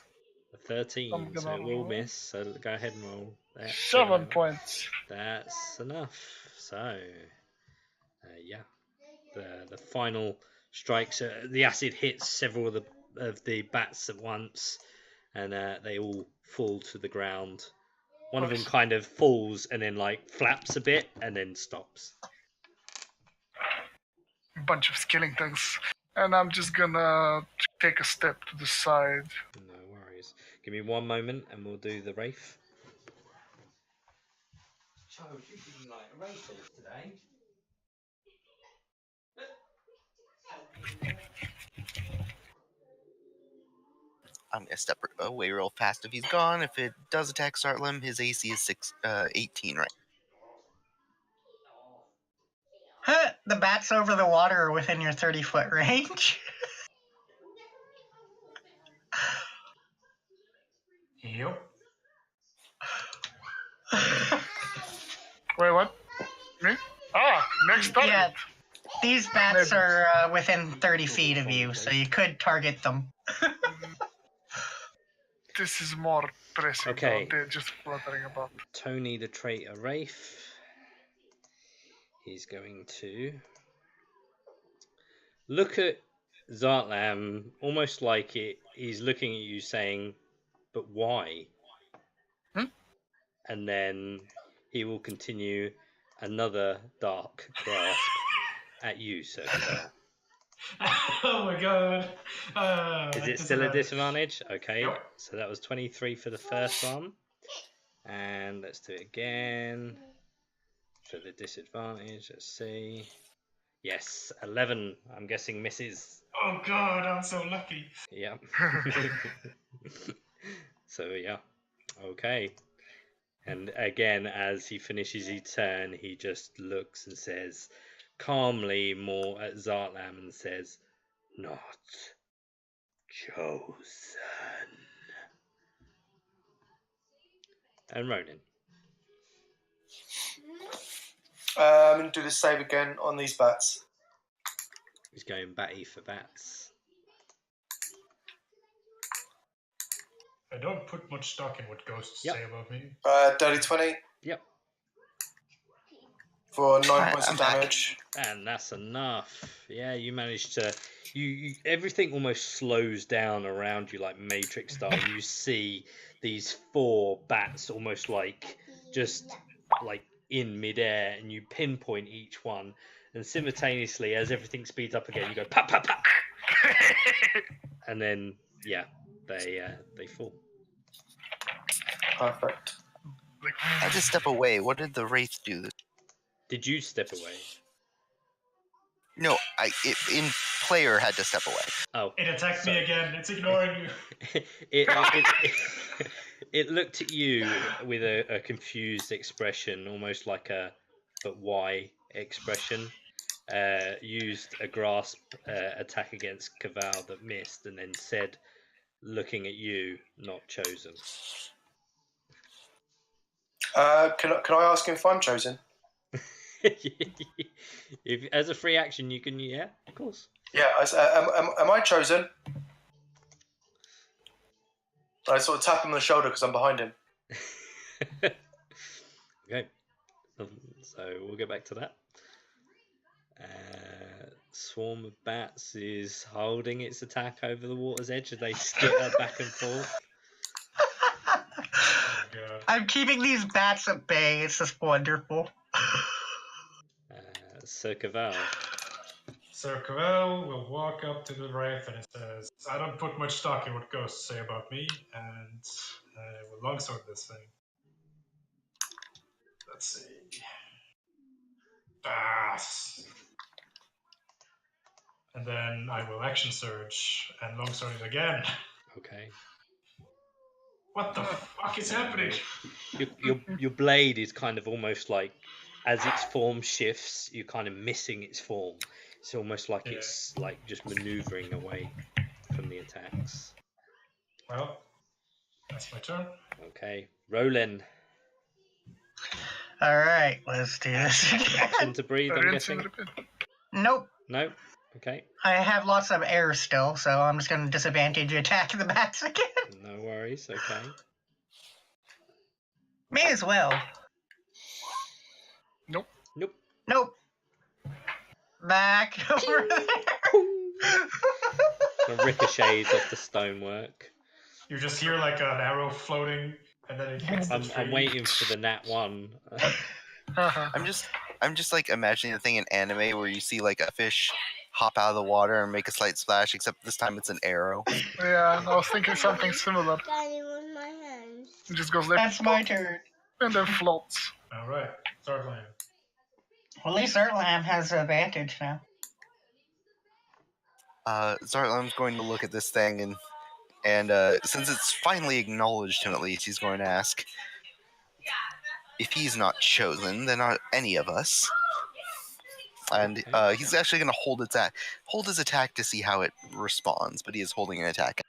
13, so it will miss. So go ahead and roll. 7 points. That's enough. So, yeah. the final strikes. The acid hits several of the bats at once, and they all fall to the ground. One of them kind of falls and then like flaps a bit and then stops. Bunch of skeletons, and I'm just gonna take a step to the side. No worries. Give me one moment and we'll do the Wraith. Child, you've been like erasers today. I'm gonna step away real fast if he's gone. If it does attack Sartlam, his AC is 18, right? Huh, the bats over the water are within your 30-foot range. Yep. Wait, what? Me? Next target. Yeah, these bats Maybe. are within 30 feet of you, so you could target them. This is more pressing. Okay. They're just fluttering about. Tony the Traitor Wraith. He's going to look at Zartlam almost like he's looking at you saying, but why? And then he will continue another dark grasp at you, Sir Cabell. Oh my god. Is it still a disadvantage? Okay, Yep. so that was 23 for the first one. And let's do it again. For the disadvantage, let's see. Yes, 11, I'm guessing misses. Oh god, I'm so lucky. Yep. So, yeah. Okay. And again, as he finishes his turn, he just looks and says, calmly more at Zartlam and says, not chosen. And Ronan. I'm going to do the save again on these bats. He's going batty for bats. I don't put much stock in what ghosts Yep. say about me. Dirty 20 Yep. for 9 points I'm of back. damage. And that's enough. Yeah, you managed to... You everything almost slows down around you like Matrix style. You see these 4 bats almost like just like in midair, and you pinpoint each one, and simultaneously as everything speeds up again, you go pop pop pop, and then yeah, they fall. Perfect. I just step away. What did the Wraith do? Did you step away? No, in player had to step away. Oh, It attacked sorry. me again. It's ignoring you. It looked at you with a confused expression, almost like a "but why" expression. Used a grasp attack against Caval that missed, and then said, looking at you, "Not chosen." Can I ask him if I'm chosen? If as a free action, you can, yeah, of course. Yeah, am I chosen? I sort of tap him on the shoulder because I'm behind him. Okay, so we'll get back to that. Swarm of bats is holding its attack over the water's edge as they skitter back and forth. Oh god. I'm keeping these bats at bay. It's just wonderful. Sir Caval. Sir Cavell will walk up to the Wraith and it says, I don't put much stock in what ghosts say about me, and I will longsword this thing. Let's see. And then I will action surge and longsword it again. Okay. What the fuck is happening? Your blade is kind of almost like, as its form shifts, you're kind of missing its form. It's almost like it's like just maneuvering away from the attacks. Well, that's my turn. Okay, Roland. Alright, let's do this again. Action to breathe, I'm guessing. Nope. No. Okay. I have lots of air still, so I'm just going to disadvantage attack the bats again. No worries. Okay. May as well. Nope. Nope. Nope. back over there. And ricochets off the stonework. You just hear like an arrow floating, and then it hits the tree. I'm waiting for the nat 1. I'm just like imagining the thing in anime where you see like a fish hop out of the water and make a slight splash, except this time it's an arrow. Yeah, I was thinking something similar. Standing on my hands. It just goes like That's my turn. and then floats. All right, Zartlan. Well, at least Zartlam has advantage now. Zartlam's going to look at this thing and since it's finally acknowledged him, at least he's going to ask, if he's not chosen, then are any of us? And he's actually going to hold his attack to see how it responds, but he is holding an attack.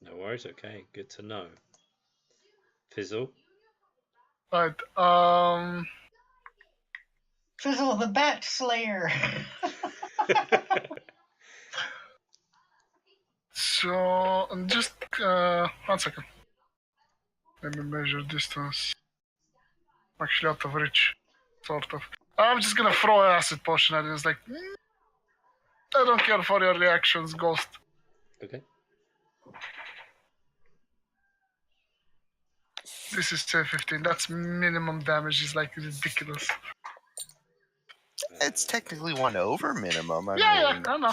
No worries, okay, good to know. Fizzle. Right, Fizzle the Bat Slayer. so just 1 second. Let me measure distance. Actually out of reach, sort of. I'm just gonna throw an acid potion at it. It's like, I don't care for your reactions, Ghost. Okay. This is 10-15. That's minimum damage. It's like ridiculous. It's technically 1 over minimum. I mean, I know.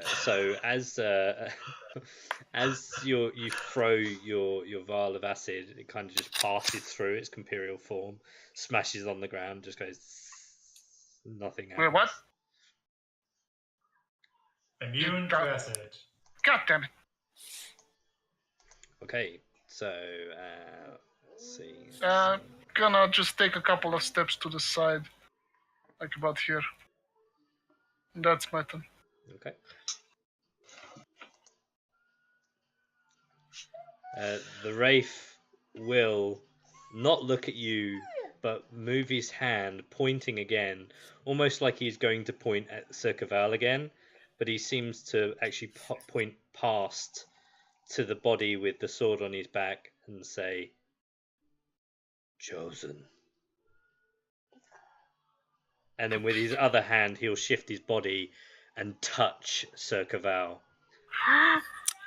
So as as you throw your vial of acid, it kind of just passes through its imperial form, smashes on the ground, just goes nothing happens. Wait, what? Immune to acid. God damn it. Okay, so let's see. Gonna just take a couple of steps to the side, like about here. That's my turn. Okay. The Wraith will not look at you, but move his hand, pointing again, almost like he's going to point at Circaval again, but he seems to actually point past to the body with the sword on his back and say, "Chosen." And then with his other hand, he'll shift his body and touch Circaval.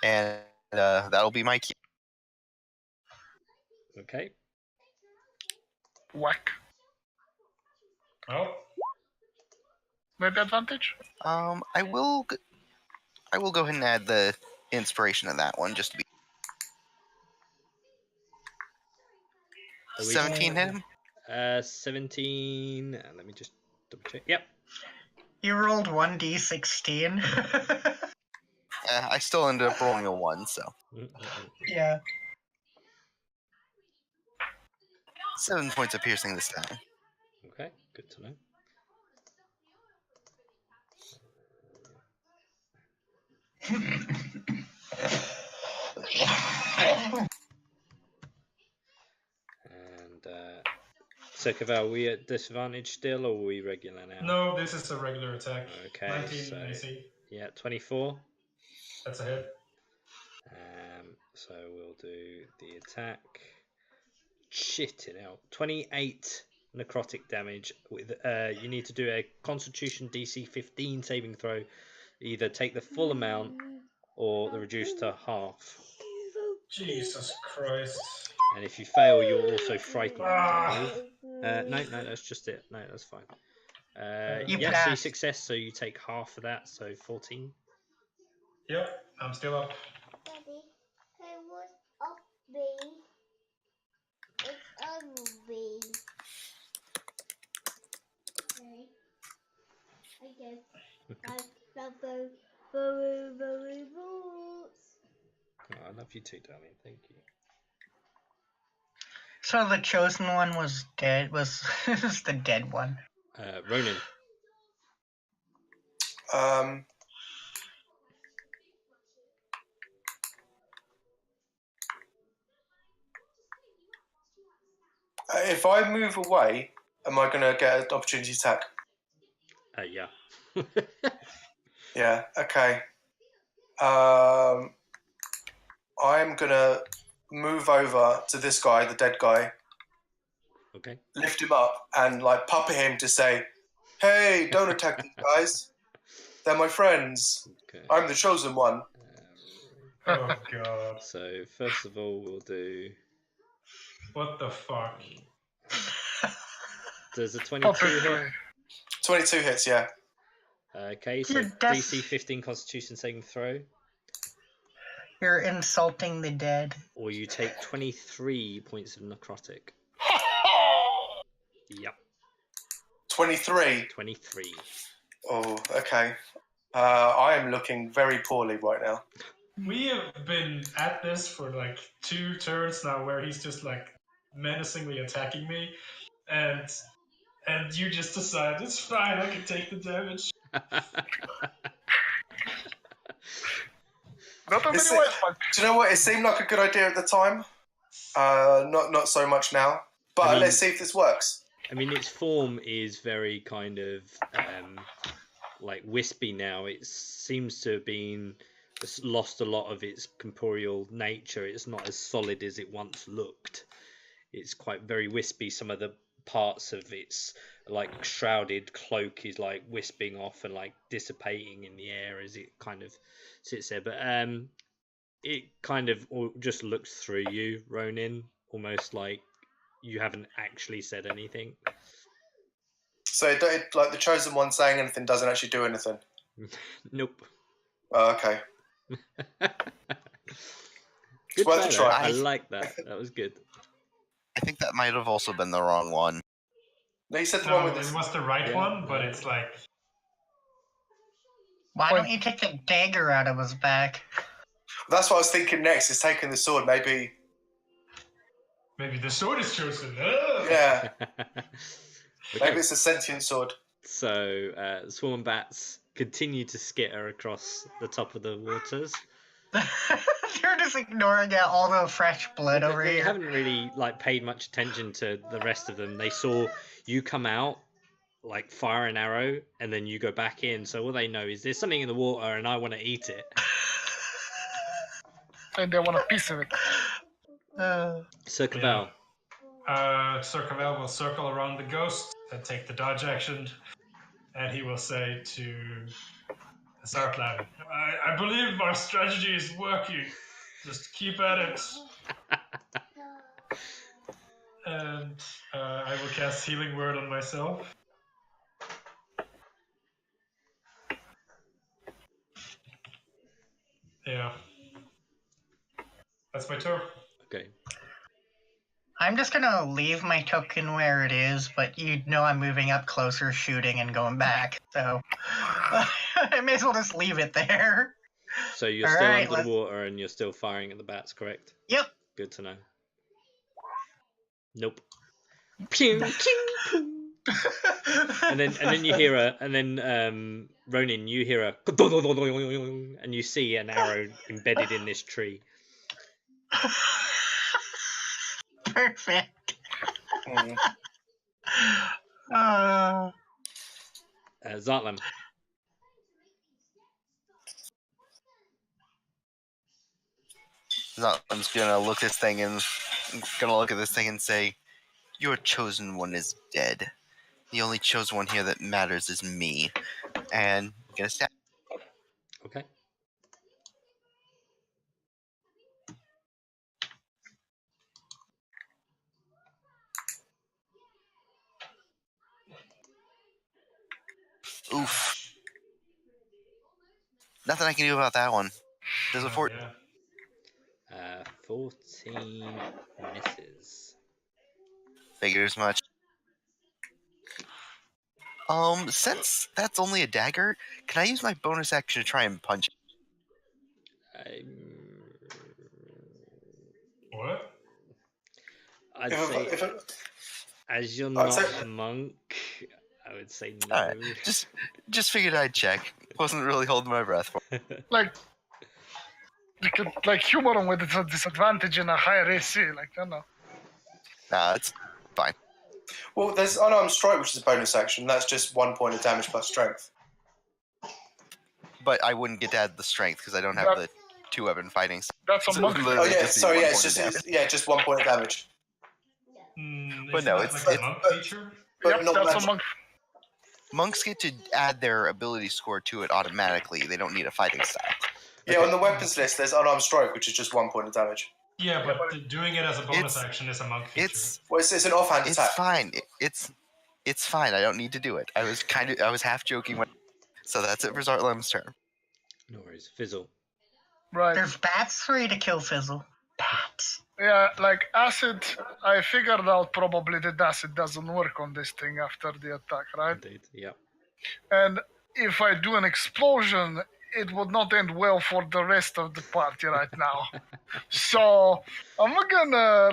and that'll be my cue. Okay. Whack. Oh. Maybe advantage? I will go ahead and add the inspiration of that one just to be. 17 hit him? 17. Let me just double check. Yep. You rolled 1d16. I still ended up rolling a 1, so. Yeah. 7 points of piercing this time. Okay, good to know. And Circaval, we at disadvantage still, or are we regular now? No, this is a regular attack. Okay, 19 so AC. yeah, 24. That's a hit. So we'll do the attack. Shitting out. 28 necrotic damage. With you need to do a Constitution DC 15 saving throw. Either take the full amount or the reduced to half. Jesus Christ. And if you fail, you're also frightened. I believe. No, that's just it. No, that's fine. You yes, passed. you success, so you take half of that, so 14. Yep, I'm still up. Daddy, hey, what's up, B? It's over, B. Okay. I guess I suffer very boots. Oh, I love you too, darling. Thank you. So the chosen one was dead. Was the dead one? Ronan. If I move away, am I going to get an opportunity attack? Yeah. Yeah, okay. I'm going to move over to this guy, the dead guy, Okay. lift him up and like puppet him to say, Hey, don't attack these guys. They're my friends. Okay. I'm the chosen one. Oh god. So first of all, we'll do. What the fuck? Does a 22 hit? 22 hits, yeah. Okay, so DC 15 Constitution saving throw. You're insulting the dead. Or you take 23 points of necrotic. Yep. 23. 23. Oh, okay. I am looking very poorly right now. We have been at this for like 2 turns now where he's just like menacingly attacking me, and you just decide it's fine, I can take the damage. Not a Do many white fuck. you know what? It seemed like a good idea at the time. Not so much now. But let's see if this works. I mean, its form is very kind of like wispy now. It seems to have it's lost a lot of its corporeal nature. It's not as solid as it once looked. It's quite very wispy. Some of the parts of its like shrouded cloak is like wisping off and like dissipating in the air as it kind of sits there. But it kind of just looks through you, Ronin, almost like you haven't actually said anything. So, like the chosen one saying anything doesn't actually do anything? Nope. Oh, okay. Good worth a try. try. I like that. That was good. I think that might have also been the wrong one. No, you said the No, one with it this. was the right one, but it's like... Why don't you take the dagger out of his back? That's what I was thinking next, is taking the sword, maybe. Maybe the sword is chosen. Oh! Yeah, Okay. maybe it's a sentient sword. So, swarm bats continue to skitter across the top of the waters. You're just ignoring all the fresh blood over They here. haven't really like paid much attention to the rest of them. They saw you come out, like fire an arrow, and then you go back in. So all they know is there's something in the water, and I want to eat it. And they want a piece of it. Sir Cavell. Sir Cavell will circle around the ghost and take the dodge action, and he will say to Zartlan, I believe our strategy is working. Just keep at it. And I will cast Healing Word on myself. Yeah. That's my turn. Okay. I'm just gonna leave my token where it is, but you know I'm moving up closer, shooting, and going back. So I may as well just leave it there. So you're still under the water and you're still firing at the bats, correct? Yep. Good to know. Nope. Pew, pew, pew. and then you hear Ronin, you hear a and you see an arrow embedded in this tree. Perfect. Zartlan. I'm just gonna look at this thing and say, "Your chosen one is dead. The only chosen one here that matters is me." And I'm gonna stab. Okay. Oof. Nothing I can do about that one. There's a 14. Yeah. 14 misses. Figured as much. Since that's only a dagger, can I use my bonus action to try and punch it? What? I'd say, as you're not a monk, I would say no. Alright, just figured I'd check. Wasn't really holding my breath for it. Like, you could like humor them with a disadvantage in a higher AC. Like, I don't know. Nah, it's fine. Well, there's unarmed strike, which is a bonus action. That's just 1 point of damage plus strength. But I wouldn't get to add the strength because I don't have the 2-weapon fighting. That's a monk. Oh yeah, sorry, yeah, it's just 1 point of damage. But no, it's like a monk feature. But Yep, not that's magic. a monk. monks get to add their ability score to it automatically. They don't need a fighting style. Yeah, on the weapons list, there's unarmed strike, which is just 1 point of damage. Yeah, but doing it as a bonus action is a monk feature. It's an offhand attack. It's fine. It's fine. I don't need to do it. I was half joking. So that's it for Zartlem's turn. No worries. Fizzle. Right. There's bats for you to kill, Fizzle. Bats. Yeah, like acid, I figured out probably that acid doesn't work on this thing after the attack, right? Indeed. Yeah. And if I do an explosion, it would not end well for the rest of the party right now. So I'm gonna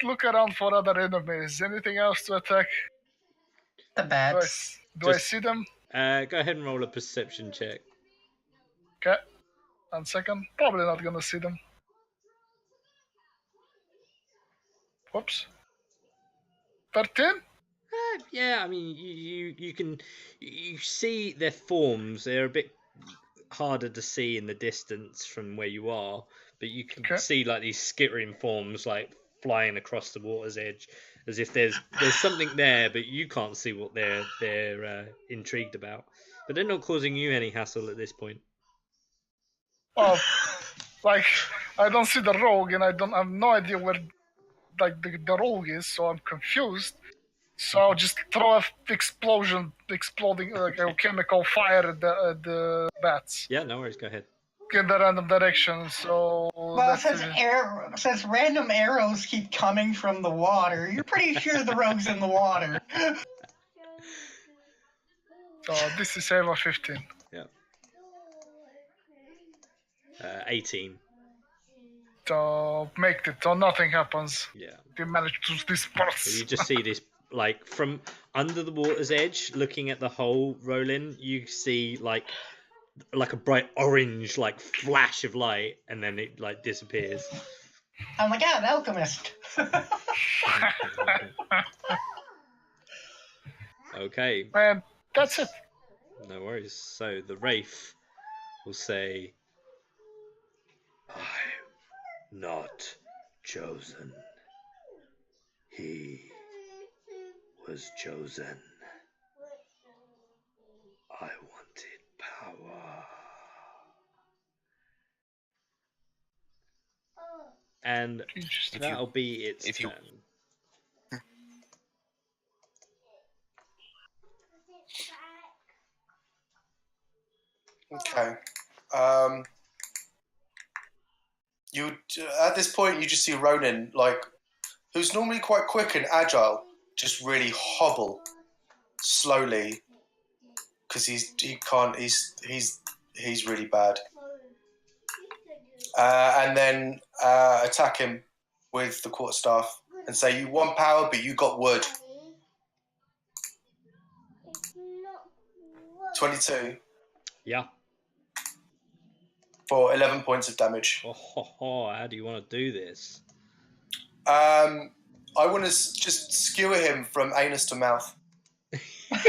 look around for other enemies. Anything else to attack? The bats. Do I see them? Go ahead and roll a perception check. Okay. 1 second. Probably not gonna see them. Whoops. 13? Yeah, I mean, you see their forms. They're a bit harder to see in the distance from where you are, but you can see like these skittering forms like flying across the water's edge, as if there's something there, but you can't see what they're intrigued about. But they're not causing you any hassle at this point. Oh, like I don't see the rogue, and I have no idea where the rogue is, so I'm confused. So I'll just throw a exploding chemical fire at the bats. Yeah, no worries. Go ahead. In the random direction. So well, since random arrows keep coming from the water, you're pretty sure the rogue's in the water. So this is save of 15. Yeah. 18. So make it so nothing happens. Yeah. They manage to disperse. So you just see this, like, from under the water's edge, looking at the hole, Roland, you see, like a bright orange, like, flash of light, and then it, like, disappears. Oh my god, alchemist! Okay. Man, that's it. No worries. So the Wraith will say, I'm not chosen. He was chosen. I wanted power. And that'll be its turn. Okay. You at this point you just see Ronan, like, who's normally quite quick and agile, just really hobble slowly because he's really bad. And then attack him with the quarterstaff and say, you want power, but you got wood. 22. Yeah. For 11 points of damage. How do you want to do this? I want to just skewer him from anus to mouth.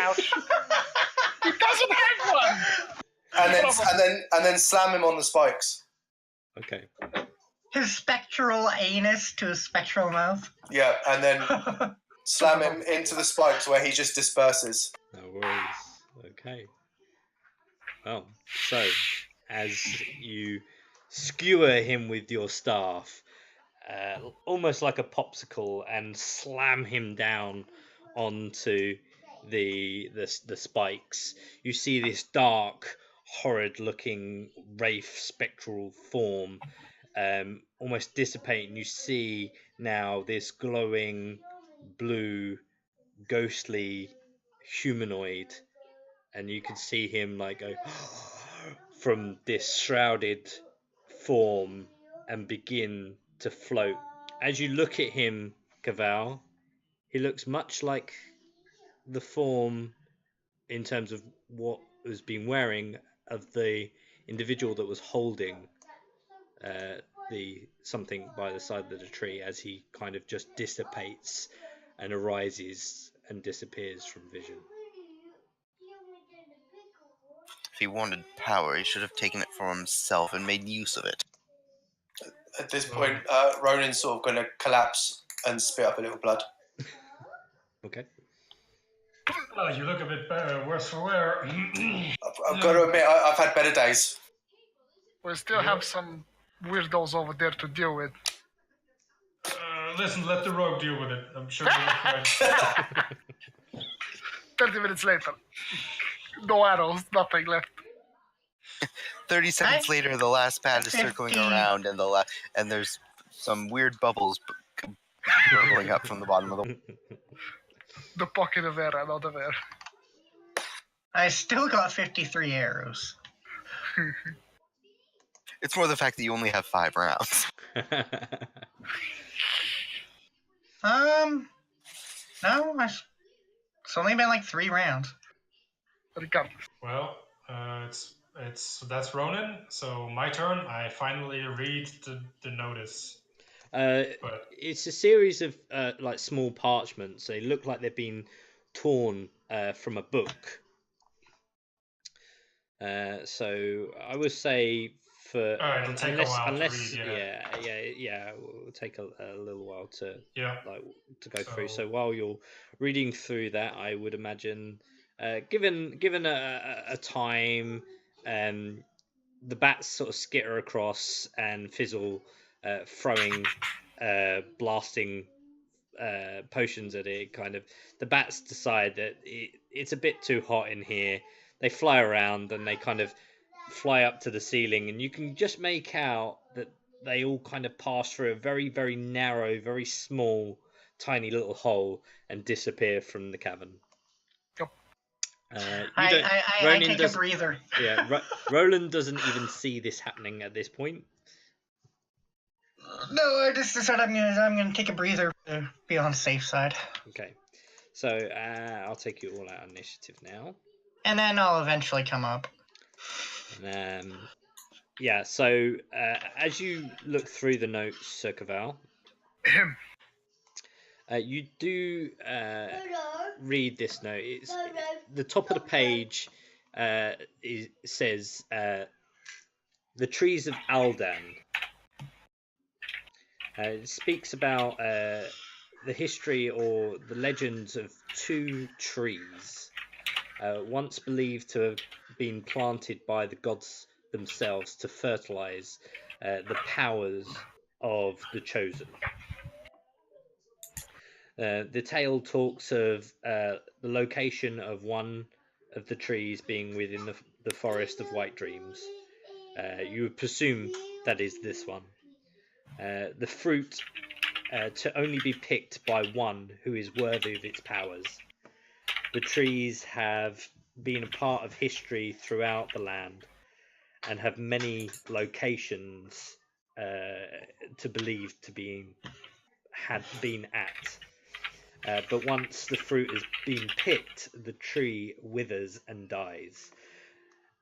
Ouch. He doesn't have one! And then slam him on the spikes. Okay. His spectral anus to his spectral mouth. Yeah, and then slam him into the spikes where he just disperses. No worries. Okay. Well, so as you skewer him with your staff, almost like a popsicle, and slam him down onto the spikes, you see this dark, horrid-looking wraith spectral form almost dissipate, and you see now this glowing blue, ghostly humanoid, and you can see him like go from this shrouded form and begin to float. As you look at him, Cavall, he looks much like the form in terms of what was being wearing of the individual that was holding the something by the side of the tree, as he kind of just dissipates and arises and disappears from vision. If he wanted power, he should have taken it for himself and made use of it. At this point, Ronan's sort of going to collapse and spit up a little blood. Okay. Oh, you look a bit better, worse for wear. I've got to admit, I've had better days. We still have some weirdos over there to deal with. Listen, let the rogue deal with it. I'm sure we'll be fine. 30 minutes later. No arrows, nothing left. 30 seconds Nice. later, the last pad is 50. circling around, and there's some weird bubbles burbling up from the bottom of the. The pocket of air, not of air. I still got 53 arrows. It's more the fact that you only have 5 rounds. No, it's only been like 3 rounds. Regardless. Well, that's Ronan. So my turn. I finally read the notice. But It's a series of like small parchments. They look like they've been torn from a book. So I would say for it'll take a while to read, yeah, it will take a little while to go through. So- So while you're reading through that, I would imagine, given a time, the bats sort of skitter across and fizzle, throwing, blasting potions at it. Kind of, the bats decide that it's a bit too hot in here. They fly around and they kind of fly up to the ceiling, and you can just make out that they all kind of pass through a very, very narrow, very small, tiny little hole and disappear from the cavern. Yep. I take a breather. Yeah, Roland doesn't even see this happening at this point. No, I just decided I'm gonna take a breather to be on the safe side. Okay, so I'll take you all out on initiative now. And then I'll eventually come up. And, yeah, so as you look through the notes, Sir Cavell, you do read this note. It's the top of the page. Says the trees of Aldan. It speaks about the history or the legends of 2 trees, once believed to have been planted by the gods themselves to fertilize the powers of the chosen. The tale talks of the location of one of the trees being within the forest of White Dreams. You would presume that is this one. The fruit to only be picked by one who is worthy of its powers. The trees have been a part of history throughout the land and have many locations to believe to had been at. But once the fruit has been picked, the tree withers and dies.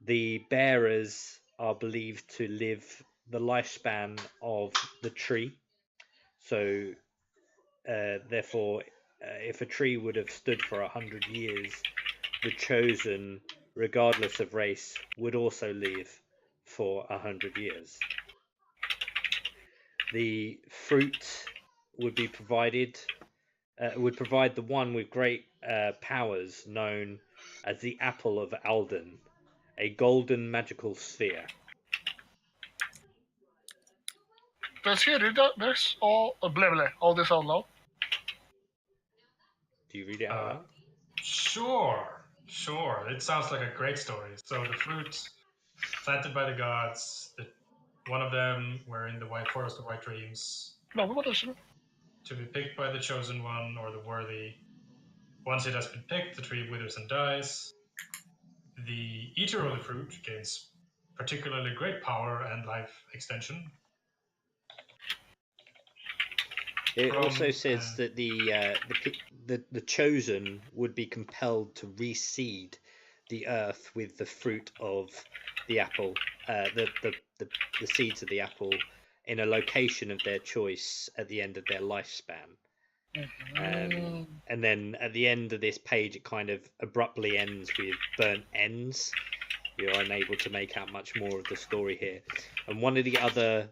The bearers are believed to live the lifespan of the tree. So, therefore, if a tree would have stood for 100 years, the chosen, regardless of race, would also live for 100 years. The fruit would be provided. Would provide the one with great powers known as the Apple of Alden, a golden magical sphere. Does he read that? There's all blah blah. All this out loud. Do you read it out loud? Sure. It sounds like a great story. So the fruit planted by the gods, one of them were in the White Forest of White Dreams. No, we want to. To be picked by the chosen one or the worthy. Once it has been picked, the tree withers and dies. The eater of the fruit gains particularly great power and life extension. It also says that the chosen would be compelled to reseed the earth with the fruit of the apple, the seeds of the apple, in a location of their choice at the end of their lifespan. And then at the end of this page, it kind of abruptly ends with burnt ends. You're unable to make out much more of the story here. And one of the other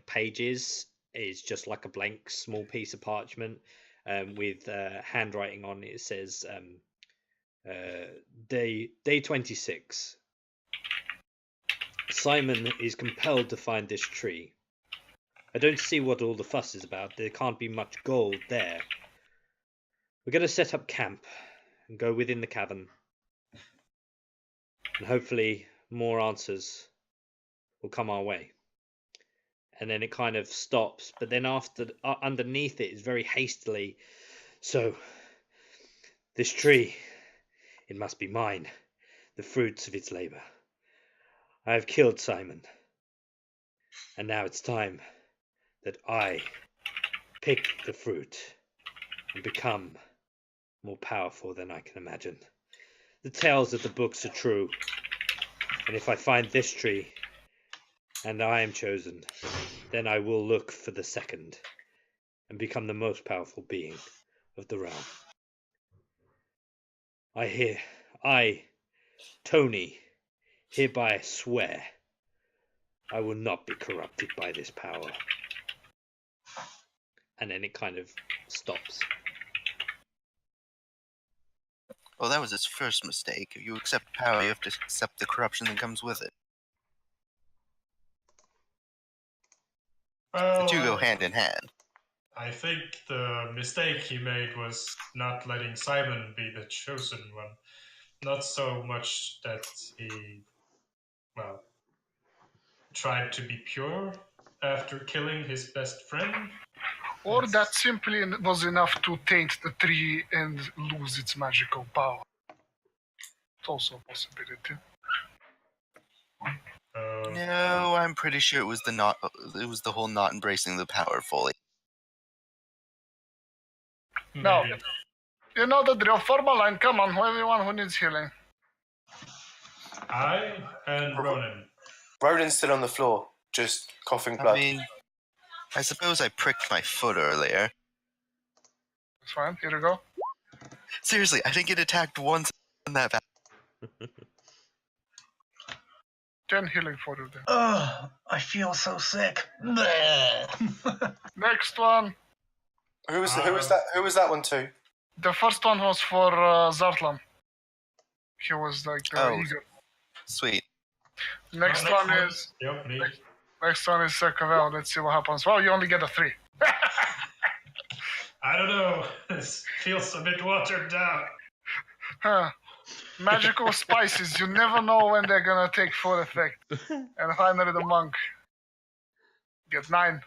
pages is just like a blank small piece of parchment with handwriting on it. It says Day 26. Simon is compelled to find this tree. I don't see what all the fuss is about. There can't be much gold there. We're going to set up camp and go within the cavern. And hopefully more answers will come our way. And then it kind of stops, but then underneath it is very hastily. So, this tree, it must be mine, the fruits of its labor. I have killed Simon, and now it's time that I pick the fruit and become more powerful than I can imagine. The tales of the books are true, and if I find this tree, and I am chosen, then I will look for the second, and become the most powerful being of the realm. I, Tony, hereby swear I will not be corrupted by this power. And then it kind of stops. Well, that was his first mistake. If you accept power, you have to accept the corruption that comes with it. Well, The two go hand in hand. I think the mistake he made was not letting Simon be the chosen one. Not so much that he, well, tried to be pure after killing his best friend. Or that simply was enough to taint the tree and lose its magical power. It's also a possibility. No, I'm pretty sure it was the whole not embracing the power fully. No. Maybe. You know the drill. Form a line. Come on, everyone who needs healing. I and Ronan. Ronin's still on the floor, just coughing I blood. mean, I suppose I pricked my foot earlier. It's fine. Here we go. Seriously, I didn't get attacked once in that battle. 10 healing for you then. Ugh, I feel so sick. Next one. Who was that one to? The first one was for Zartlan. He was like eager. Sweet. Next one is Yep, me. next one is Cavel. Let's see what happens. Well, you only get a 3. I don't know. This feels a bit watered down. Huh. Magical spices. You never know when they're gonna take full effect. And finally, the monk. Get 9.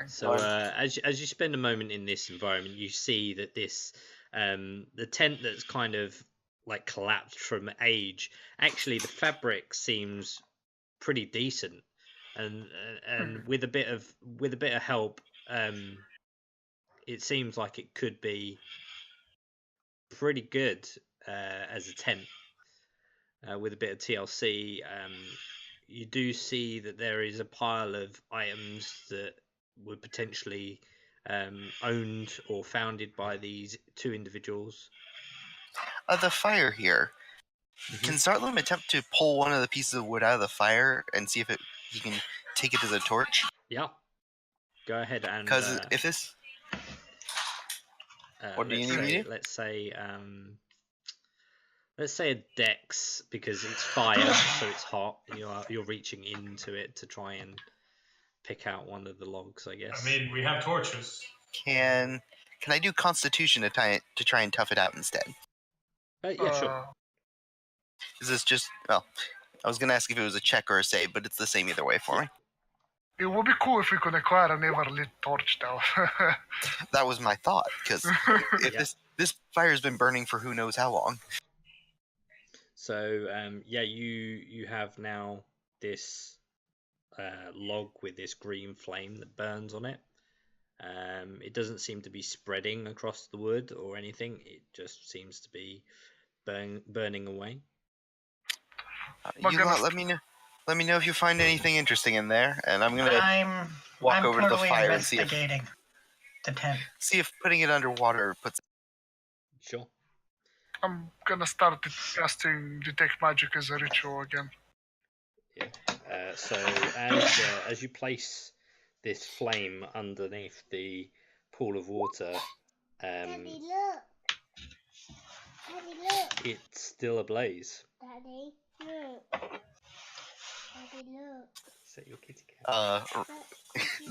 So as you spend a moment in this environment, you see that this the tent that's kind of like collapsed from age. Actually, the fabric seems pretty decent, and with a bit of help, it seems like it could be pretty good as a tent. With a bit of TLC, you do see that there is a pile of items that were potentially owned or founded by these two individuals. The fire here. Can Zartlam attempt to pull one of the pieces of wood out of the fire and see if he can take it as a torch? Yeah. Go ahead and. Because if this. What do you need me to do? Let's say a dex, because it's fire, so it's hot, and you're reaching into it to try and pick out one of the logs, I guess. I mean, we have torches. Can I do Constitution to try and tough it out instead? Yeah, sure. Is this just, well, I was going to ask if it was a check or a save, but it's the same either way for me. It would be cool if we could acquire a never lit torch, though. That was my thought, because if this fire's been burning for who knows how long. So, you have now this log with this green flame that burns on it. It doesn't seem to be spreading across the wood or anything. It just seems to be burning away. Let me know if you find anything interesting in there, and I'm gonna walk over to the fire and see investigating the tent. See if putting it underwater puts. Sure. I'm gonna start casting detect magic as a ritual again. Yeah. So as you place this flame underneath the pool of water, Daddy, look. It's still ablaze. Daddy, look. Daddy, look. Is that your kitty cat?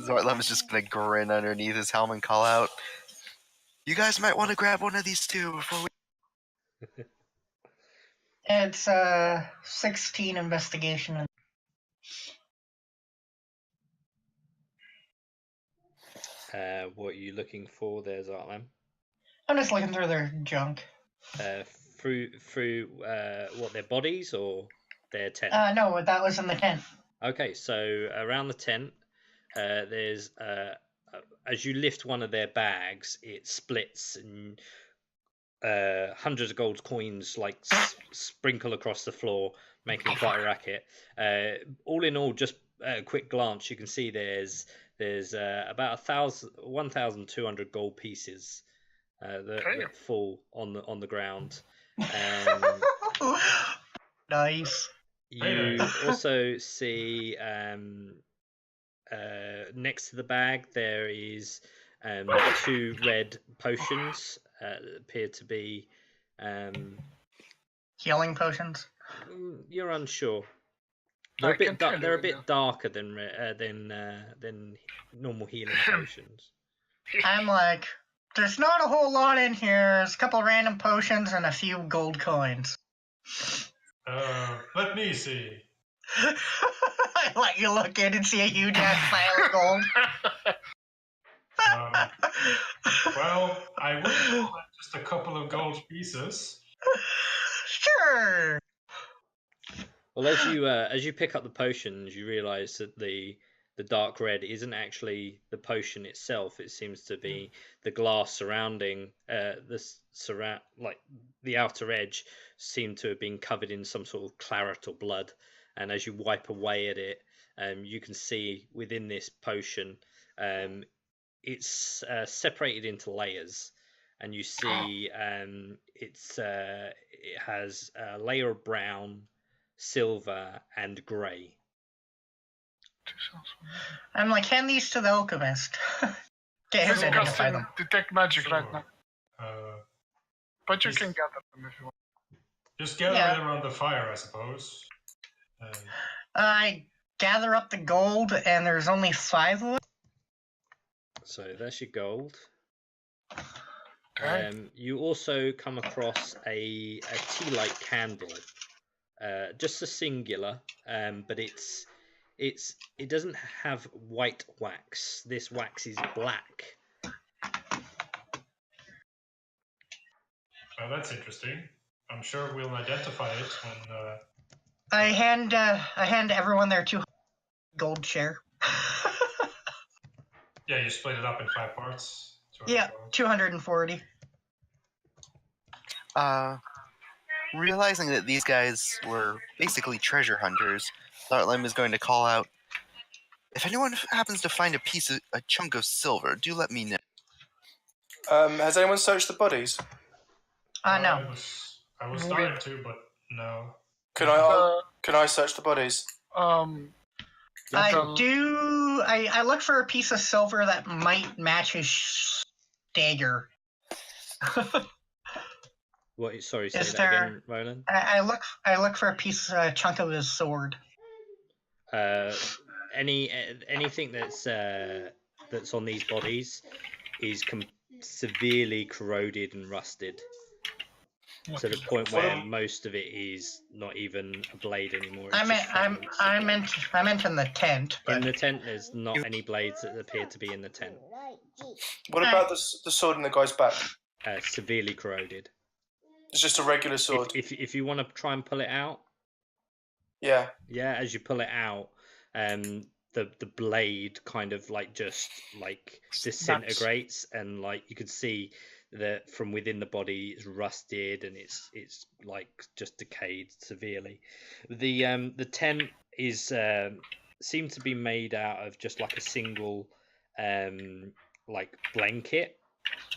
Zartlam is just gonna grin underneath his helmet and call out, "You guys might want to grab one of these too before we." It's 16 investigation. What are you looking for there, Zartlam? I'm just looking through their junk. Through what, their bodies or their tent? No, that was in the tent. Okay, so around the tent, there's as you lift one of their bags, it splits and hundreds of gold coins like sprinkle across the floor, making quite a racket. All in all, just a quick glance, you can see there's about 1,200 gold pieces that fall on the ground. Nice. You also see next to the bag there is 2 red potions that appear to be Healing potions. You're unsure. They're a bit darker than normal healing potions. I'm like, there's not a whole lot in here. There's a couple random potions and a few gold coins. Let me see. I let you look in and see a huge ass pile of gold. Well, I would call that just a couple of gold pieces. Sure. Well, as you pick up the potions, you realise that the dark red isn't actually the potion itself. It seems to be the glass surrounding the outer edge seemed to have been covered in some sort of claret or blood. And as you wipe away at it, you can see within this potion, it's separated into layers, and you see it has a layer of brown, silver, and grey. I'm like, hand these to the alchemist. Get him to identify them. Detect magic right now. But you can gather them if you want. Just gather it around the fire, I suppose. I gather up the gold, and there's only 5 of them. So that's your gold. You also come across a tea-light candle, just a singular, but it doesn't have white wax. This wax is black. Well, that's interesting. I'm sure we'll identify it when. I hand everyone their 2 gold share. Yeah, you split it up in 5 parts. Yeah, 240. Realizing that these guys were basically treasure hunters, Zartlam is going to call out, "If anyone happens to find a chunk of silver, do let me know." Has anyone searched the bodies? No. I was starting to, but no. Can I search the bodies? I do. I look for a piece of silver that might match his dagger. What? Sorry, say that again, Roland. I look for a chunk of his sword. Anything that's on these bodies is severely corroded and rusted, to the point where most of it is not even a blade anymore. I meant in the tent. In the tent, there's not any blades that appear to be in the tent. What about the sword in the guy's back? Severely corroded. It's just a regular sword. If you want to try and pull it out. Yeah. Yeah, as you pull it out, the blade kind of just disintegrates, and you could see that from within the body it's rusted and it's just decayed severely. The tent is seemed to be made out of just a single blanket,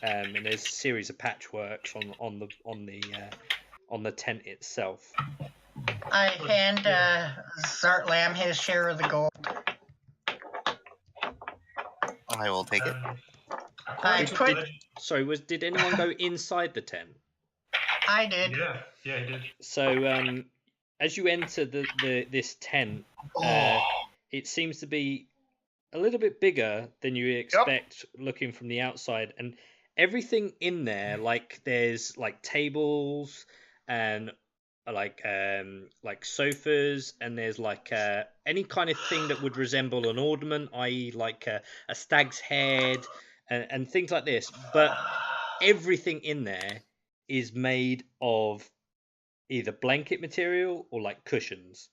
and there's a series of patchworks on the tent itself. I hand Zartlam his share of the gold. I will take it. Did anyone go inside the tent? I did. Yeah, he did. So as you enter this tent, it seems to be a little bit bigger than you expect looking from the outside, and everything in there, like there's like tables and like sofas, and there's like any kind of thing that would resemble an ornament, i.e. like a stag's head and things like this, but everything in there is made of either blanket material or like cushions.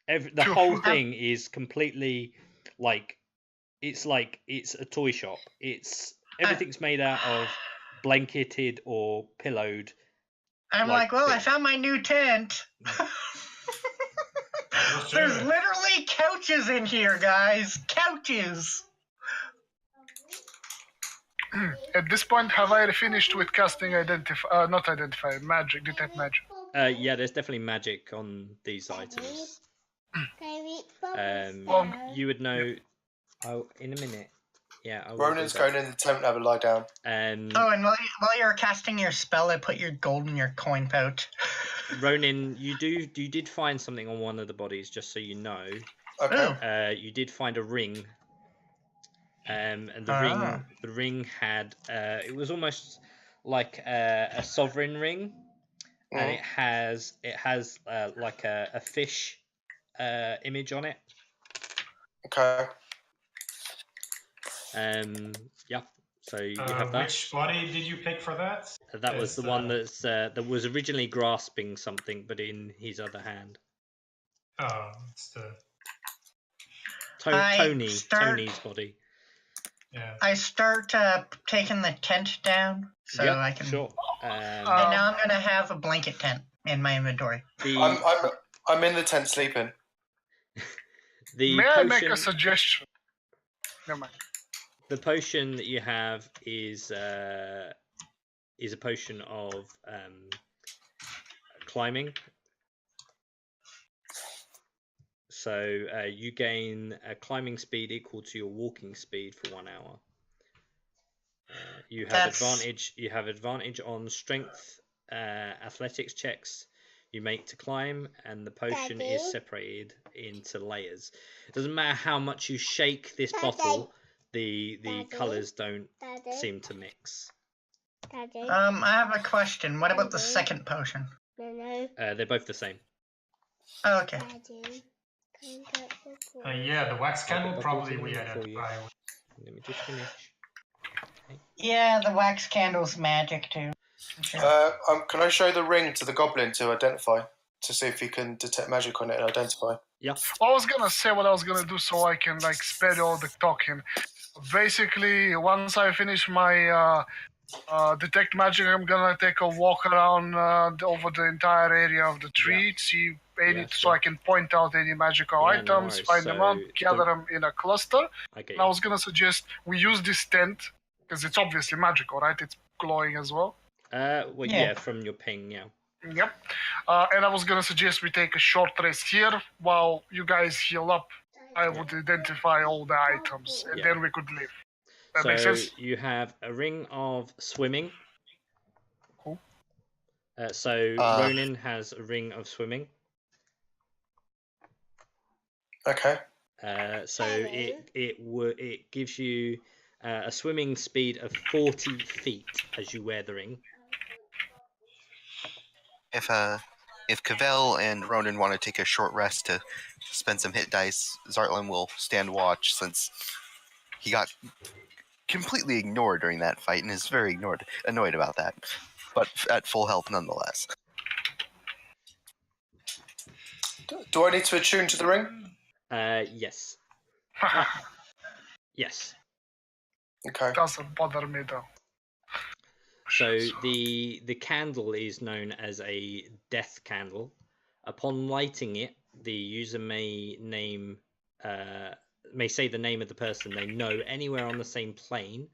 The whole thing is completely like it's a toy shop. Everything's made out of blanketed or pillowed. I'm like, well, I found my new tent. There's literally couches in here, guys. Couches. At this point, have I finished with casting magic, detect magic? Yeah, there's definitely magic on these items. You would know. Oh, in a minute. Yeah. Ronan's going in the tent to have a lie down. And while you're casting your spell, I put your gold in your coin pouch. Ronan, you did find something on one of the bodies, just so you know. Okay. You did find a ring. And the ring had it was almost like a sovereign ring, and it has like a fish image on it. Okay. Yeah. So you have that. Which body did you pick for that? That was the one that was originally grasping something, but in his other hand. Oh, it's the Tony's body. Yeah. I start taking the tent down, so I can. Sure. And now I'm gonna have a blanket tent in my inventory. I'm in the tent sleeping. May I make a suggestion? Never mind. The potion that you have is a potion of climbing. So you gain a climbing speed equal to your walking speed for 1 hour. You have advantage. You have advantage on strength, athletics checks you make to climb, and the potion is separated into layers. It doesn't matter how much you shake this bottle, the colours don't seem to mix. I have a question. What about the second potion? They're both the same. Oh, okay. Yeah, the wax candle probably we identify. Let me just finish. Okay. Yeah, the wax candle's magic too. Sure. Can I show the ring to the goblin to identify, to see if he can detect magic on it and identify? Yeah. I was gonna say what I was gonna do so I can like spare all the talking. Basically, once I finish my detect magic, I'm gonna take a walk around over the entire area of the tree, see any, so I can point out any magical items, find them out, gather them in a cluster. And I was gonna suggest we use this tent because it's obviously magical, right? It's glowing as well. From your ping, yeah. Yep. And I was gonna suggest we take a short rest here while you guys heal up. I would identify all the items, and then we could leave. That makes sense? You have a ring of swimming. Cool. Ronan has a ring of swimming. Okay. It gives you a swimming speed of 40 feet as you wear the ring. If Cavell and Ronan want to take a short rest to spend some hit dice, Zartlan will stand watch since he got completely ignored during that fight and is very annoyed about that, but at full health nonetheless. Do I need to attune to the ring? Yes. Yes. Okay. Doesn't bother me though. So the candle is known as a death candle. Upon lighting it, the user may say the name of the person they know anywhere on the same plane,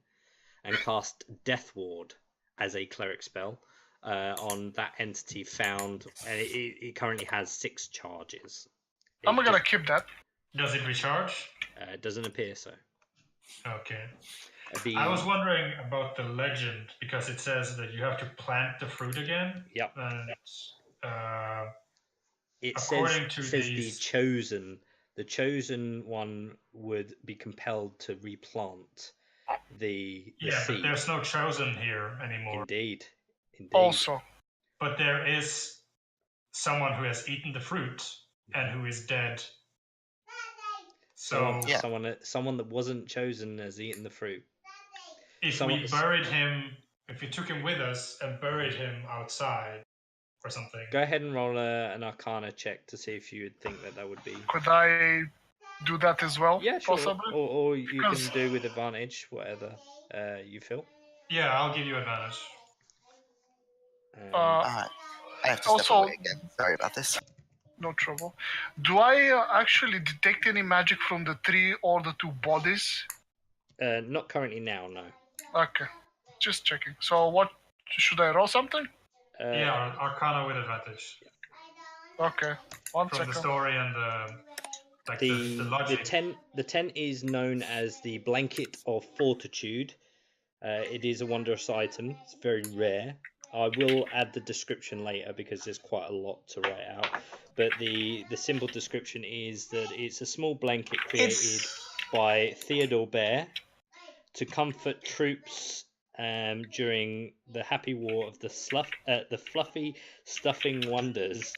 and cast Death Ward as a cleric spell on that entity found. And it currently has 6 charges. I'm gonna keep that. Does it recharge? It doesn't appear so. Okay. The I was wondering about the legend because it says that you have to plant the fruit again. Yep. And it according to says these- the chosen one would be compelled to replant the yeah, seed. but there's no chosen here anymore. Indeed. Also, But there is someone who has eaten the fruit and who is dead. So Yeah. someone that wasn't chosen has eaten the fruit. if we buried him, if we took him with us and buried him outside or something. Go ahead and roll an Arcana check to see if you would think that would be. could I do that as well? Yeah, sure. Possibly? Or you Because- can do with advantage, whatever you feel. Yeah, I'll give you advantage. I have to step away again. Sorry about this. No trouble. Do I actually detect any magic from the tree or the two bodies? Not currently now, no. Okay, just checking. So what, should I roll something? Yeah, Arcana with advantage. Okay, one From second. the story and the logic. The tent is known as the Blanket of Fortitude. It is a wondrous item. It's very rare. I will add the description later because there's quite a lot to write out. But the simple description is that it's a small blanket created by Theodore Bear to comfort troops during the Happy War of the Fluffy Stuffing Wonders.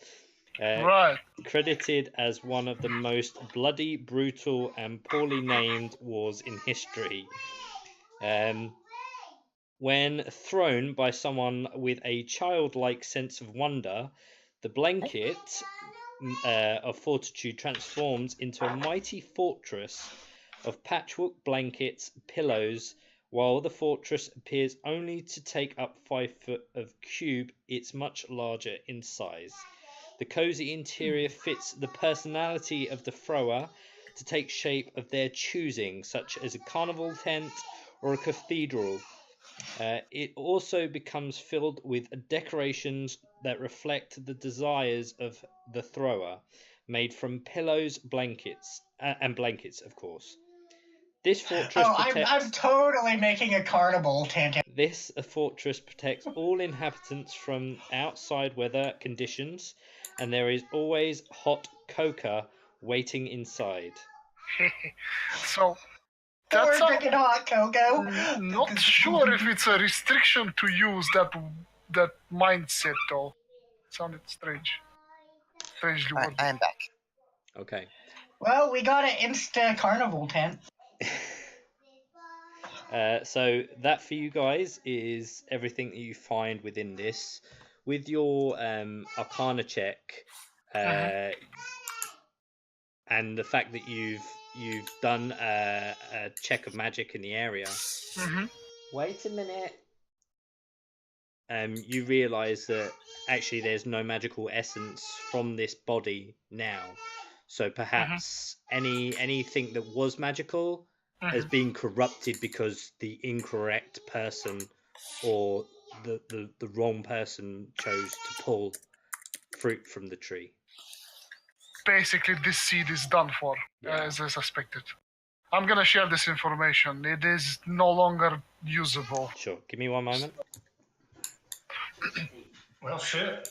Right. Credited as one of the most bloody, brutal, and poorly named wars in history. When thrown by someone with a childlike sense of wonder, the blanket of fortitude transforms into a mighty fortress of patchwork blankets, pillows, while the fortress appears only to take up 5 foot of cube. It's much larger in size. The cozy interior fits the personality of the thrower to take shape of their choosing, such as a carnival tent or a cathedral. It also becomes filled with decorations that reflect the desires of the thrower, made from pillows, blankets, of course. This fortress I'm totally making a carnival tent. This fortress protects all inhabitants from outside weather conditions, and there is always hot cocoa waiting inside. So, We're that's drinking hot cocoa. not sure if it's a restriction to use that mindset though. Sounded strange. Strangely worded. I am back. Okay. Well, we got an Insta carnival tent. So that for you guys is everything that you find within this. With your Arcana check, and the fact that you've done a check of magic in the area. Wait a minute. You realise that actually there's no magical essence from this body now. So perhaps anything that was magical has been corrupted because the incorrect person or the wrong person chose to pull fruit from the tree. Basically, this seed is done for, as I suspected. I'm gonna share this information. It is no longer usable. Sure. Give me one moment. Well, shit.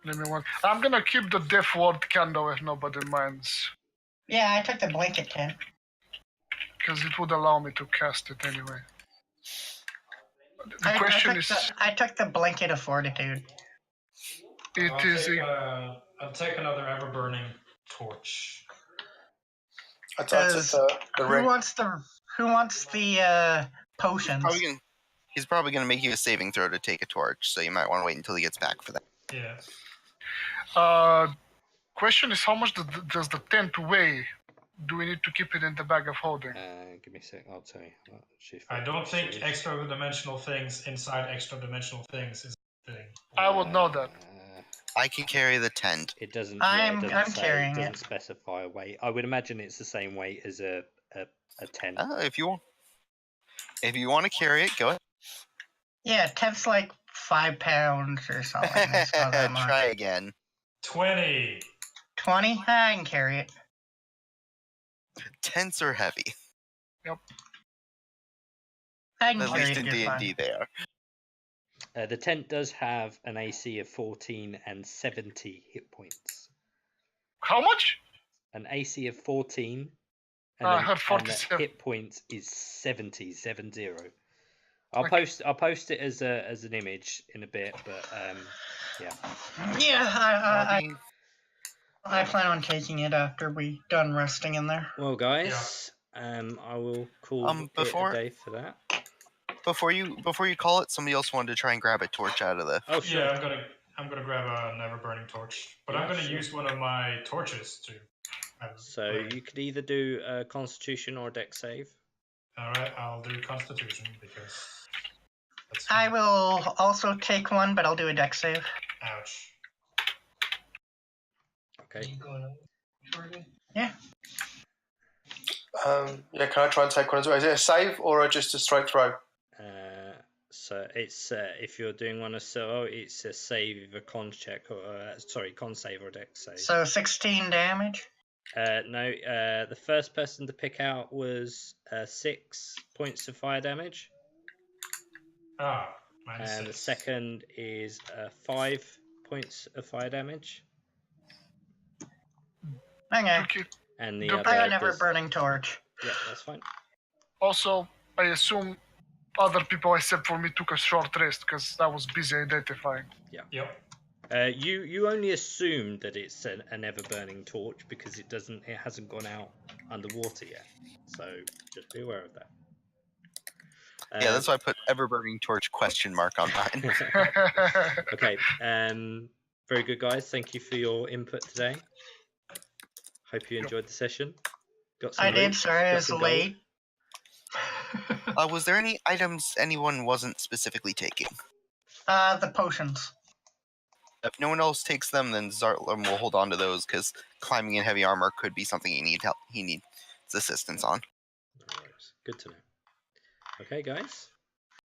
Let me one. I'm gonna keep the death ward candle if nobody minds. Yeah, I took the blanket tent. Because it would allow me to cast it anyway. The question is... I took the blanket of fortitude. I'll take another ever-burning torch. I took the ring. Who wants the potions? He's probably going to make you a saving throw to take a torch, so you might want to wait until he gets back for that. Yeah. Question is, how much does the tent weigh? Do we need to keep it in the bag of holding? Give me a sec. I'll tell you. I don't think extra-dimensional things inside extra-dimensional things is a thing. I would know that. I can carry the tent. It doesn't. I'm carrying it. Doesn't specify a weight. I would imagine it's the same weight as a tent. If you want to carry it, go ahead. Yeah, tent's like 5 pounds or something. It's not that much. Try again. 20. 20? I can carry it. Tents are heavy. I can At carry least it in just D&D fine. they are. The tent does have an AC of 14 and 70 hit points. How much? An AC of 14 I and, heard and the 47. hit points is 70. I'll Okay. post it as an image in a bit, but yeah. Yeah, I plan on taking it after we done resting in there. Well, guys, I will call it a day for that. Before you call it, somebody else wanted to try and grab a torch out of the. Oh, sure. Yeah, I'm gonna grab a never burning torch, but Yeah, I'm gonna sure. use one of my torches to. So you could either do a Constitution or a Dex save. All right, I'll do Constitution because. I will also take one, but I'll do a dex save. Ouch. Okay. Yeah. Yeah, can I try and take one as well? Is it a save or just a straight throw? So it's if you're doing one of solo, it's a save, a con check, or con save or a dex save. So 16 damage. No, the first person to pick out was 6 points of fire damage. Ah, and the 6. second is 5 points of fire damage. Okay. And the I other never does... burning torch. Yeah, that's fine. Also, I assume other people except for me took a short rest because I was busy identifying. Yeah. Yep. You only assume that it's an ever burning torch because it hasn't gone out underwater yet. So just be aware of that. Yeah, that's why I put ever burning torch ? On mine. Okay. Very good, guys. Thank you for your input today. Hope you enjoyed the session. Got some I loot, did, sorry, I got was some gold. late. Was there any items anyone wasn't specifically taking? The potions. If no one else takes them, then Zartlam will hold on to those because climbing in heavy armor could be something he needs assistance on. No worries. Good to know. Okay, guys.